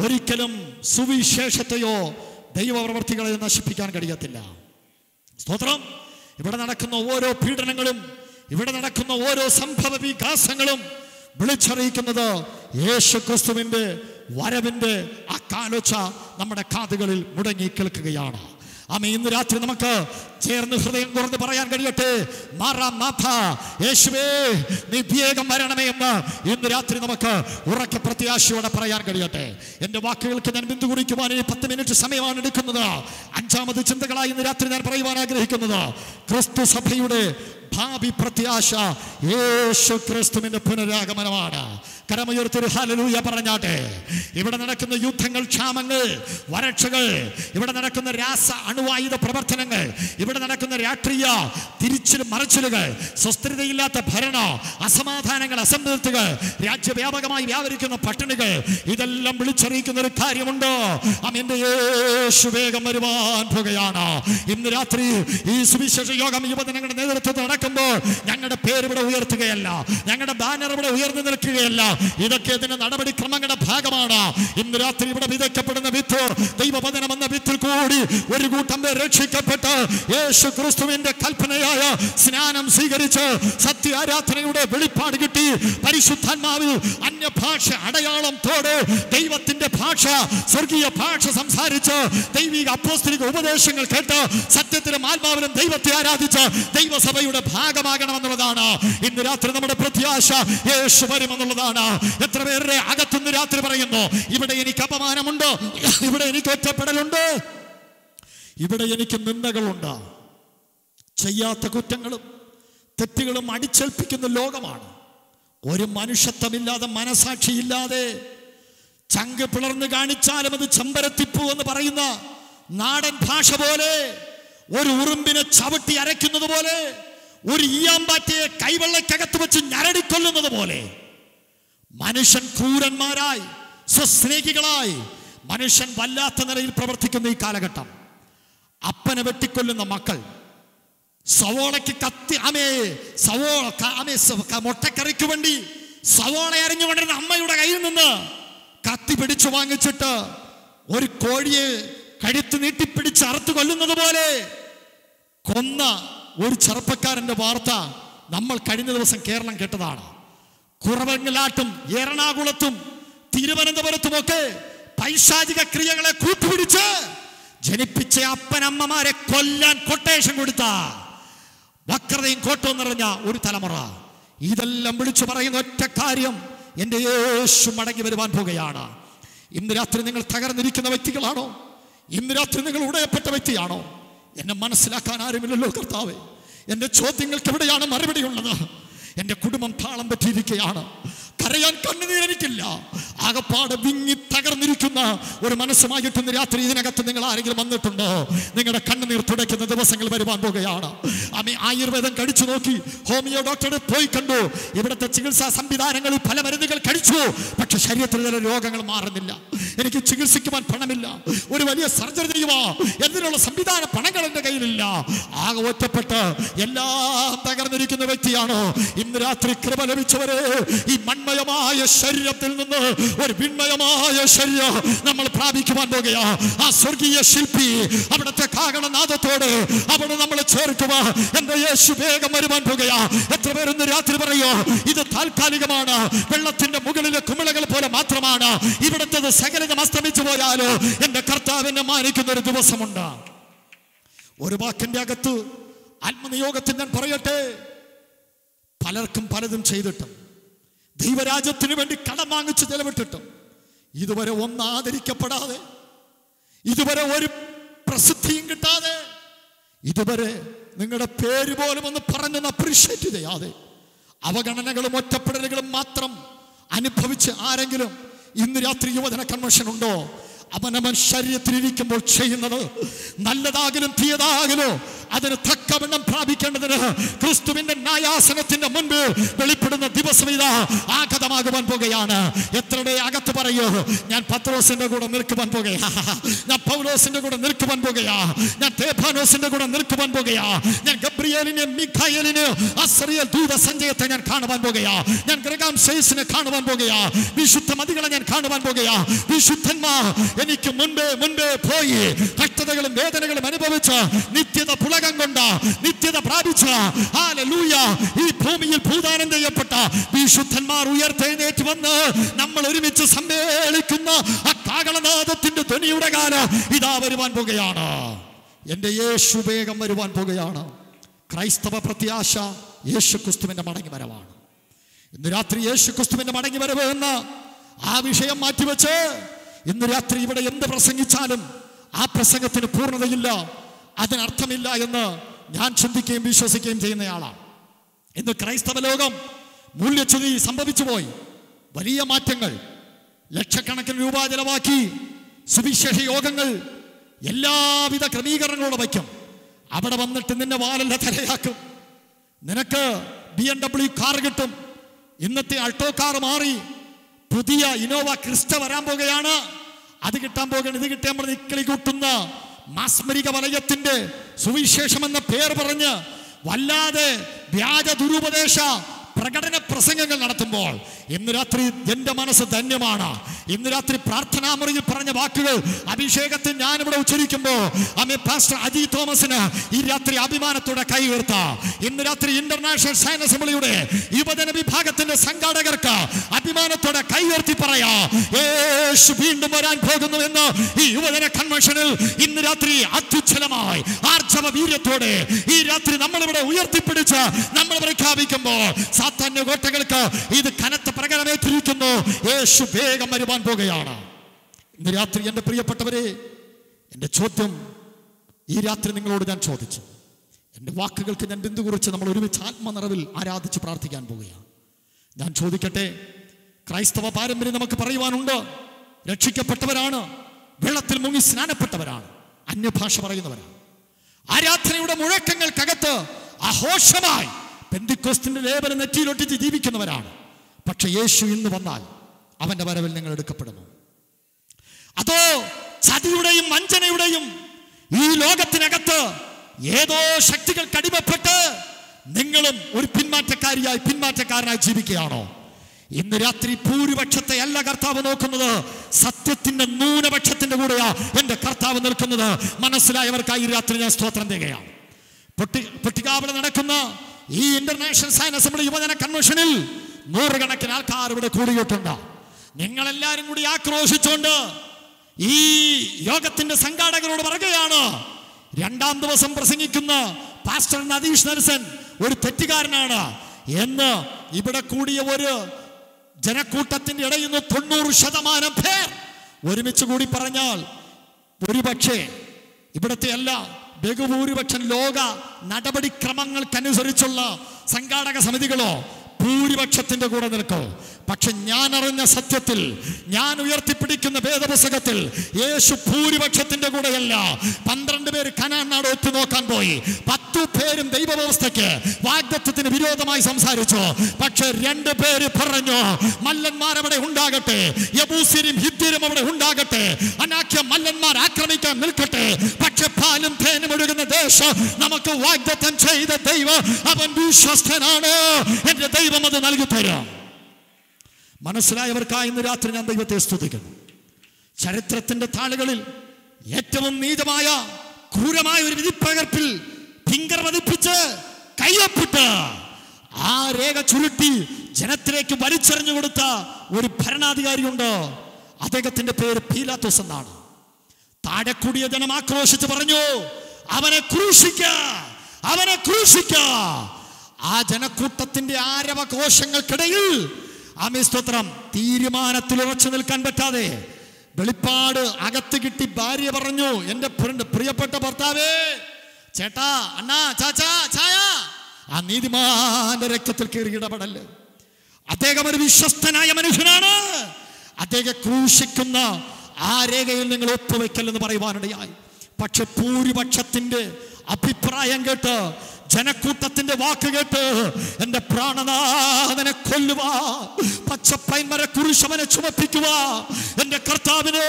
ഒരിക്കലും സുവിശേഷത്തെയോ ദൈവപ്രവർത്തികളെയോ നശിപ്പിക്കാൻ കഴിയത്തില്ല. സ്തോത്രം. ഇവിടെ നടക്കുന്ന ഓരോ പീഡനങ്ങളും, ഇവിടെ നടക്കുന്ന ഓരോ സംഭവ വികാസങ്ങളും വിളിച്ചറിയിക്കുന്നത് യേശുക്രിസ്തുവിന്റെ വരവിന്റെ ആ കാലൊച്ച നമ്മുടെ കാതുകളിൽ മുടങ്ങി കേൾക്കുകയാണ്. ആമേൻ. ഇന്ന് രാത്രി നമുക്ക് ചേർന്ന് ഹൃദയം തുറന്ന് പറയാൻ കഴിയട്ടെ, മാറാനാഥ യേശുവേ, നീ വേഗം വരണമേ എന്ന് ഇന്ന് രാത്രി നമുക്ക് ഉറക്കെ പ്രത്യാശയോടെ പറയാൻ കഴിയട്ടെ. എൻ്റെ വാക്കുകൾക്ക് ഞാൻ ബിന്ദു കുറിക്കുവാൻ 10 മിനിറ്റ് സമയമാണ് എടുക്കുന്നത്. 5ാമത് ചിന്തകളായി ഇന്ന് രാത്രി ഞാൻ പറയുവാൻ ആഗ്രഹിക്കുന്നത്, ക്രിസ്തു സഭയുടെ ഭാവി പ്രത്യാശ യേശു ക്രിസ്തുവിന്റെ പുനരാഗമനമാണ്. കരമുയർത്തി ഹല്ലേലൂയ പറഞ്ഞാട്ടെ. ഇവിടെ നടക്കുന്ന യുദ്ധങ്ങൾ, ക്ഷാമങ്ങൾ, വരൾച്ചകൾ, ഇവിടെ നടക്കുന്ന രാസ അണുവായുധ പ്രവർത്തനങ്ങൾ, ഇവിടെ നടക്കുന്ന രാഷ്ട്രീയ തിരിച്ചിലും മറിച്ചിലുകൾ, സ്വസ്ഥതയില്ലാത്ത ഭരണം, അസമാധാനങ്ങൾ, അസംതൃപ്തികൾ, രാജ്യവ്യാപകമായി വ്യാപരിക്കുന്ന പട്ടിണികൾ, ഇതെല്ലാം വിളിച്ചറിയിക്കുന്ന ഒരു കാര്യമുണ്ട്. എന്റെ യേശു വേഗം വരുവാൻ പോകുകയാണ്. ഇന്ന് രാത്രി ഈ സുവിശേഷ യോഗം യുവജനങ്ങളുടെ നേതൃത്വത്തിൽ നടക്കുമ്പോൾ ഞങ്ങളുടെ പേര് ഇവിടെ ഉയർത്തുകയല്ല, ഞങ്ങളുടെ ബാനർ ഇവിടെ ഉയർന്നു നിൽക്കുകയല്ല. ഇതൊക്കെ ഇതിന്റെ നടപടിക്രമങ്ങളുടെ ഭാഗമാണ്. ഇന്ന് രാത്രി ഇവിടെ വിതയ്ക്കപ്പെടുന്ന വിത്ത്, ദൈവവചനം എന്ന വിത്തിൽ കൂടി ഒരു കൂട്ടം പേർ രക്ഷിക്കപ്പെട്ട് യേശു ക്രിസ്തുവിന്റെ കൽപ്പനയായ സ്നാനം സ്വീകരിച്ച് സത്യ ആരാധനയുടെ വെളിപ്പാട് കിട്ടി, പരിശുദ്ധാത്മാവിൽ അന്യഭാഷ അടയാളം തോട് ദൈവത്തിന്റെ ഭാഷ, സ്വർഗീയ ഭാഷ സംസാരിച്ച് ദൈവിക അപ്പോസ്തലിക ഉപദേശങ്ങൾ കേട്ട് സത്യത്തിലും ആത്മാവിലും ദൈവത്തെ ആരാധിച്ച് ദൈവസഭയുടെ ഭാഗമാകണമെന്നുള്ളതാണ് ഇന്ന് രാത്രി നമ്മുടെ പ്രത്യാശ. യേശു വരുമെന്നുള്ളതാണ്. എത്ര പേരുടെ അകത്തുനിന്ന് രാത്രി പറയുന്നു, ഇവിടെ എനിക്ക് അപമാനമുണ്ട്, ഇവിടെ എനിക്ക് ഒറ്റപ്പെടലുണ്ട്, ഇവിടെ എനിക്ക് നിന്ദകളുണ്ട്. ചെയ്യാത്ത കുറ്റങ്ങളും തെറ്റുകളും അടിച്ചേൽപ്പിക്കുന്ന ലോകമാണ്. ഒരു മനുഷ്യത്വമില്ലാതെ, മനസാക്ഷിയില്ലാതെ, ചങ്ക് പിളർന്ന് കാണിച്ചാലും അത് ചെമ്പരത്തിപ്പൂ എന്ന് പറയുന്ന നാടൻ ഭാഷ പോലെ, ഒരു ഉറുമ്പിനെ ചവിട്ടി അരയ്ക്കുന്നത് പോലെ, ഒരു ഈയാമ്പാറ്റയെ കൈവെള്ളക്കകത്ത് വെച്ച് ഞരടിക്കൊല്ലുന്നത് പോലെ മനുഷ്യൻ ക്രൂരന്മാരായി, സ്വസ്നേഹികളായി, മനുഷ്യൻ വല്ലാത്ത നിലയിൽ പ്രവർത്തിക്കുന്ന ഈ കാലഘട്ടം. അപ്പനെ വെട്ടിക്കൊല്ലുന്ന മക്കൾ, സവോളയ്ക്ക് മുട്ടക്കറിക്ക് വേണ്ടി സവോള അരിഞ്ഞുകൊണ്ടിരുന്ന അമ്മയുടെ കയ്യിൽ നിന്ന് കത്തി പിടിച്ചു വാങ്ങിച്ചിട്ട് ഒരു കോഴിയെ കഴുത്ത് നീട്ടിപ്പിടിച്ച് അറുത്ത് കൊല്ലുന്നത് പോലെ കൊന്ന ഒരു ചെറുപ്പക്കാരന്റെ വാർത്ത നമ്മൾ കഴിഞ്ഞ ദിവസം കേരളം കേട്ടതാണ്. കുറവങ്ങലാട്ടും എറണാകുളത്തും തിരുവനന്തപുരത്തുമൊക്കെ പൈശാചിക ക്രിയകളെ കൂട്ടുപിടിച്ച് ജനിപ്പിച്ച അപ്പനമ്മമാരെ കൊല്ലാൻ കൊട്ടേഷൻ കൊടുത്ത വക്രതയും കോട്ടവും നിറഞ്ഞ ഒരു തലമുറ. ഇതെല്ലാം വിളിച്ചു പറയുന്ന ഒറ്റ കാര്യം, എൻ്റെ യേശു മടങ്ങി വരുവാൻ പോകുകയാണ്. ഇന്ന് രാത്രി നിങ്ങൾ തകർന്നിരിക്കുന്ന വ്യക്തികളാണോ? ഇന്ന് രാത്രി നിങ്ങൾ ഉടയപ്പെട്ട വ്യക്തിയാണോ? എന്നെ മനസ്സിലാക്കാൻ ആരുമില്ലല്ലോ കർത്താവേ. എൻ്റെ ചോദ്യങ്ങൾക്ക് എവിടെയാണ് മറുപടി ഉള്ളത്? എൻ്റെ കുടുംബം താളം പറ്റിയിരിക്കുകയാണ്. കരയാൻ കണ്ണുനീരെനിക്കില്ല. ആകപ്പാട് വിങ്ങി തകർന്നിരിക്കുന്ന ഒരു മനസ്സുമായിട്ട് ഇന്ന് രാത്രി ഇതിനകത്ത് നിങ്ങൾ ആരെങ്കിലും വന്നിട്ടുണ്ടോ? നിങ്ങളുടെ കണ്ണുനീർ തുടയ്ക്കുന്ന ദിവസങ്ങൾ വരുവാൻ പോകുകയാണ്. ആയുർവേദം കഴിച്ചു നോക്കി, ഹോമിയോ ഡോക്ടറെ പോയി കണ്ടു, ഇവിടുത്തെ ചികിത്സാ സംവിധാനങ്ങളിൽ പല മരുന്നുകൾ കഴിച്ചു, പക്ഷെ ശരീരത്തിൽ ചില രോഗങ്ങൾ മാറുന്നില്ല. എനിക്ക് ചികിത്സിക്കുവാൻ പണമില്ല, ഒരു വലിയ സർജറി ചെയ്യുവാ എന്തിനുള്ള സംവിധാന പണങ്ങൾ എൻ്റെ കയ്യിലില്ല. ആകെ ഒറ്റപ്പെട്ട് എല്ലാം തകർന്നിരിക്കുന്ന വ്യക്തിയാണോ? ഇന്ന് രാത്രി കൃപ ലഭിച്ചവരെ, ഈ മൺമയമായ ശരീരത്തിൽ നിന്ന് ഒരു വിണ്മയമായ ശരീരം നമ്മൾ പ്രാപിക്കുവാൻ പോകുക. ആ സ്വർഗീയ ശില്പി അവിടുത്തെ കാഹളനാദത്തോട് അവിടെ നമ്മൾ ചേർക്കുക. എന്റെ യേശു വേഗം വരുവാൻ പോകുക. എത്ര പേരൊന്ന് രാത്രി പറയോ, ഇത് താൽക്കാലികമാണ്, വെള്ളത്തിന്റെ മുകളിലെ കുമിളകൾ പോലെ മാത്രമാണ്, ഇവിടുത്തെ സകലം അസ്തമിച്ചു പോയാലോ എന്റെ കർത്താവിനെ മാനിക്കുന്ന ഒരു ദിവസമുണ്ട്. ഒരു വാക്കിന്റെ അകത്ത് ആത്മനിയോഗത്തിൽ ഞാൻ പറയട്ടെ, പലർക്കും പലതും ചെയ്തിട്ടും ദൈവരാജ്യത്തിന് വേണ്ടി കടം വാങ്ങിച്ച് ചെലവിട്ടിട്ടും ഇതുവരെ ഒന്ന് ആദരിക്കപ്പെടാതെ, ഇതുവരെ ഒരു പ്രസിദ്ധിയും കിട്ടാതെ, ഇതുവരെ നിങ്ങളുടെ പേര് പോലും ഒന്ന് പറഞ്ഞൊന്ന് അപ്രീഷിയേറ്റ് ചെയ്യാതെ അവഗണനകളും ഒറ്റപ്പെടലുകളും മാത്രം അനുഭവിച്ച് ആരെങ്കിലും ഇന്ന് രാത്രി യുവജന കൺവെൻഷൻ ഉണ്ടോ? അവനവൻ ശരീരത്തിലിരിക്കുമ്പോൾ ചെയ്യുന്നത് നല്ലതാകലും തീയതാകലോ അതിന് തക്കവണ്ണം പ്രാപിക്കേണ്ടതിന് ക്രിസ്തുവിന്റെ ന്യായാസനത്തിന്റെ മുൻപ് വെളിപ്പെടുന്ന ദിവസം ഇതാ ആഗതമാകുവാൻ പോകുകയാണ്. എത്രയുടെ അകത്ത് പറയൂ, ഞാൻ പത്രോസിന്റെ കൂടെ നിൽക്കുവാൻ പോകുകയാ, ഞാൻ പൗലോസിന്റെ കൂടെ നിൽക്കുവാൻ പോകുകയാ, ഞാൻ തേഫാനോസിന്റെ കൂടെ നിൽക്കുവാൻ പോകുകയാ, ഞാൻ ഗബ്രിയേലിനെ മിഖായേലിനെ അസ്രിയേൽ ദൂത സഞ്ചയത്തെ ഞാൻ കാണുവാൻ പോകുകയാ, ഞാൻ ഗ്രഹാം ശേസിനെ കാണുവാൻ പോകുകയാ, വിശുദ്ധ മതികളെ ഞാൻ കാണുവാൻ പോകുകയാ. വിശുദ്ധന്മാർ എനിക്ക് മുൻപേ പോയി കഷ്ടതകളും വേദനകളും അനുഭവിച്ച് നിത്യത പുളകം കൊണ്ട് നിത്യത പ്രാപിച്ച ഹല്ലേലൂയ ഈ ഭൂമിയിൽ ഭൂദാനം ചെയ്യപ്പെട്ട വിശുദ്ധന്മാർ ഉയർത്തെഴുന്നേറ്റ് വന്ന് നമ്മൾ ഒരുമിച്ച് സമ്മേളിക്കുന്ന ആ കാഹളനാദത്തിന്റെ ധ്വനിയുടെ കാലം ഇതാ വരുവാൻ പോകുകയാണ്. എന്റെ യേശു വേഗം വരുവാൻ പോകുകയാണ്. ക്രൈസ്തവ പ്രത്യാശ യേശുക്രിസ്തുവിന്റെ മടങ്ങി വരവാണ്. ഇന്ന് രാത്രി യേശുക്രിസ്തുവിന്റെ മടങ്ങി വരവ് എന്ന ആ വിഷയം മാറ്റിവെച്ച് ഇന്ന് രാത്രി ഇവിടെ എന്ത് പ്രസംഗിച്ചാലും ആ പ്രസംഗത്തിന് പൂർണ്ണതയില്ല, അതിനർത്ഥമില്ല എന്ന് ഞാൻ ചിന്തിക്കുകയും വിശ്വസിക്കുകയും ചെയ്യുന്നയാളാണ്. ഇന്ന് ക്രൈസ്തവ ലോകം മൂല്യച്യുതി സംഭവിച്ചു പോയി. വലിയ മാറ്റങ്ങൾ, ലക്ഷക്കണക്കിന് രൂപ ചെലവാക്കി സുവിശേഷ യോഗങ്ങൾ, എല്ലാവിധ ക്രമീകരണങ്ങളോടെ വയ്ക്കും. അവിടെ വന്നിട്ട് നിന്നെ വാലല്ല തലയാക്കും. നിനക്ക് BMW കാർ കിട്ടും. ഇന്നത്തെ അൾട്ടോ കാർ മാറി പുതിയ ഇന്നോവ ക്രിസ്റ്റ വരാൻ പോകുകയാണ്. അത് കിട്ടാൻ പോകുകയാണ്. ഇത് കിട്ടാൻ പറഞ്ഞ് ഇക്കളി കൂട്ടുന്ന മാസ്മരിക വലയത്തിന്റെ സുവിശേഷം എന്ന പേർ പറഞ്ഞ് വല്ലാതെ വ്യാജ ദുരുപദേശ പ്രകടന പ്രസംഗങ്ങൾ നടത്തുമ്പോൾ ഇന്ന് രാത്രി എൻ്റെ മനസ്സ് ധന്യമാണ്. ഇന്ന് രാത്രി പ്രാർത്ഥനാ മുറിയിൽ പറഞ്ഞ വാക്കുകൾ അഭിഷേകത്തിൽ ഞാനിവിടെ ഉച്ചരിക്കുമ്പോൾ പാസ്റ്റർ അജി തോമസിന് ഈ രാത്രി അഭിമാനത്തോടെ കൈ ഉയർത്ത. ഇന്ന് രാത്രി ഇന്റർനാഷണൽ സയൻസ് അസംബ്ലിയുടെ യുവജന വിഭാഗത്തിന്റെ സംഘാടകർക്ക് അഭിമാനത്തോടെ കൈ ഉയർത്തി പറയാ, യേശു വീണ്ടും വരാൻ പോകുന്നു എന്ന് ഈ യുവജന കൺവെൻഷനിൽ ഇന്ന് രാത്രി അത്യുജ്വലമായി ആർജവ വീര്യത്തോടെ ഈ രാത്രി നമ്മളിവിടെ ഉയർത്തിപ്പിടിച്ച് നമ്മൾ പ്രഖ്യാപിക്കുമ്പോൾ സാത്താന്യ കോട്ടകൾക്ക് ഇത് കനത്ത പ്രകടനമേറ്റിരിക്കുന്നു. യേശു വേഗം വരുവാൻ പോകുകയാണ്. ഇന്ന് രാത്രി എൻ്റെ പ്രിയപ്പെട്ടവരെ, എൻ്റെ ചോദ്യം ഈ രാത്രി നിങ്ങളോട് ഞാൻ ചോദിച്ചു. എൻ്റെ വാക്കുകൾക്ക് ഞാൻ ബിന്ദു കുറിച്ച് നമ്മൾ ഒരുമിച്ച് ആത്മനിറവിൽ ആരാധിച്ച് പ്രാർത്ഥിക്കാൻ പോവുകയാണ്. ഞാൻ ചോദിക്കട്ടെ, ക്രൈസ്തവ പാരമ്പര്യം നമുക്ക് പറയുവാനുണ്ട്. രക്ഷിക്കപ്പെട്ടവരാണ്, വെള്ളത്തിൽ മുങ്ങി സ്നാനപ്പെട്ടവരാണ്, അന്യഭാഷ പറയുന്നവരാണ്, ആരാധനയുടെ മുഴക്കങ്ങൾക്കകത്ത് ആഘോഷമായി പെന്തിക്കോസ്തിന്റെ ലേപനം നെറ്റിയിലൊട്ടിച്ച് ജീവിക്കുന്നവരാണ്. പക്ഷെ യേശു ഇന്ന് വന്നാൽ അവന്റെ വരവിൽ നിങ്ങൾ എടുക്കപ്പെടുന്നു. അതോ ചതിയുടെയും വഞ്ചനയുടെയും ഈ ലോകത്തിനകത്ത് ഏതോ ശക്തികൾക്ക് അടിമപ്പെട്ട് നിങ്ങളും ഒരു പിന്മാറ്റക്കാരനായി ജീവിക്കുകയാണോ? ഇന്ന് രാത്രി ഭൂരിപക്ഷത്തെ അല്ല കർത്താവ് നോക്കുന്നത്, സത്യത്തിന്റെ ന്യൂനപക്ഷത്തിന്റെ കൂടെയാ എൻ്റെ കർത്താവ് നിൽക്കുന്നത്. മനസ്സിലായവർക്കായി ഈ രാത്രി ഞാൻ സ്തോത്രം ചെയ്യുകയാണ്. പൊട്ടിക്കാവിള നടക്കുന്ന ഈ ഇന്റർനാഷണൽ സയൻസ് അസംബ്ലി യുവജന കൺവെൻഷനിൽ നൂറുകണക്കിന് ആൾക്കാർ ഇവിടെ കൂടിയിട്ടുണ്ട്. നിങ്ങളെല്ലാവരും കൂടി ആക്രോശിച്ചുകൊണ്ട് ഈ യോഗത്തിന്റെ സംഘാടകരോട് പറയുകയാണ്, രണ്ടാം ദിവസം പ്രസംഗിക്കുന്ന പാസ്റ്റർ നദീഷ് നരസൻ ഒരു തെറ്റുകാരനാണ് എന്ന് ഇവിടെ കൂടിയ ഒരു ജനക്കൂട്ടത്തിന്റെ ഇടയിൽ നിന്ന് 90% പേർ ഒരുമിച്ച് കൂടി പറഞ്ഞാൽ ഒരുപക്ഷെ ഇവിടത്തെ അല്ല, ബഹുഭൂരിപക്ഷം ലോക നടപടിക്രമങ്ങൾക്കനുസരിച്ചുള്ള സംഘാടക സമിതികളോ ഭൂരിപക്ഷത്തിന്റെ കൂടെ നിൽക്കോ. പക്ഷെ ഞാൻ അറിഞ്ഞ സത്യത്തിൽ, ഞാൻ ഉയർത്തിപ്പിടിക്കുന്ന വേദപുസ്തകത്തിൽ യേശു ഭൂരിപക്ഷത്തിന്റെ കൂടെയല്ല. 12 പേര് കനാൻ നാട് ഒത്തു നോക്കാൻ പോയി. 10 പേരും ദൈവവ്യവസ്ഥയ്ക്ക് വാഗ്ദത്തത്തിന് വിരോധമായി സംസാരിച്ചു. പക്ഷെ 2 പേര് പറഞ്ഞു, മല്ലന്മാർ അവിടെ ഉണ്ടാകട്ടെ, യബൂസ്യരും ഹിത്യരും അവിടെ ഉണ്ടാകട്ടെ, അനാക്യ മല്ലന്മാർ ആക്രമിക്കാൻ നിൽക്കട്ടെ, പക്ഷെ പാലും തേനും ഒഴുകുന്ന ദേശം നമുക്ക് വാഗ്ദത്തം ചെയ്ത ദൈവം അവൻ വിശ്വസ്തനാണ്. എന്റെ ദൈവം അത് നൽകി തരാം. മനസ്സിലായവർക്കായി ഇന്ന് രാത്രി ഞാൻ ദൈവത്തെ സ്തുതിക്കുന്നു. ചരിത്രത്തിന്റെ താളുകളിൽ ഏറ്റവും നീചമായ ക്രൂരമായ ഒരു വിധിപ്പകർപ്പിൽ ഫിംഗർ പതിപ്പിച്ച് കയ്യൊപ്പിട്ട് ആ രേഖ ചുരുട്ടി ജനത്തിലേക്ക് വലിച്ചെറിഞ്ഞു കൊടുത്ത ഒരു ഭരണാധികാരിയുണ്ട്. അദ്ദേഹത്തിന്റെ പേര് പീലാത്തോസ് എന്നാണ്. താഴെ കൂടിയ ജനം ആക്രോശിച്ച് പറഞ്ഞു, അവനെ ക്രൂശിക്ക, അവനെ ക്രൂശിക്ക. ആ ജനക്കൂട്ടത്തിന്റെ ആരവഘോഷങ്ങൾക്കിടയിൽ ആമേൻ സ്തോത്രം തീരുമാനത്തിൽ ഉറച്ചു നിൽക്കാൻ പറ്റാതെ വെളിപ്പാട് അകത്ത് കിട്ടി ഭാര്യ പറഞ്ഞു, എന്റെ പ്രിയപ്പെട്ട ഭർത്താവേ, ചേട്ടാ, അണ്ണാ, ചാച്ചാ, ചായ, ആ നീതിമാന്റെ രക്തത്തിൽ കയറി ഇടപെടല്. അദ്ദേഹം ഒരു വിശ്വസ്തനായ മനുഷ്യനാണ്. അദ്ദേഹം ക്രൂശിക്കുന്ന ആ രേഖയിൽ നിങ്ങൾ ഒപ്പുവെക്കലെന്ന് പറയുവാനിടയായി. പക്ഷെ ഭൂരിപക്ഷത്തിന്റെ അഭിപ്രായം കേട്ട്, ജനക്കൂട്ടത്തിന്റെ വാക്ക് കേട്ട്, എന്റെ പ്രാണനാഥനെ കൊല്ലുക, പച്ചപ്പൈൻമര കുരിശവനെ ചുമപ്പിക്കുക, എന്റെ കർത്താവിനെ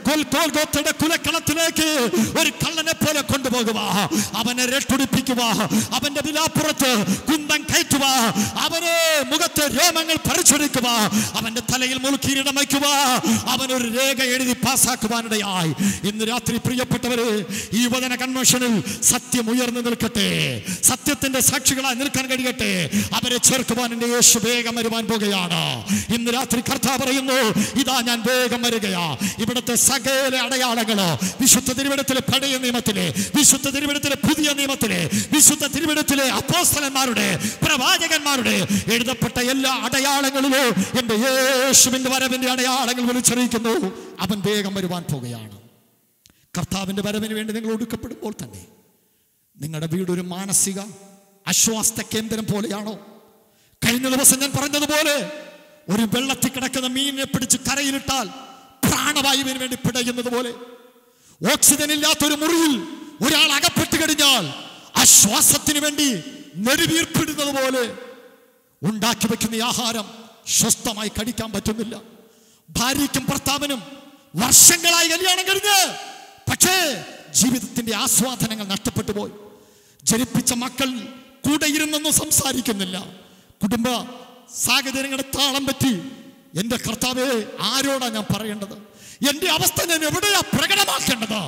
ഗോൽഗോത്തയുടെ കുലക്കളത്തിലേക്ക് ഒരു കള്ളനെ പോലെ കൊണ്ടുപോകുക, അവനെ രട്ടുടിപ്പിക്കുക, അവന്റെ വിലാപ്പുറത്ത് കുന്തം കയറ്റുക, അവനെ മുഖത്തെ രോമങ്ങൾ പറിച്ചെടുക്കുക, അവന്റെ തലയിൽ മുൾക്കിരീടം വയ്ക്കുക, അവനൊരു രേഖ എഴുതി പാസ്സാക്കുവാനിടയായി. ഇന്ന് രാത്രി പ്രിയപ്പെട്ടവരെ, ഈ വചന കൺവെൻഷനിൽ സത്യം ഉയർന്നു നിൽക്കട്ടെ, സത്യത്തിന്റെ സാക്ഷികളായി നിൽക്കാൻ കഴിയട്ടെ. അവരെ ചേർക്കുവാൻ എന്റെ യേശു വേഗം വരുവാൻ പോകുകയാണ്. ഇന്ന് രാത്രി കർത്താവ് പറയുന്നു, ഇതാ ഞാൻ വേഗം വരികയാ. ഇവിടുത്തെ സകല അടയാളങ്ങളോ വിശുദ്ധ തിരുവെഴുത്തിലെ പഴയ നിയമത്തിലെ, വിശുദ്ധ തിരുവെഴുത്തിലെ പുതിയ നിയമത്തിലെ, വിശുദ്ധ തിരുവെഴുത്തിലെ അപ്പോസ്തലന്മാരുടെ, പ്രവാചകന്മാരുടെ എഴുതപ്പെട്ട എല്ലാ അടയാളങ്ങളിലും എന്റെ യേശുവിന്റെ വരവിന്റെ അടയാളങ്ങൾ വിളിച്ചറിയിക്കുന്നു. അവൻ വേഗം വരുവാൻ പോകുകയാണ്. കർത്താവിന്റെ വരവിന് വേണ്ടി നിങ്ങൾ ഒടുക്കപ്പെടുമ്പോൾ തന്നെ നിങ്ങളുടെ വീടൊരു മാനസിക ആശ്വാസ കേന്ദ്രം പോലെയാണോ? കഴിഞ്ഞ ദിവസം ഞാൻ പറഞ്ഞതുപോലെ, ഒരു വെള്ളത്തിൽ കിടക്കുന്ന മീനിനെ പിടിച്ച് കരയിലിട്ടാൽ പ്രാണവായുവിന് വേണ്ടി പിടയുന്നത് പോലെ, ഓക്സിജൻ ഇല്ലാത്തൊരു മുറിയിൽ ഒരാൾ അകപ്പെട്ട് കഴിഞ്ഞാൽ ആശ്വാസത്തിന് വേണ്ടി നെടുവീർപ്പിടുന്നത് പോലെ ഉണ്ടാക്കി വെക്കുന്ന ഈ ആഹാരം സ്വസ്ഥമായി കഴിക്കാൻ പറ്റുന്നില്ല. ഭാര്യയ്ക്കും ഭർത്താവിനും വർഷങ്ങളായി കല്യാണം കഴിഞ്ഞ്, പക്ഷേ ജീവിതത്തിന്റെ ആസ്വാദനങ്ങൾ നഷ്ടപ്പെട്ടു പോയി. ജനിപ്പിച്ച മക്കൾ കൂടെ ഇരുന്നൊന്നും സംസാരിക്കുന്നില്ല. കുടുംബ സാഹചര്യങ്ങളുടെ താളം പറ്റി. എൻ്റെ കർത്താവേ, ആരോടാ ഞാൻ പറയേണ്ടത്? എൻ്റെ അവസ്ഥ ഞാൻ എവിടെയാ പ്രകടമാക്കേണ്ടത്?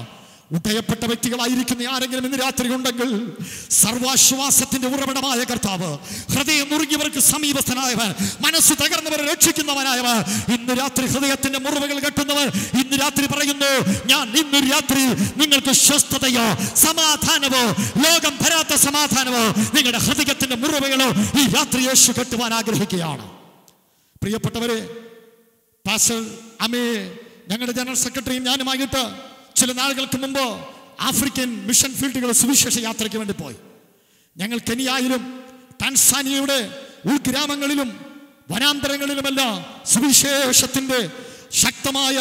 ഉടയപ്പെട്ട വ്യക്തികളായിരിക്കുന്ന ആരെങ്കിലും ഇന്ന് രാത്രി ഉണ്ടെങ്കിൽ, സർവാശ്വാസത്തിന്റെ ഉറവിടമായ കർത്താവ്, ഹൃദയം മുറുകിയവർക്ക് സമീപസ്ഥനായവൻ, മനസ്സ് തകർന്നവരെ രക്ഷിക്കുന്നവനായവൻ, ഇന്ന് രാത്രി ഹൃദയത്തിന്റെ മുറിവുകൾ കെട്ടുന്നവൻ ഇന്ന് രാത്രി പറയുന്നു, ഞാൻ ഇന്ന് രാത്രി നിങ്ങൾക്ക് സ്വസ്ഥതയോ സമാധാനമോ, ലോകം തരാത്ത സമാധാനമോ, നിങ്ങളുടെ ഹൃദയത്തിന്റെ മുറിവുകളോ ഈ രാത്രി യേശു കെട്ടുവാൻ ആഗ്രഹിക്കുകയാണ്. പ്രിയപ്പെട്ടവരെ, പാസ്റ്റർ അമേ, ഞങ്ങളുടെ ജനറൽ സെക്രട്ടറിയും ഞാനുമായിട്ട് ചില നാളുകൾക്ക് മുമ്പ് ആഫ്രിക്കൻ മിഷൻ ഫീൽഡുകൾ സുവിശേഷ യാത്രയ്ക്ക് വേണ്ടി പോയി. ഞങ്ങൾ കെനിയയിലും ടാൻസാനിയയുടെ ഉൾഗ്രാമങ്ങളിലും വനാന്തരങ്ങളിലുമെല്ലാം സുവിശേഷത്തിന്റെ ശക്തമായ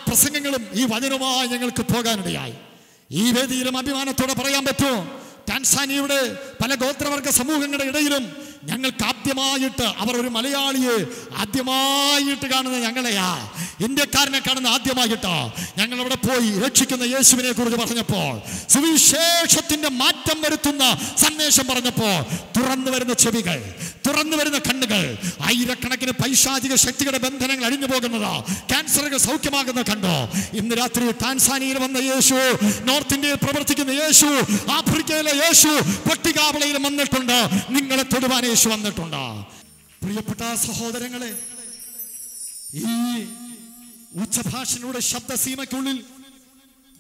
പ്രസംഗങ്ങളും ഈ വചനവുമായി ഞങ്ങൾക്ക് പോകാനിടയായി. ഈ വേദിയിലും അഭിമാനത്തോടെ പറയാൻ പറ്റുമോ, ടാൻസാനിയയുടെ പല ഗോത്രവർഗ സമൂഹങ്ങളുടെ ഇടയിലും ഞങ്ങൾക്ക് ആദ്യമായിട്ട്, അവർ ഒരു മലയാളിയെ ആദ്യമായിട്ട് കാണുന്ന ഞങ്ങളെയാ, ഇന്ത്യക്കാരനെ കാണുന്ന ആദ്യമായിട്ടാ. ഞങ്ങളവിടെ പോയി രക്ഷിക്കുന്ന യേശുവിനെ കുറിച്ച് പറഞ്ഞപ്പോൾ, സുവിശേഷത്തിന്റെ മാറ്റം വരുത്തുന്ന സന്ദേശം പറഞ്ഞപ്പോൾ, തുറന്നു വരുന്ന ചെവികൾ, തുറന്നു വരുന്ന കണ്ണുകൾ, ആയിരക്കണക്കിന് പൈശാചിക ശക്തികളുടെ ബന്ധനങ്ങൾ അഴിഞ്ഞു പോകുന്നത്, ക്യാൻസറുകൾ സൗഖ്യമാകുന്നത് കണ്ടോ? ഇന്ന് രാത്രി ടാൻസാനിയയിൽ വന്ന യേശു, നോർത്ത് ഇന്ത്യയിൽ പ്രവർത്തിക്കുന്ന യേശു, ആഫ്രിക്കയിലെ യേശു പട്ടികാവളയിൽ വന്നിട്ടുണ്ട്. നിങ്ങളെ തൊടുവാൻ യേശു വന്നിട്ടുണ്ട്. പ്രിയപ്പെട്ട സഹോദരങ്ങളെ, ഈ ഉച്ചഭാഷയുടെ ശബ്ദസീമയ്ക്കുള്ളിൽ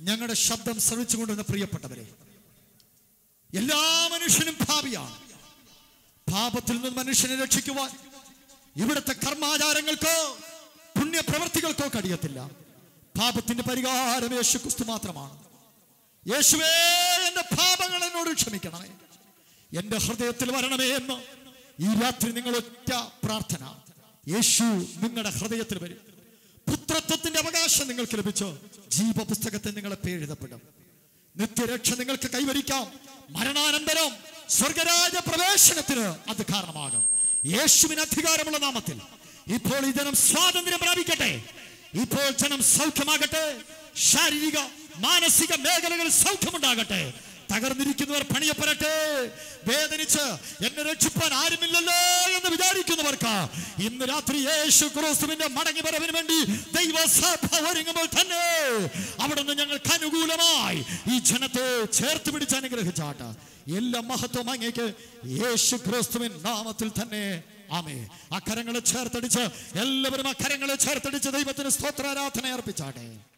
ഞങ്ങളുടെ ശബ്ദം ശ്രവിച്ചുകൊണ്ടിരുന്ന പ്രിയപ്പെട്ടവരെ, എല്ലാ മനുഷ്യനും ഭാവിയാണ്. പാപത്തിൽ നിന്ന് മനുഷ്യനെ രക്ഷിക്കുവാൻ ഇവിടുത്തെ കർമാചാരങ്ങൾക്കോ പുണ്യപ്രവർത്തികൾക്കോ കഴിയത്തില്ല. പാപത്തിന്റെ പരിഹാരം യേശു ക്രിസ്തു മാത്രമാണ്. യേശുവേ, എന്റെ പാപങ്ങൾ എന്നോട് ക്ഷമിക്കണമേ, എന്റെ ഹൃദയത്തിൽ വരണമേ എന്ന് ഈ രാത്രി നിങ്ങൾ ഒറ്റ പ്രാർത്ഥന. യേശു നിങ്ങളുടെ ഹൃദയത്തിൽ വരും. പുത്രത്വത്തിന്റെ അവകാശം നിങ്ങൾക്ക് ലഭിച്ചു. ജീവപുസ്തകത്തിൽ നിങ്ങളെ പേരെഴുതപ്പെടും. നിത്യരക്ഷ നിങ്ങൾക്ക് കൈവരിക്കാം. മരണാനന്തരം സ്വർഗരാജ പ്രവേശനത്തിന് അത് കാരണമാകും. യേശുവിന് അധികാരമുള്ള നാമത്തിൽ ഇപ്പോൾ ഈ ജനം സ്വാതന്ത്ര്യം പ്രാപിക്കട്ടെ. ഇപ്പോൾ ജനം സൗഖ്യമാകട്ടെ. ശാരീരിക മാനസിക മേഖലകളിൽ സൗഖ്യമുണ്ടാകട്ടെ. തകർന്നിരിക്കുന്നവർ പണിയപ്പെടട്ടെ. വേദനിച്ച് എന്നെ രക്ഷിപ്പാൻ ആരുമില്ലല്ലോ എന്ന് വിചാരിക്കുന്നവർക്ക് ഇന്ന് രാത്രി യേശു ക്രിസ്തുവിന്റെ മടങ്ങി വരവിന് വേണ്ടി ദൈവസഭ ഒരുങ്ങുമ്പോൾ തന്നെ അവിടുന്ന് ഞങ്ങൾക്ക് അനുകൂലമായി ഈ ജനത്തെ ചേർത്ത് പിടിച്ച് അനുഗ്രഹിച്ചാട്ട്. എല്ലാ മഹത്വം അങ്ങേക്ക് യേശു ക്രിസ്തുവിൻ നാമത്തിൽ തന്നെ. ആമേൻ. ആ കരങ്ങളെ ചേർത്തടിച്ച് എല്ലാവരും ആ കരങ്ങളെ ചേർത്തടിച്ച് ദൈവത്തിന് സ്തോത്രാരാധന അർപ്പിച്ചാട്ടെ.